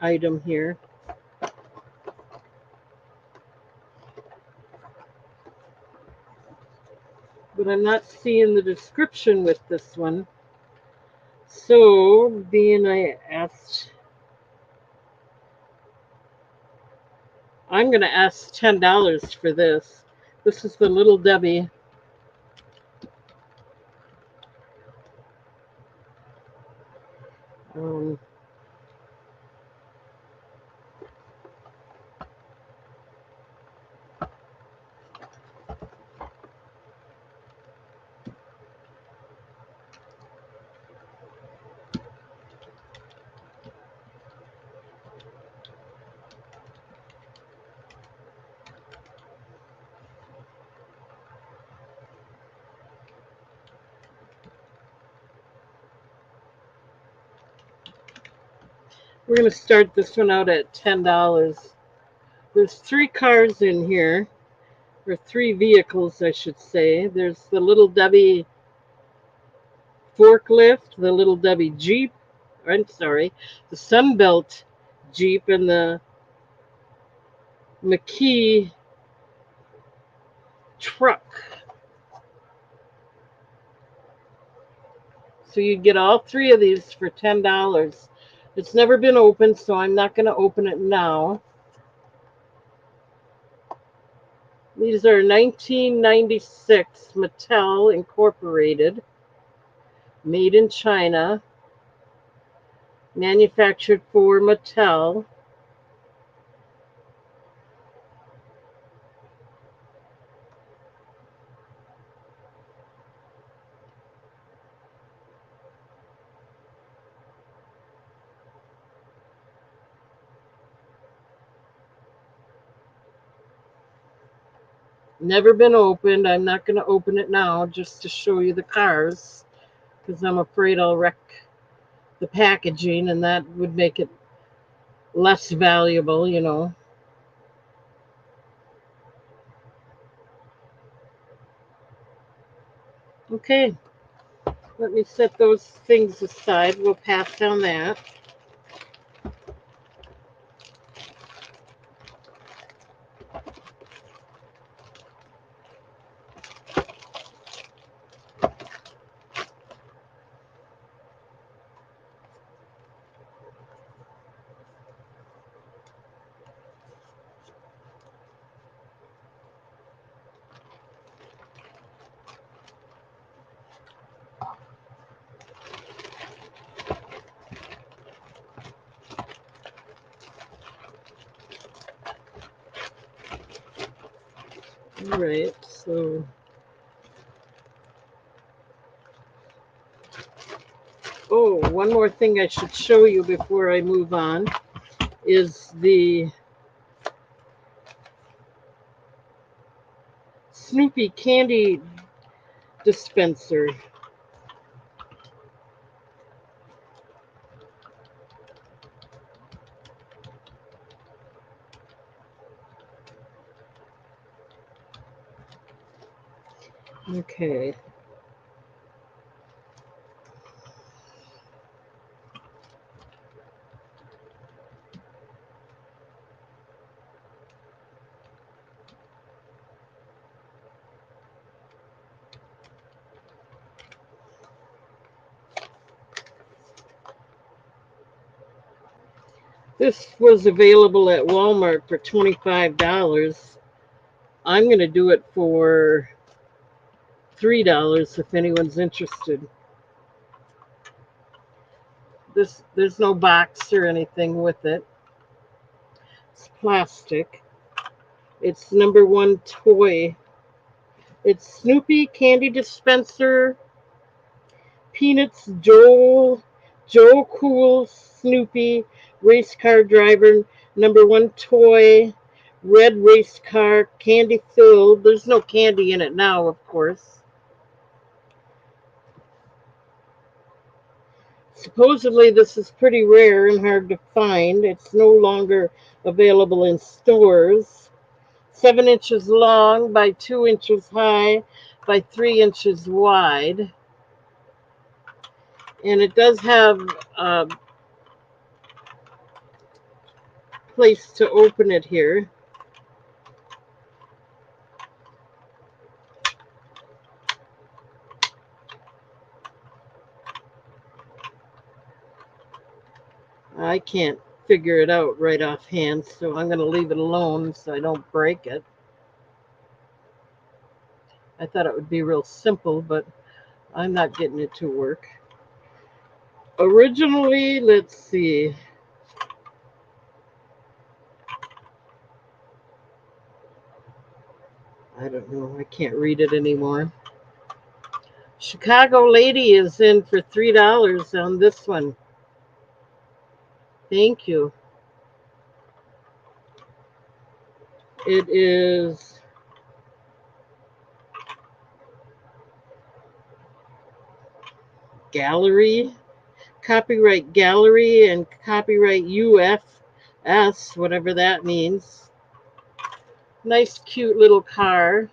item here. But I'm not seeing the description with this one. So, being I asked, I'm going to ask $10 for this. This is the Little Debbie. Um, we're going to start this one out at $10. There's 3 cars in here, or 3 vehicles, I should say. There's the Little Debbie forklift, the Little Debbie Jeep, I'm sorry, the Sunbelt Jeep, and the McKee truck. So you get all 3 of these for $10. It's never been opened, so I'm not going to open it now. These are 1996 Mattel Incorporated, made in China, manufactured for Mattel. Never been opened. I'm not going to open it now just to show you the cars because I'm afraid I'll wreck the packaging and that would make it less valuable, you know. Okay, let me set those things aside. We'll pass down that. All right, so oh, one more thing I should show you before I move on is the Snoopy candy dispenser. Okay. This was available at Walmart for $25. I'm going to do it for $3 if anyone's interested. There's no box or anything with it. It's plastic. It's number one toy. It's Snoopy candy dispenser, Peanuts, Joe Cool, Snoopy, race car driver, number one toy, red race car, candy filled. There's no candy in it now, of course. Supposedly, this is pretty rare and hard to find. It's no longer available in stores. 7 inches long by 2 inches high by 3 inches wide. And it does have a place to open it here. I can't figure it out right offhand, so I'm going to leave it alone so I don't break it. I thought it would be real simple, but I'm not getting it to work. Originally, let's see. I don't know. I can't read it anymore. Chicago Lady is in for $3 on this one. Thank you. It is Gallery, copyright Gallery, and copyright UFS, whatever that means. Nice, cute little car.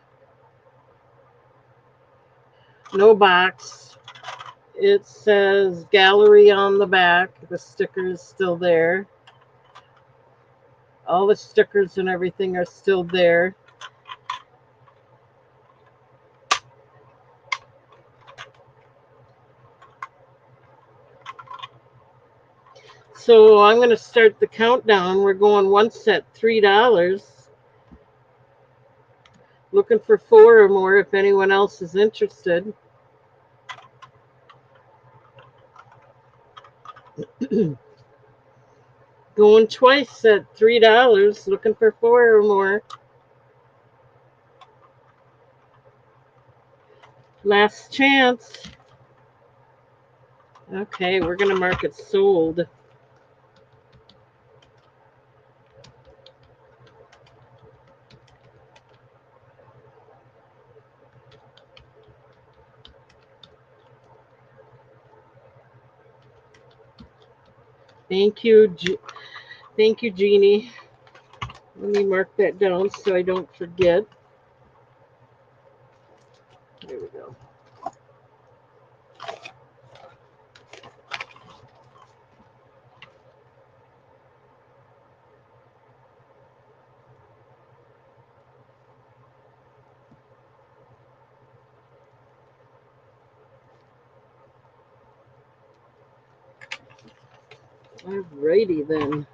No box. It says Gallery on the back. The sticker is still there. All the stickers and everything are still there. So I'm going to start the countdown. We're going once at $3. Looking for 4 or more if anyone else is interested. Going twice at $3. Looking for 4 or more. Last chance. Okay, we're going to mark it sold. Thank you, thank you, Jeannie. Let me mark that down so I don't forget. There we go. Alrighty then.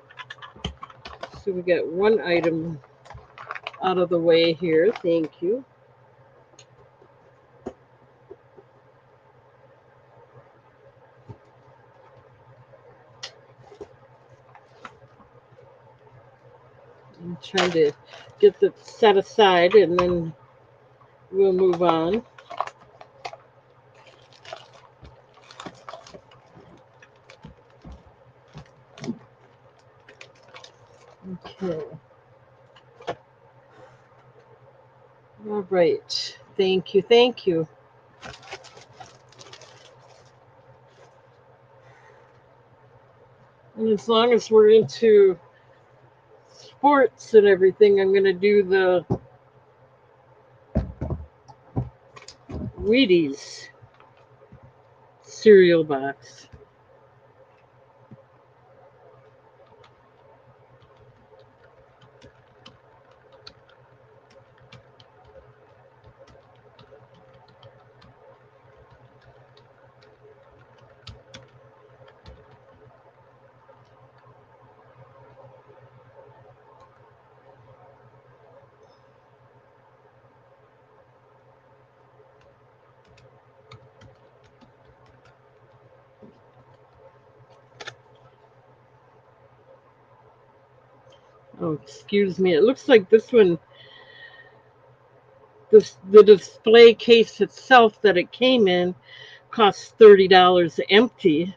So we got one item out of the way here. Thank you. I'm trying to get the set aside and then we'll move on. Okay. All right. Thank you. Thank you. And as long as we're into sports and everything, I'm going to do the Wheaties cereal box. Oh, excuse me. It looks like this one, the display case itself that it came in costs $30 empty.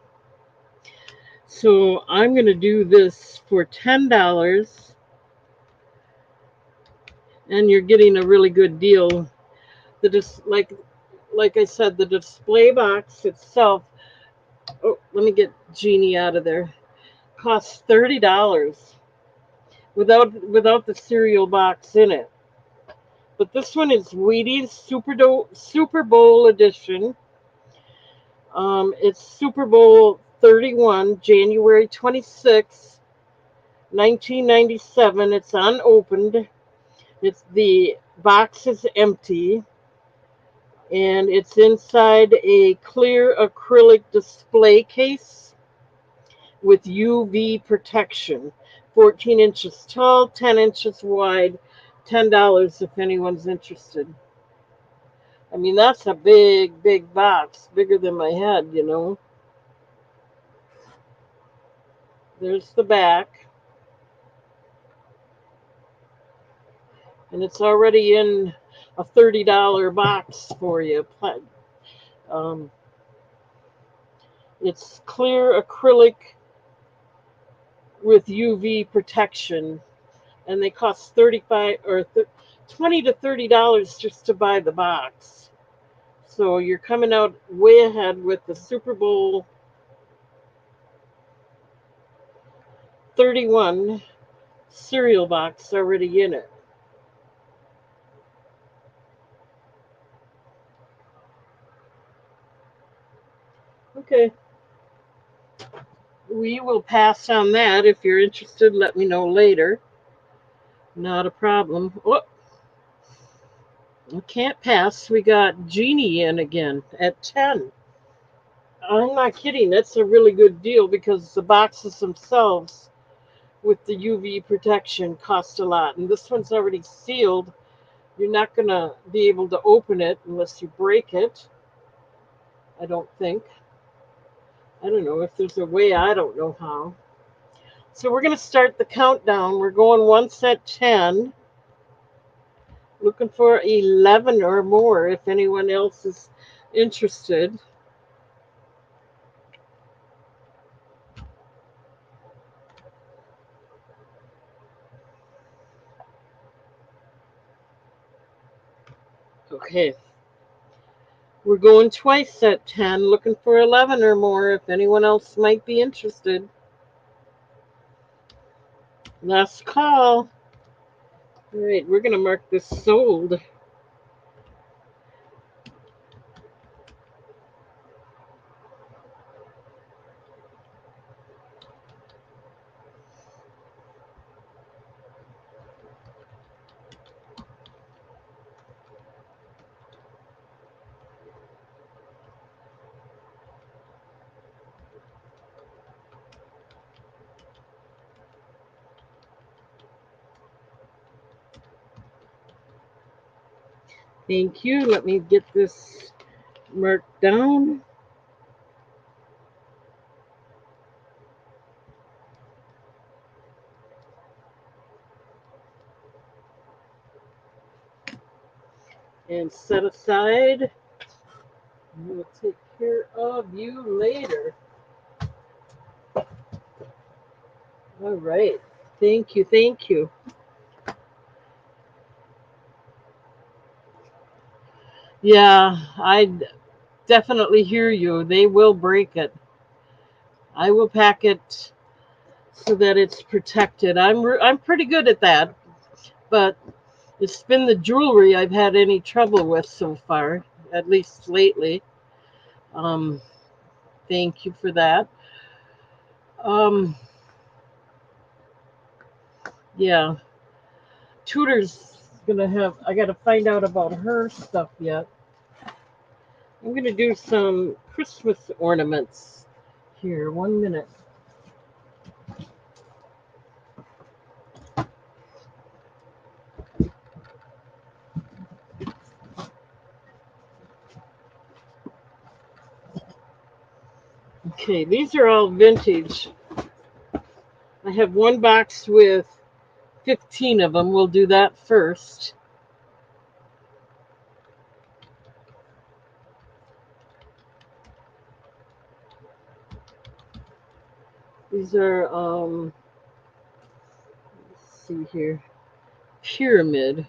So I'm going to do this for $10, and you're getting a really good deal. Like I said, the display box itself. Oh, let me get Jeannie out of there. Costs $30 without the cereal box in it. But this one is Wheaties Super Bowl edition. It's Super Bowl 31, January 26, 1997. It's unopened. The box is empty, and it's inside a clear acrylic display case with UV protection. 14 inches tall, 10 inches wide, $10 if anyone's interested. I mean, that's a big, big box, bigger than my head, you know. There's the back. And it's already in a $30 box for you. Um, it's clear acrylic with UV protection, and they cost 35 or 20 to $30 just to buy the box. So you're coming out way ahead with the Super Bowl 31 cereal box already in it. Okay. We will pass on that. If you're interested, let me know later. Not a problem. Oh, I can't pass. We got Jeannie in again at 10. I'm not kidding. That's a really good deal because the boxes themselves with the UV protection cost a lot. And this one's already sealed. You're not going to be able to open it unless you break it. I don't think. I don't know if there's a way. I don't know how. So we're going to start the countdown. We're going once at 10. Looking for 11 or more if anyone else is interested. Okay. We're going twice at 10, looking for 11 or more if anyone else might be interested. Last call. All right, we're going to mark this sold. Thank you. Let me get this marked down. And set aside. We'll take care of you later. All right. Thank you. Thank you. Yeah, I definitely hear you. They will break it. I will pack it so that it's protected. I'm pretty good at that, but it's been the jewelry I've had any trouble with so far, at least lately. Um, Thank you for that. Um, yeah, Tutor's gonna have. I gotta find out about her stuff yet. I'm gonna do some Christmas ornaments here. 1 minute. Okay, these are all vintage. I have one box with 15 of them. We'll do that first. These are let's see here, pyramid.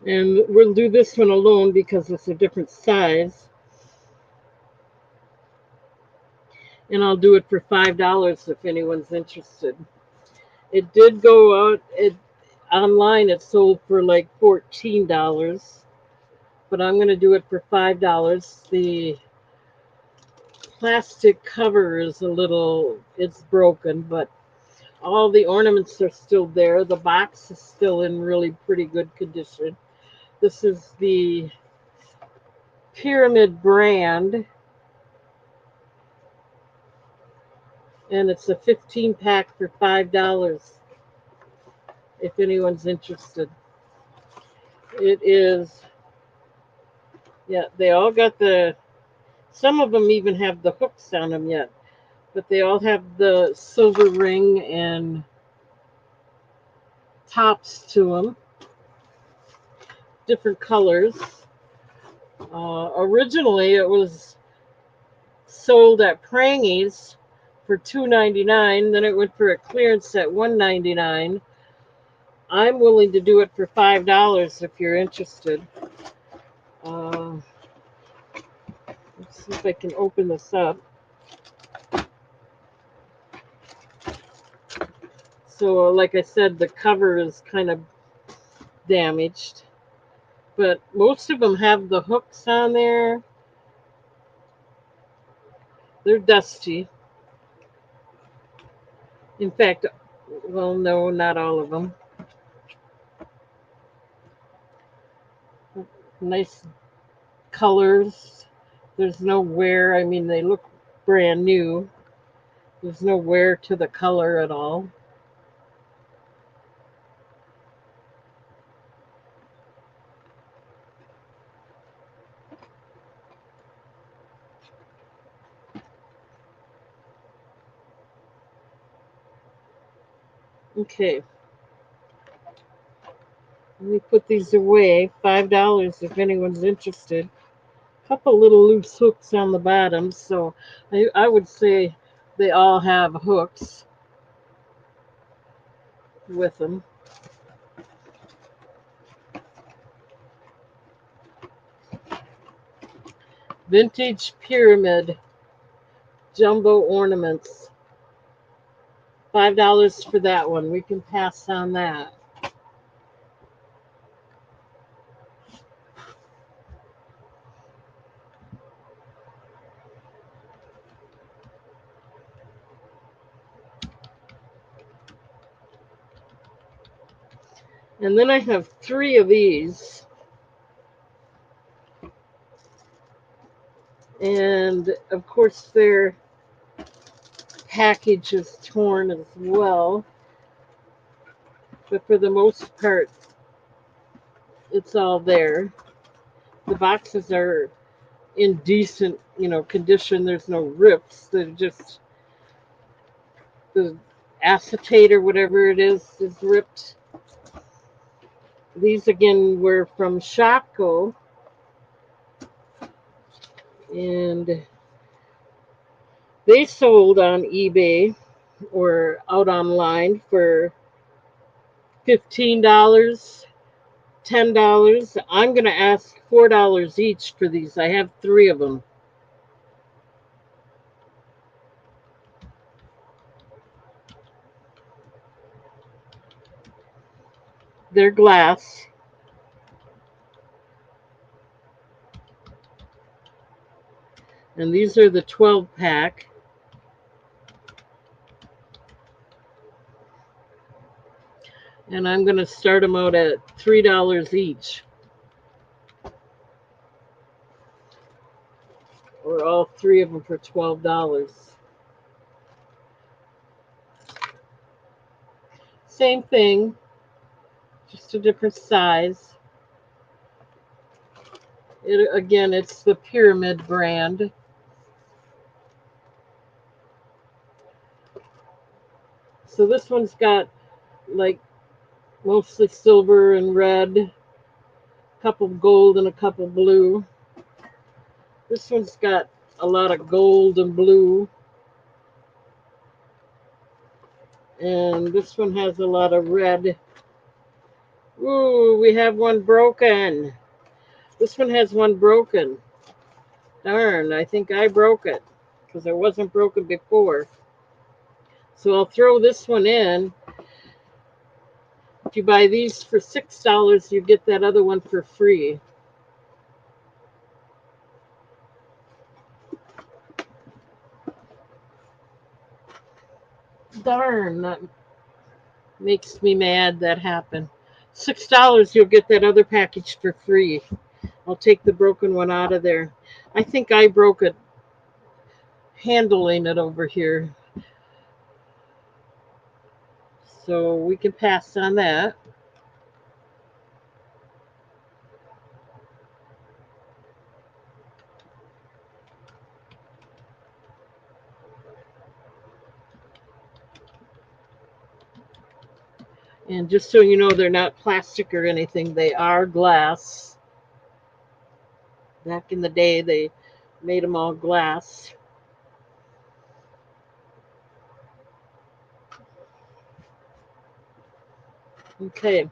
And we'll do this one alone because it's a different size. And I'll do it for $5 if anyone's interested. It did go out online. It sold for like $14, but I'm going to do it for $5. The plastic cover is a little, it's broken, but all the ornaments are still there. The box is still in really pretty good condition. This is the Pyramid brand, and it's a 15 pack for $5 if anyone's interested. It is, yeah, they all got some of them even have the hooks on them yet, but they all have the silver ring and tops to them, different colors. Originally, it was sold at Prangies for $2.99. Then it went for a clearance at $1.99. I'm willing to do it for $5 if you're interested. Uh, let's see if I can open this up. So, like I said, the cover is kind of damaged, but most of them have the hooks on there. They're dusty. In fact, well, no, not all of them. Nice colors. There's no wear. I mean, they look brand new. There's no wear to the color at all. Okay, Let me put these away. $5 if anyone's interested. Couple little loose hooks on the bottom, so I would say they all have hooks with them. Vintage pyramid jumbo ornaments. $5 for that one. We can pass on that. And then I have 3 of these. And of course their package is torn as well. But for the most part, it's all there. The boxes are in decent, condition. There's no rips. They're just the acetate or whatever it is ripped. These again were from Shopko, and they sold on eBay or out online for $15, $10. I'm gonna ask $4 each for these. I have 3 of them. They're glass. And these are the 12 pack. And I'm going to start them out at $3 each. Or all 3 of them for $12. Same thing, just a different size. Again, it's the Pyramid brand. So this one's got like mostly silver and red, a couple gold and a couple blue. This one's got a lot of gold and blue. And this one has a lot of red. Ooh, we have one broken. This one has one broken. Darn, I think I broke it because it wasn't broken before. So I'll throw this one in. If you buy these for $6, you get that other one for free. Darn, that makes me mad that happened. $6, you'll get that other package for free. I'll take the broken one out of there. I think I broke it handling it over here. So we can pass on that. And just so you know, they're not plastic or anything. They are glass. Back in the day, they made them all glass. Okay.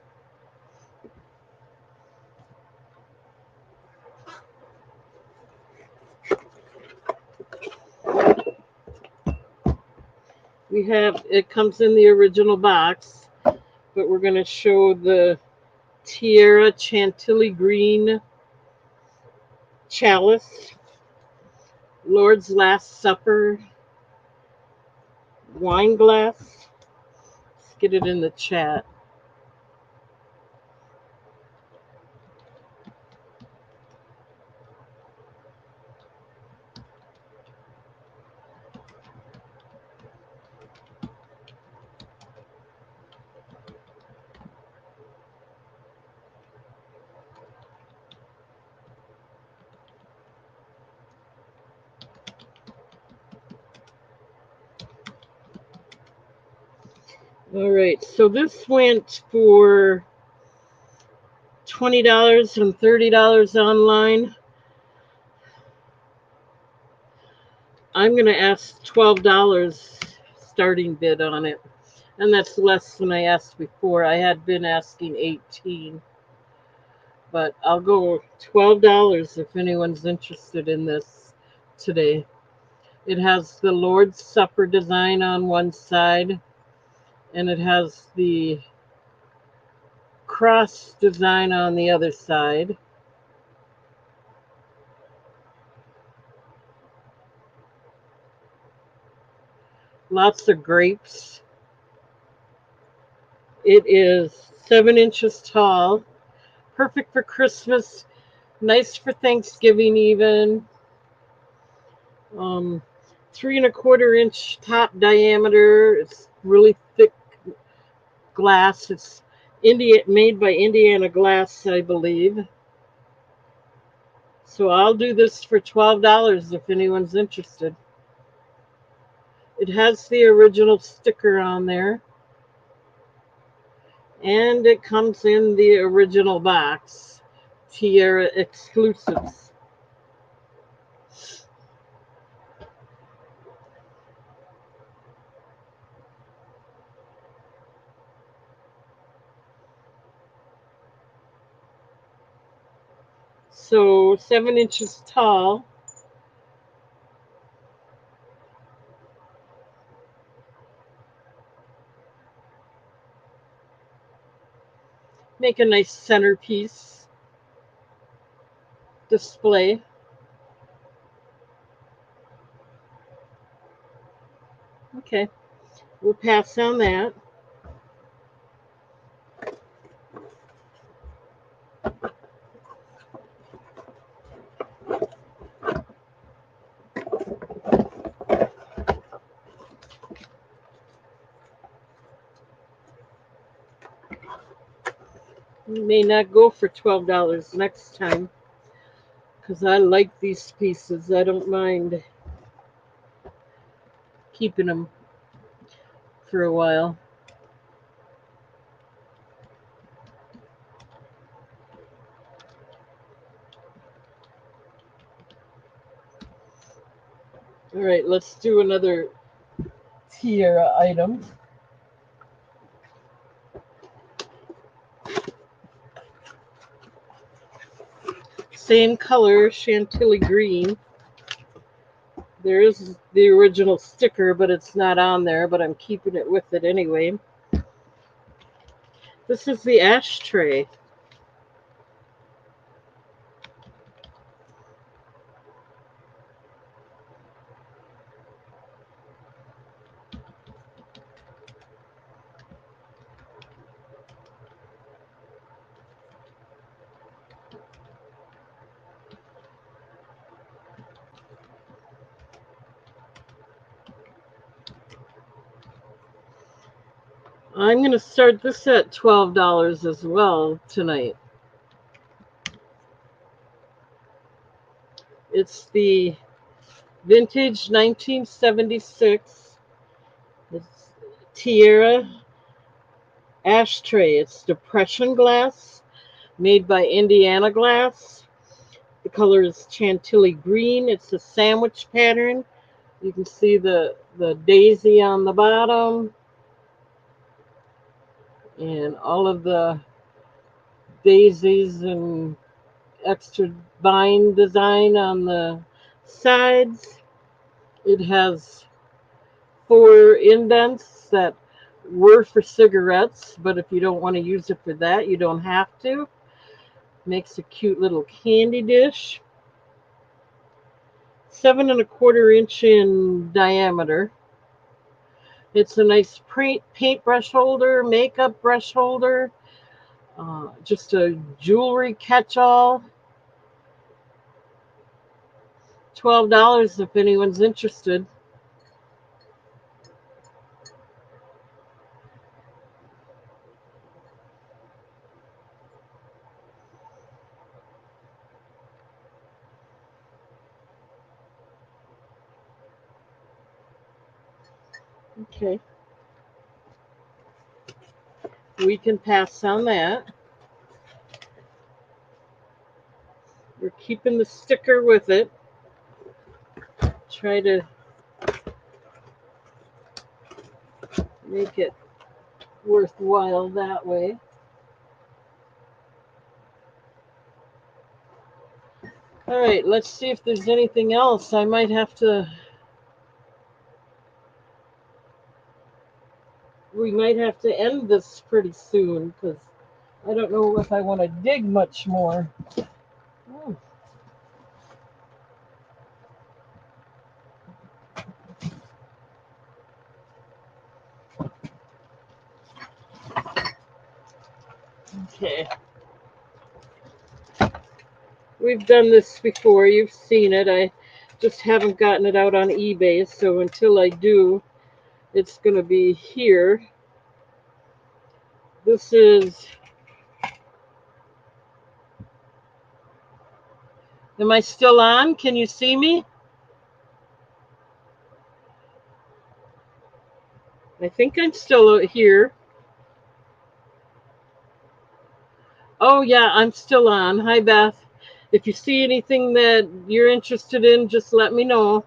We have, it comes in the original box, but we're going to show the Tierra Chantilly Green Chalice, Lord's Last Supper wine glass. Let's get it in the chat. All right, so this went for $20 and $30 online. I'm going to ask $12 starting bid on it. And that's less than I asked before. I had been asking $18. But I'll go $12 if anyone's interested in this today. It has the Lord's Supper design on one side, and it has the cross design on the other side. Lots of grapes. It is 7 inches tall, perfect for Christmas, nice for Thanksgiving even. 3¼ inch top diameter. It's really thick glass. It's made by Indiana Glass, I believe. So I'll do this for $12 if anyone's interested. It has the original sticker on there. And it comes in the original box, Tierra Exclusives. So 7 inches tall. Make a nice centerpiece display. Okay, we'll pass on that. We may not go for $12 next time because I like these pieces. I don't mind keeping them for a while. All right, let's do another Tierra item. Same color, Chantilly green. There is the original sticker, but it's not on there, but I'm keeping it with it anyway. This is the ashtray. I'm going to start this at $12 as well tonight. It's the vintage 1976. It's Tierra ashtray. It's depression glass made by Indiana Glass. The color is Chantilly green. It's a sandwich pattern. You can see the daisy on the bottom and all of the daisies and extra vine design on the sides. It has 4 indents that were for cigarettes, but if you don't want to use it for that, you don't have to. Makes a cute little candy dish. 7¼ inch in diameter. It's a nice paintbrush holder, makeup brush holder, just a jewelry catch-all. $12 if anyone's interested. Okay. We can pass on that. keeping the sticker with it. Try to make it worthwhile that way. All right, let's see if there's anything else. I might have to, we might have to end this pretty soon because I don't know if I want to dig much more. Oh, okay. We've done this before. You've seen it. I just haven't gotten it out on eBay. So until I do, it's going to be here. This is, am I still on? Can you see me? I think I'm still here. Oh, yeah, I'm still on. Hi, Beth. If you see anything that you're interested in, just let me know.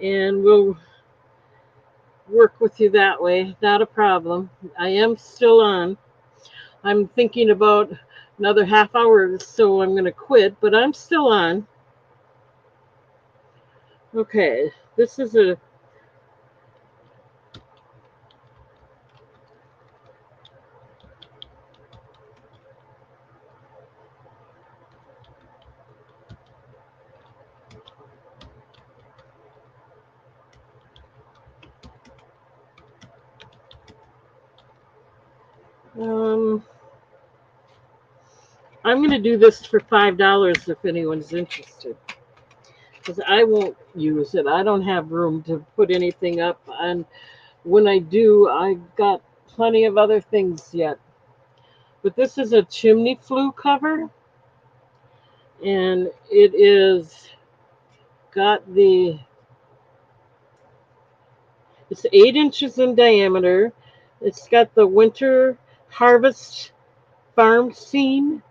And we'll work with you that way. Not a problem. I am still on. I'm thinking about another half hour, so I'm going to quit, but I'm still on. Okay, this is a I'm going to do this for $5 if anyone's interested. Because I won't use it. I don't have room to put anything up. And when I do, I've got plenty of other things yet. But this is a chimney flue cover. And it is got the, it's 8 inches in diameter. It's got the winter harvest farm scene.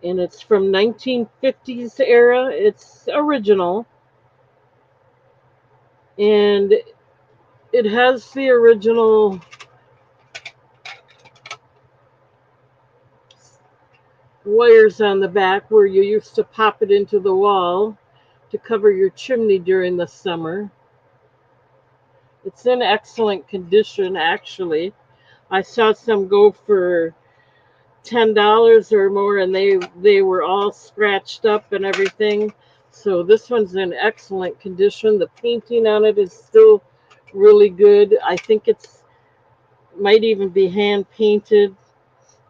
And it's from 1950s era. It's original. And it has the original wires on the back where you used to pop it into the wall to cover your chimney during the summer. It's in excellent condition, actually. I saw some go for $10 or more, and they were all scratched up and everything. So this one's in excellent condition. The painting on it is still really good. I think it's might even be hand painted.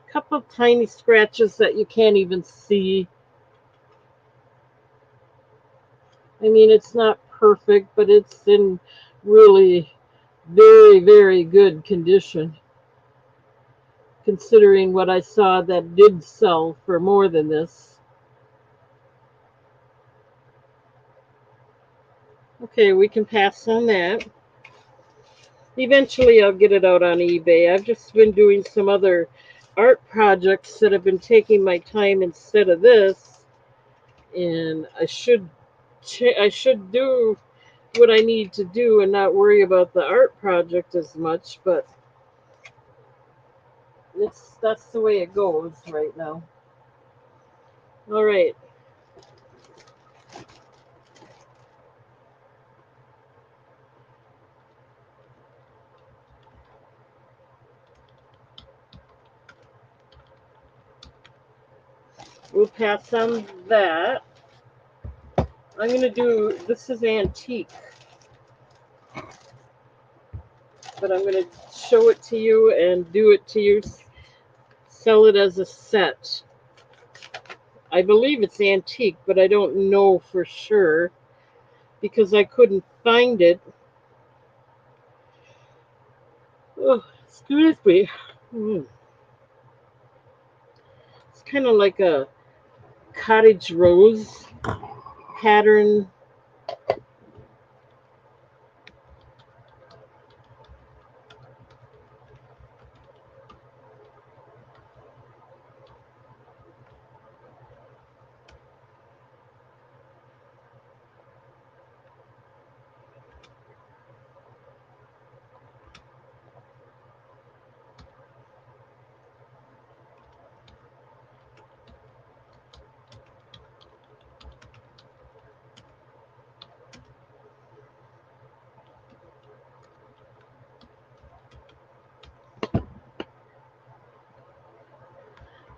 A couple of tiny scratches that you can't even see. I mean, it's not perfect, but it's in really very, very good condition, considering what I saw that did sell for more than this. Okay, we can pass on that. Eventually, I'll get it out on eBay. I've just been doing some other art projects that have been taking my time instead of this, and I should do what I need to do and not worry about the art project as much, but that's the way it goes right now. All right. We'll pass on that. I'm going to do, this is antique, but I'm going to show it to you and do it to you, sell it as a set. I believe it's antique, but I don't know for sure because I couldn't find it. Oh, excuse me. It's kind of like a cottage rose pattern.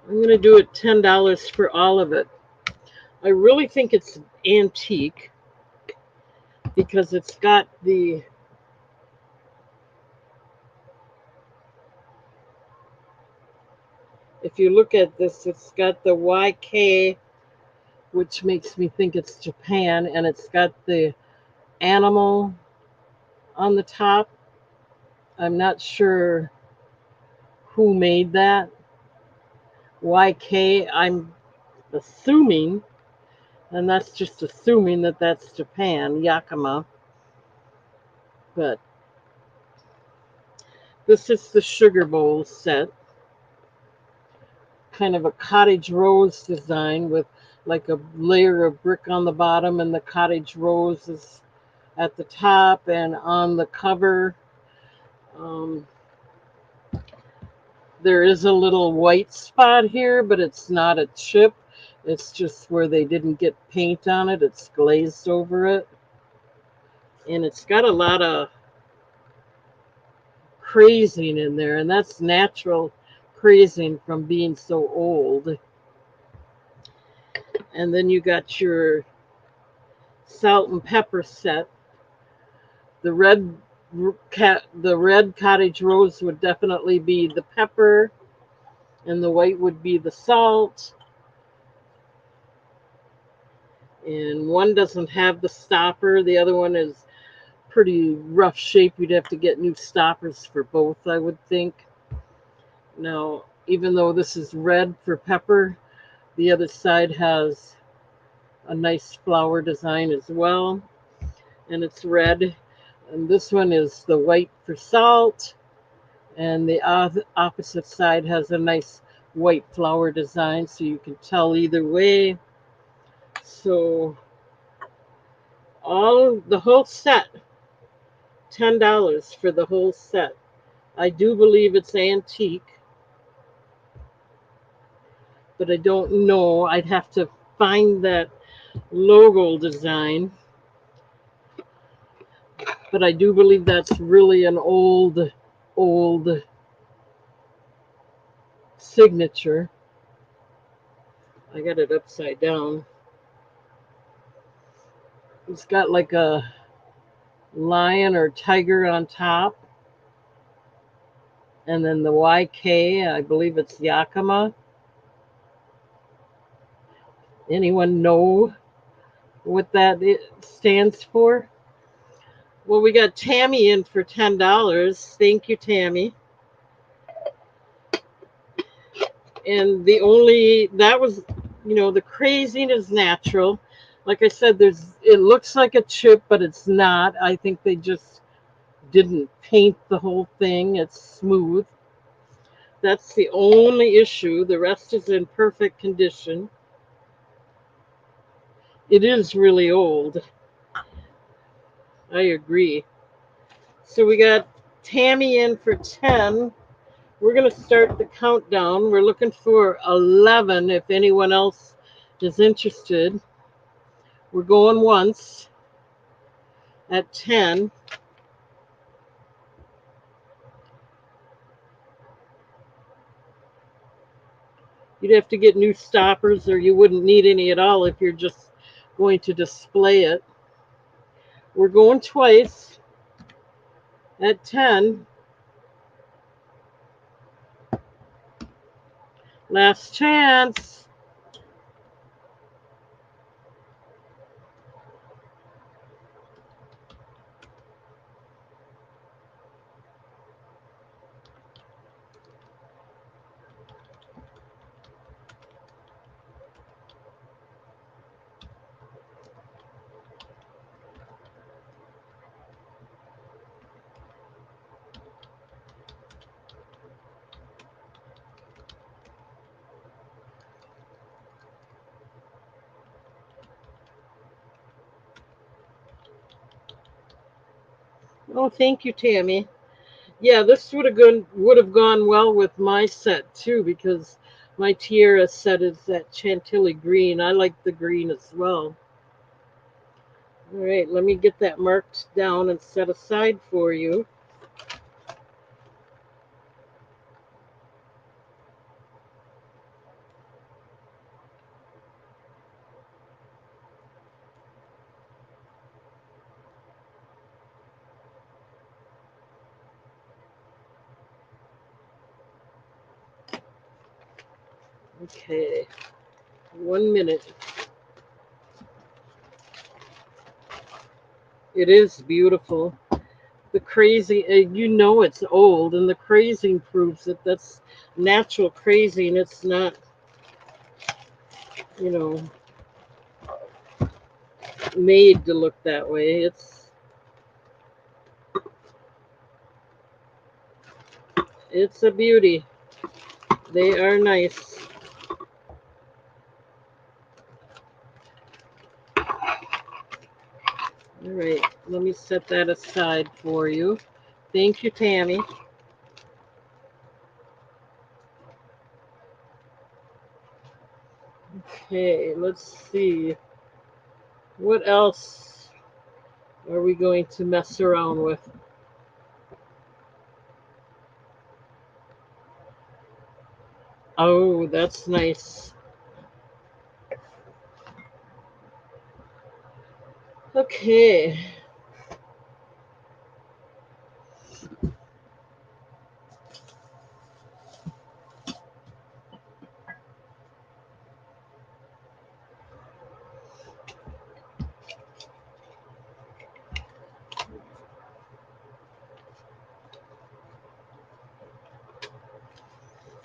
I'm going to do it $10 for all of it. I really think it's antique because it's got the, if you look at this, it's got the YK, which makes me think it's Japan, and it's got the animal on the top. I'm not sure who made that. YK, I'm assuming, and that's just assuming that that's Japan, Yakima. But this is the sugar bowl set, kind of a cottage rose design with like a layer of brick on the bottom and the cottage roses at the top and on the cover. Um, there is a little white spot here, but it's not a chip. It's just where they didn't get paint on it. It's glazed over it. And it's got a lot of crazing in there, and that's natural crazing from being so old. And then you got your salt and pepper set. The red cottage rose would definitely be the pepper, and the white would be the salt. And one doesn't have the stopper. The other one is pretty rough shape. You'd have to get new stoppers for both, I would think. Now, even though this is red for pepper, the other side has a nice flower design as well, and it's red. And this one is the white for salt, and the opposite side has a nice white flower design, so you can tell either way. So the whole set, $10 for the whole set. I do believe it's antique, but I don't know. I'd have to find that logo design. But I do believe that's really an old signature. I got it upside down. It's got like a lion or tiger on top. And then the YK, I believe it's Yakima. Anyone know what that stands for? Well, we got Tammy in for $10. Thank you, Tammy. And that was, the crazing is natural. Like I said, it looks like a chip, but it's not. I think they just didn't paint the whole thing. It's smooth. That's the only issue. The rest is in perfect condition. It is really old. I agree. So we got Tammy in for 10. We're going to start the countdown. We're looking for 11 if anyone else is interested. We're going once at 10. You'd have to get new stoppers, or you wouldn't need any at all if you're just going to display it. We're going twice at 10. Last chance. Oh, thank you, Tammy. Yeah, this would have gone well with my set too, because my tiara set is that chantilly green. I like the green as well. All right, let me get that marked down and set aside for you. Okay, 1 minute. It is beautiful. The crazy, you know, it's old, and the crazing proves that that's natural crazing. It's not, you know, made to look that way. It's a beauty. They are nice. All right, let me set that aside for you. Thank you, Tammy. Okay, let's see. What else are we going to mess around with? Oh, that's nice. Okay.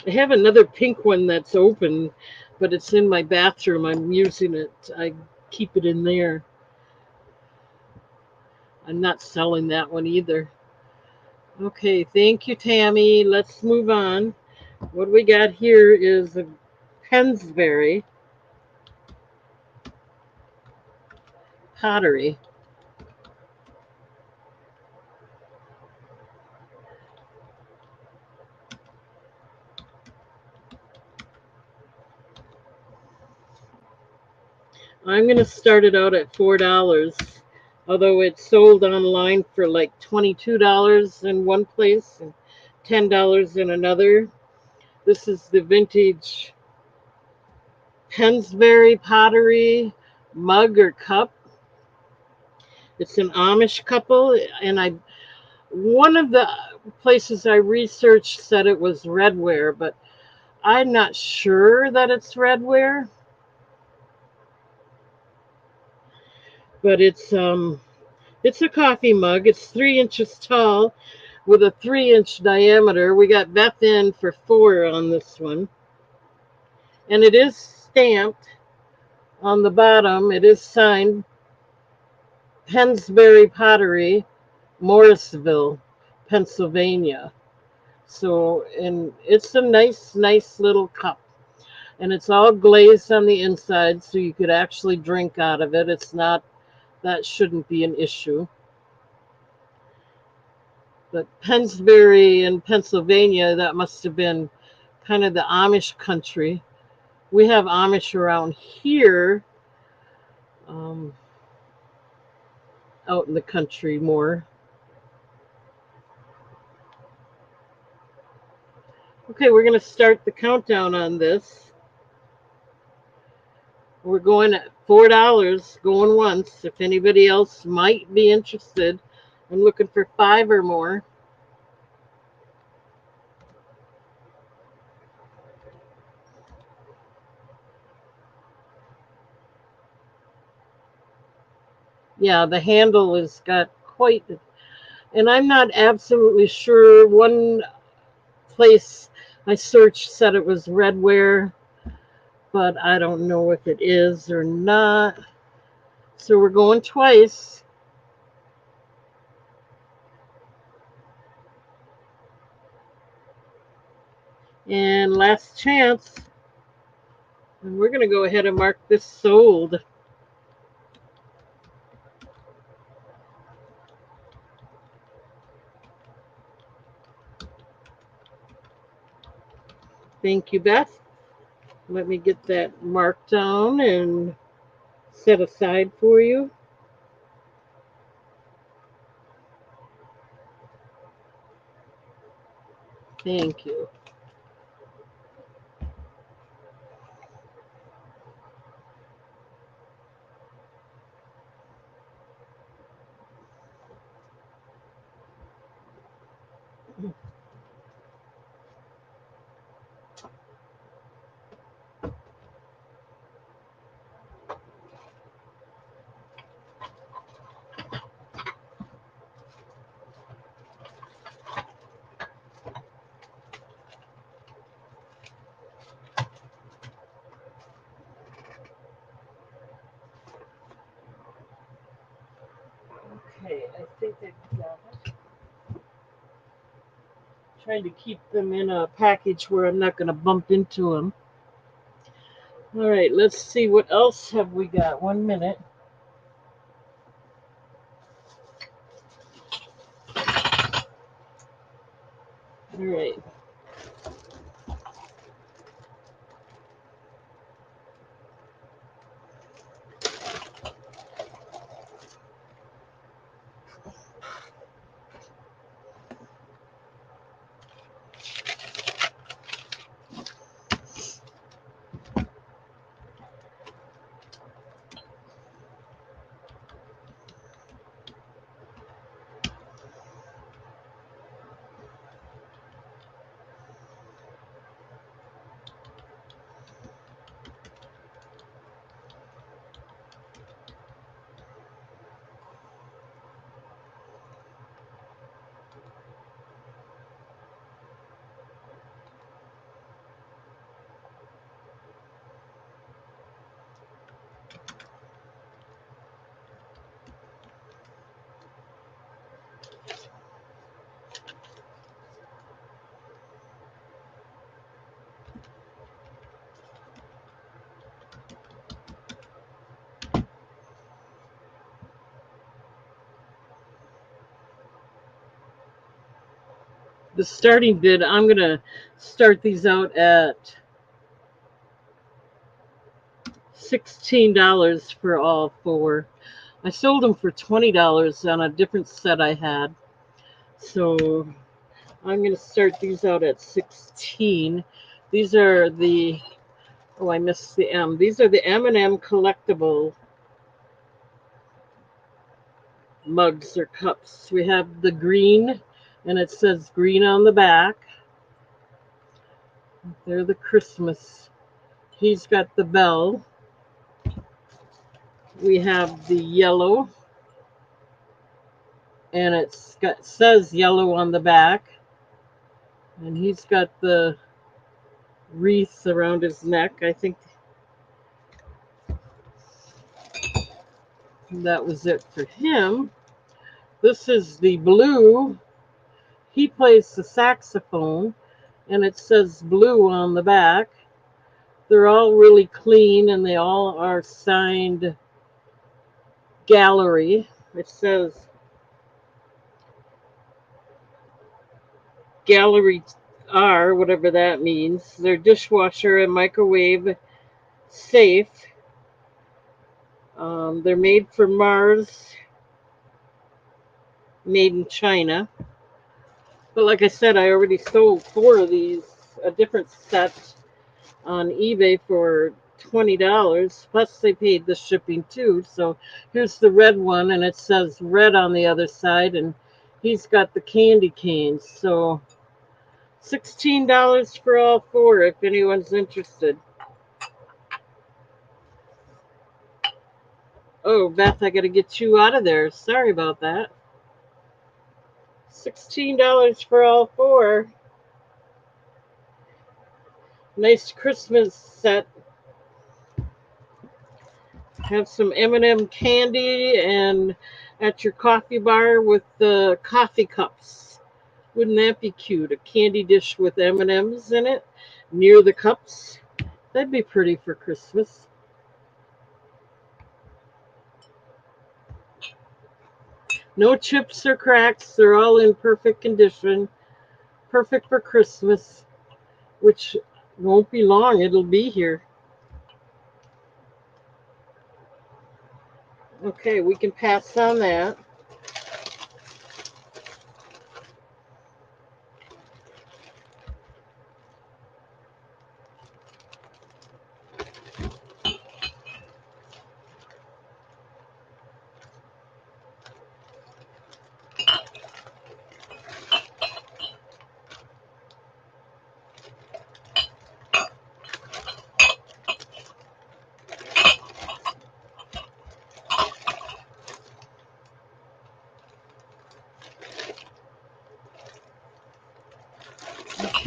I have another pink one that's open, but it's in my bathroom. I'm using it. I keep it in there. I'm not selling that one either. Okay, thank you, Tammy. Let's move on. What we got here is a Pensbury pottery. I'm going to start it out at $4, although it's sold online for like $22 in one place and $10 in another. This is the vintage Pensbury pottery mug or cup. It's an Amish couple, and I one of the places I researched said it was redware, but I'm not sure that it's redware. But it's a coffee mug. It's 3 inches tall with a 3 inch diameter. We got Beth in for 4 on this one. And it is stamped on the bottom. It is signed Pensbury Pottery, Morrisville, Pennsylvania. So, and it's a nice, nice little cup. And it's all glazed on the inside, so you could actually drink out of it. It's not, that shouldn't be an issue. But Pennsbury in Pennsylvania, that must have been kind of the Amish country. We have Amish around here, um, out in the country more. Okay, we're going to start the countdown on this. We're going at $4, going once. If anybody else might be interested, I'm looking for 5 or more. Yeah, the handle has got quite, and I'm not absolutely sure. One place I searched said it was redware, but I don't know if it is or not. So we're going twice. And last chance. And we're going to go ahead and mark this sold. Thank you, Beth. Let me get that marked down and set aside for you. Thank you. Trying to keep them in a package where I'm not going to bump into them. All right, let's see what else have we got. 1 minute. All right. The starting bid, I'm going to start these out at $16 for all four. I sold them for $20 on a different set I had. So I'm going to start these out at 16. These are the, oh, I missed the M. These are the M&M collectible mugs or cups. We have the green, and it says green on the back. They're the Christmas. He's got the bell. We have the yellow, and says yellow on the back. And he's got the wreath around his neck. I think that was it for him. This is the blue. He plays the saxophone, and it says blue on the back. They're all really clean, and they all are signed gallery. It says gallery R, whatever that means. They're dishwasher and microwave safe. They're made for Mars, made in China. But like I said, I already sold four of these, a different set on eBay for $20. Plus, they paid the shipping too. So here's the red one, and it says red on the other side, and he's got the candy canes. So $16 for all four if anyone's interested. Oh, Beth, I got to get you out of there. Sorry about that. $16 for all four. Nice Christmas set. Have some M&M candy and at your coffee bar with the coffee cups. Wouldn't that be cute? A candy dish with M&Ms in it near the cups. That'd be pretty for Christmas. No chips or cracks. They're all in perfect condition. Perfect for Christmas, which won't be long. It'll be here. Okay, we can pass on that.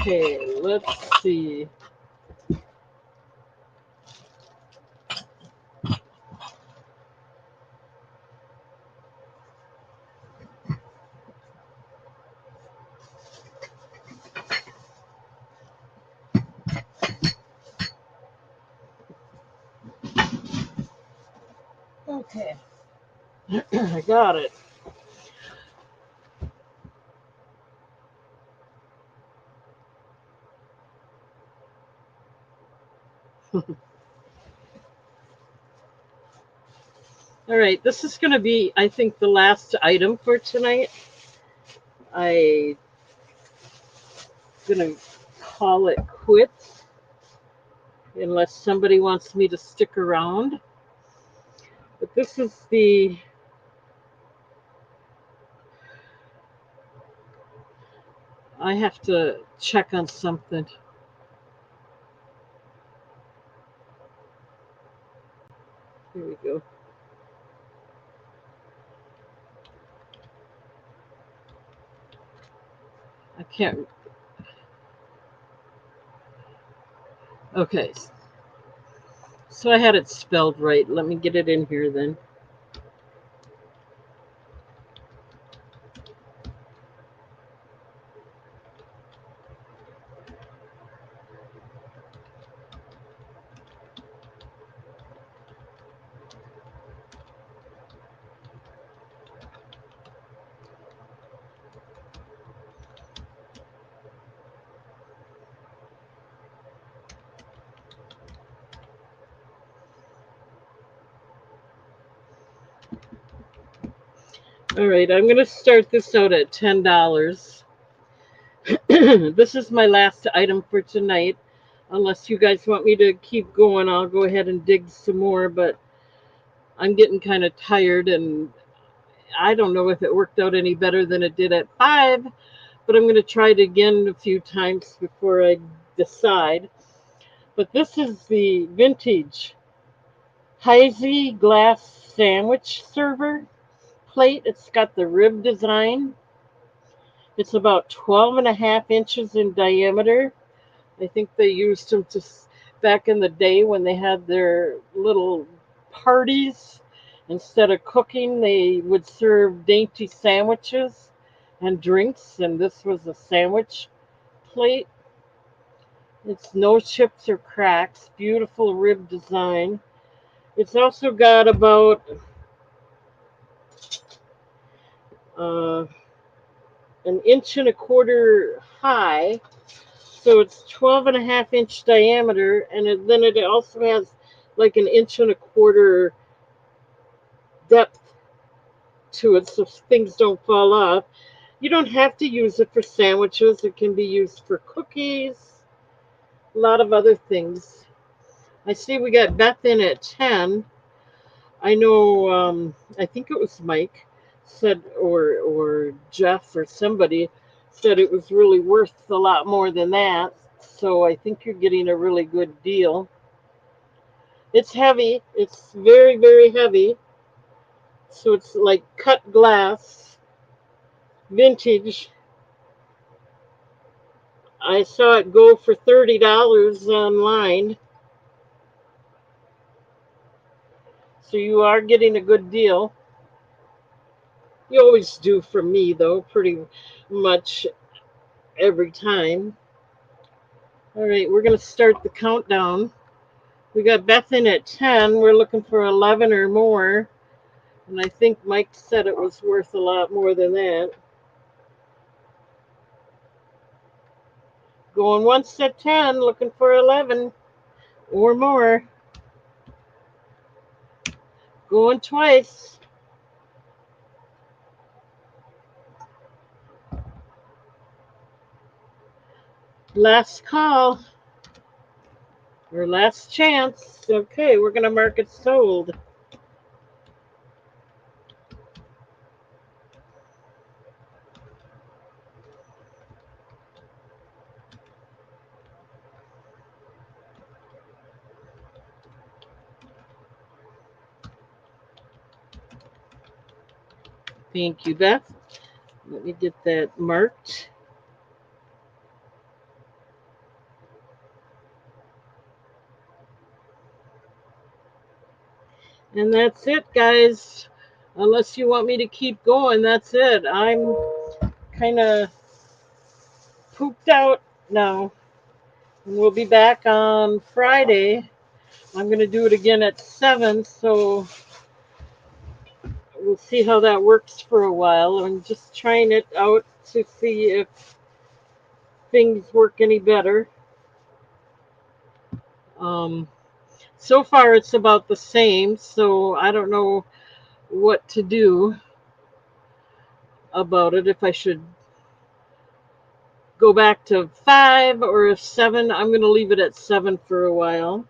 Okay, let's see. Okay. I got it. All right, this is going to be, I think, the last item for tonight. I'm going to call it quits unless somebody wants me to stick around. But this is I have to check on something. Here we go. I can't. Okay. So I had it spelled right. Let me get it in here then. All right, I'm going to start this out at $10. This is my last item for tonight. Unless you guys want me to keep going, I'll go ahead and dig some more, but I'm getting kind of tired and I don't know if it worked out any better than it did at 5, but I'm going to try it again a few times before I decide. But this is the vintage Heisey glass sandwich server plate. It's got the rib design. It's about 12 and a half inches in diameter. I think they used them to back in the day when they had their little parties. Instead of cooking, they would serve dainty sandwiches and drinks, and this was a sandwich plate. It's no chips or cracks. Beautiful rib design. It's also got about uh, an inch and a quarter high. So it's 12 and a half inch diameter, and then it also has like an inch and a quarter depth to it so things don't fall off. You don't have to use it for sandwiches. It can be used for cookies, a lot of other things. I see we got Beth in at 10. I know, I think it was Mike said, or Jeff or somebody said it was really worth a lot more than that. So I think you're getting a really good deal. It's heavy. It's very, very heavy. So it's like cut glass, vintage. I saw it go for $30 online. So you are getting a good deal. You always do from me, though, pretty much every time. All right, we're going to start the countdown. We got Beth in at 10. We're looking for 11 or more. And I think Mike said it was worth a lot more than that. Going once at 10, looking for 11 or more. Going twice. Last call. Or last chance. Okay, we're going to mark it sold. Thank you, Beth. Let me get that marked. And that's it, guys. Unless you want me to keep going, that's it. I'm kind of pooped out now. And we'll be back on Friday. I'm going to do it again at 7. So we'll see how that works for a while. I'm just trying it out to see if things work any better. Um, so far, it's about the same, so I don't know what to do about it. If I should go back to 5 or if 7, I'm going to leave it at 7 for a while.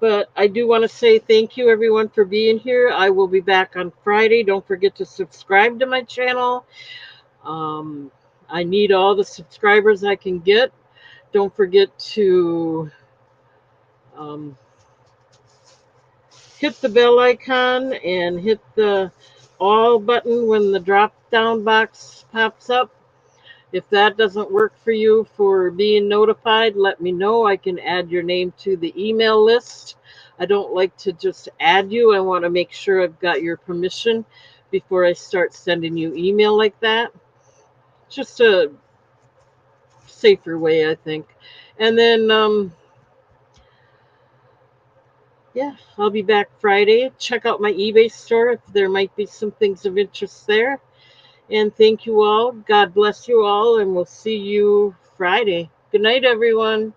But I do want to say thank you, everyone, for being here. I will be back on Friday. Don't forget to subscribe to my channel. Um, I need all the subscribers I can get. Don't forget to um, hit the bell icon and hit the all button when the drop down box pops up. If that doesn't work for you for being notified, let me know. I can add your name to the email list. I don't like to just add you. I want to make sure I've got your permission before I start sending you email like that. Just a safer way, I think. And then, yeah, I'll be back Friday. Check out my eBay store if there might be some things of interest there. And thank you all. God bless you all, and we'll see you Friday. Good night, everyone.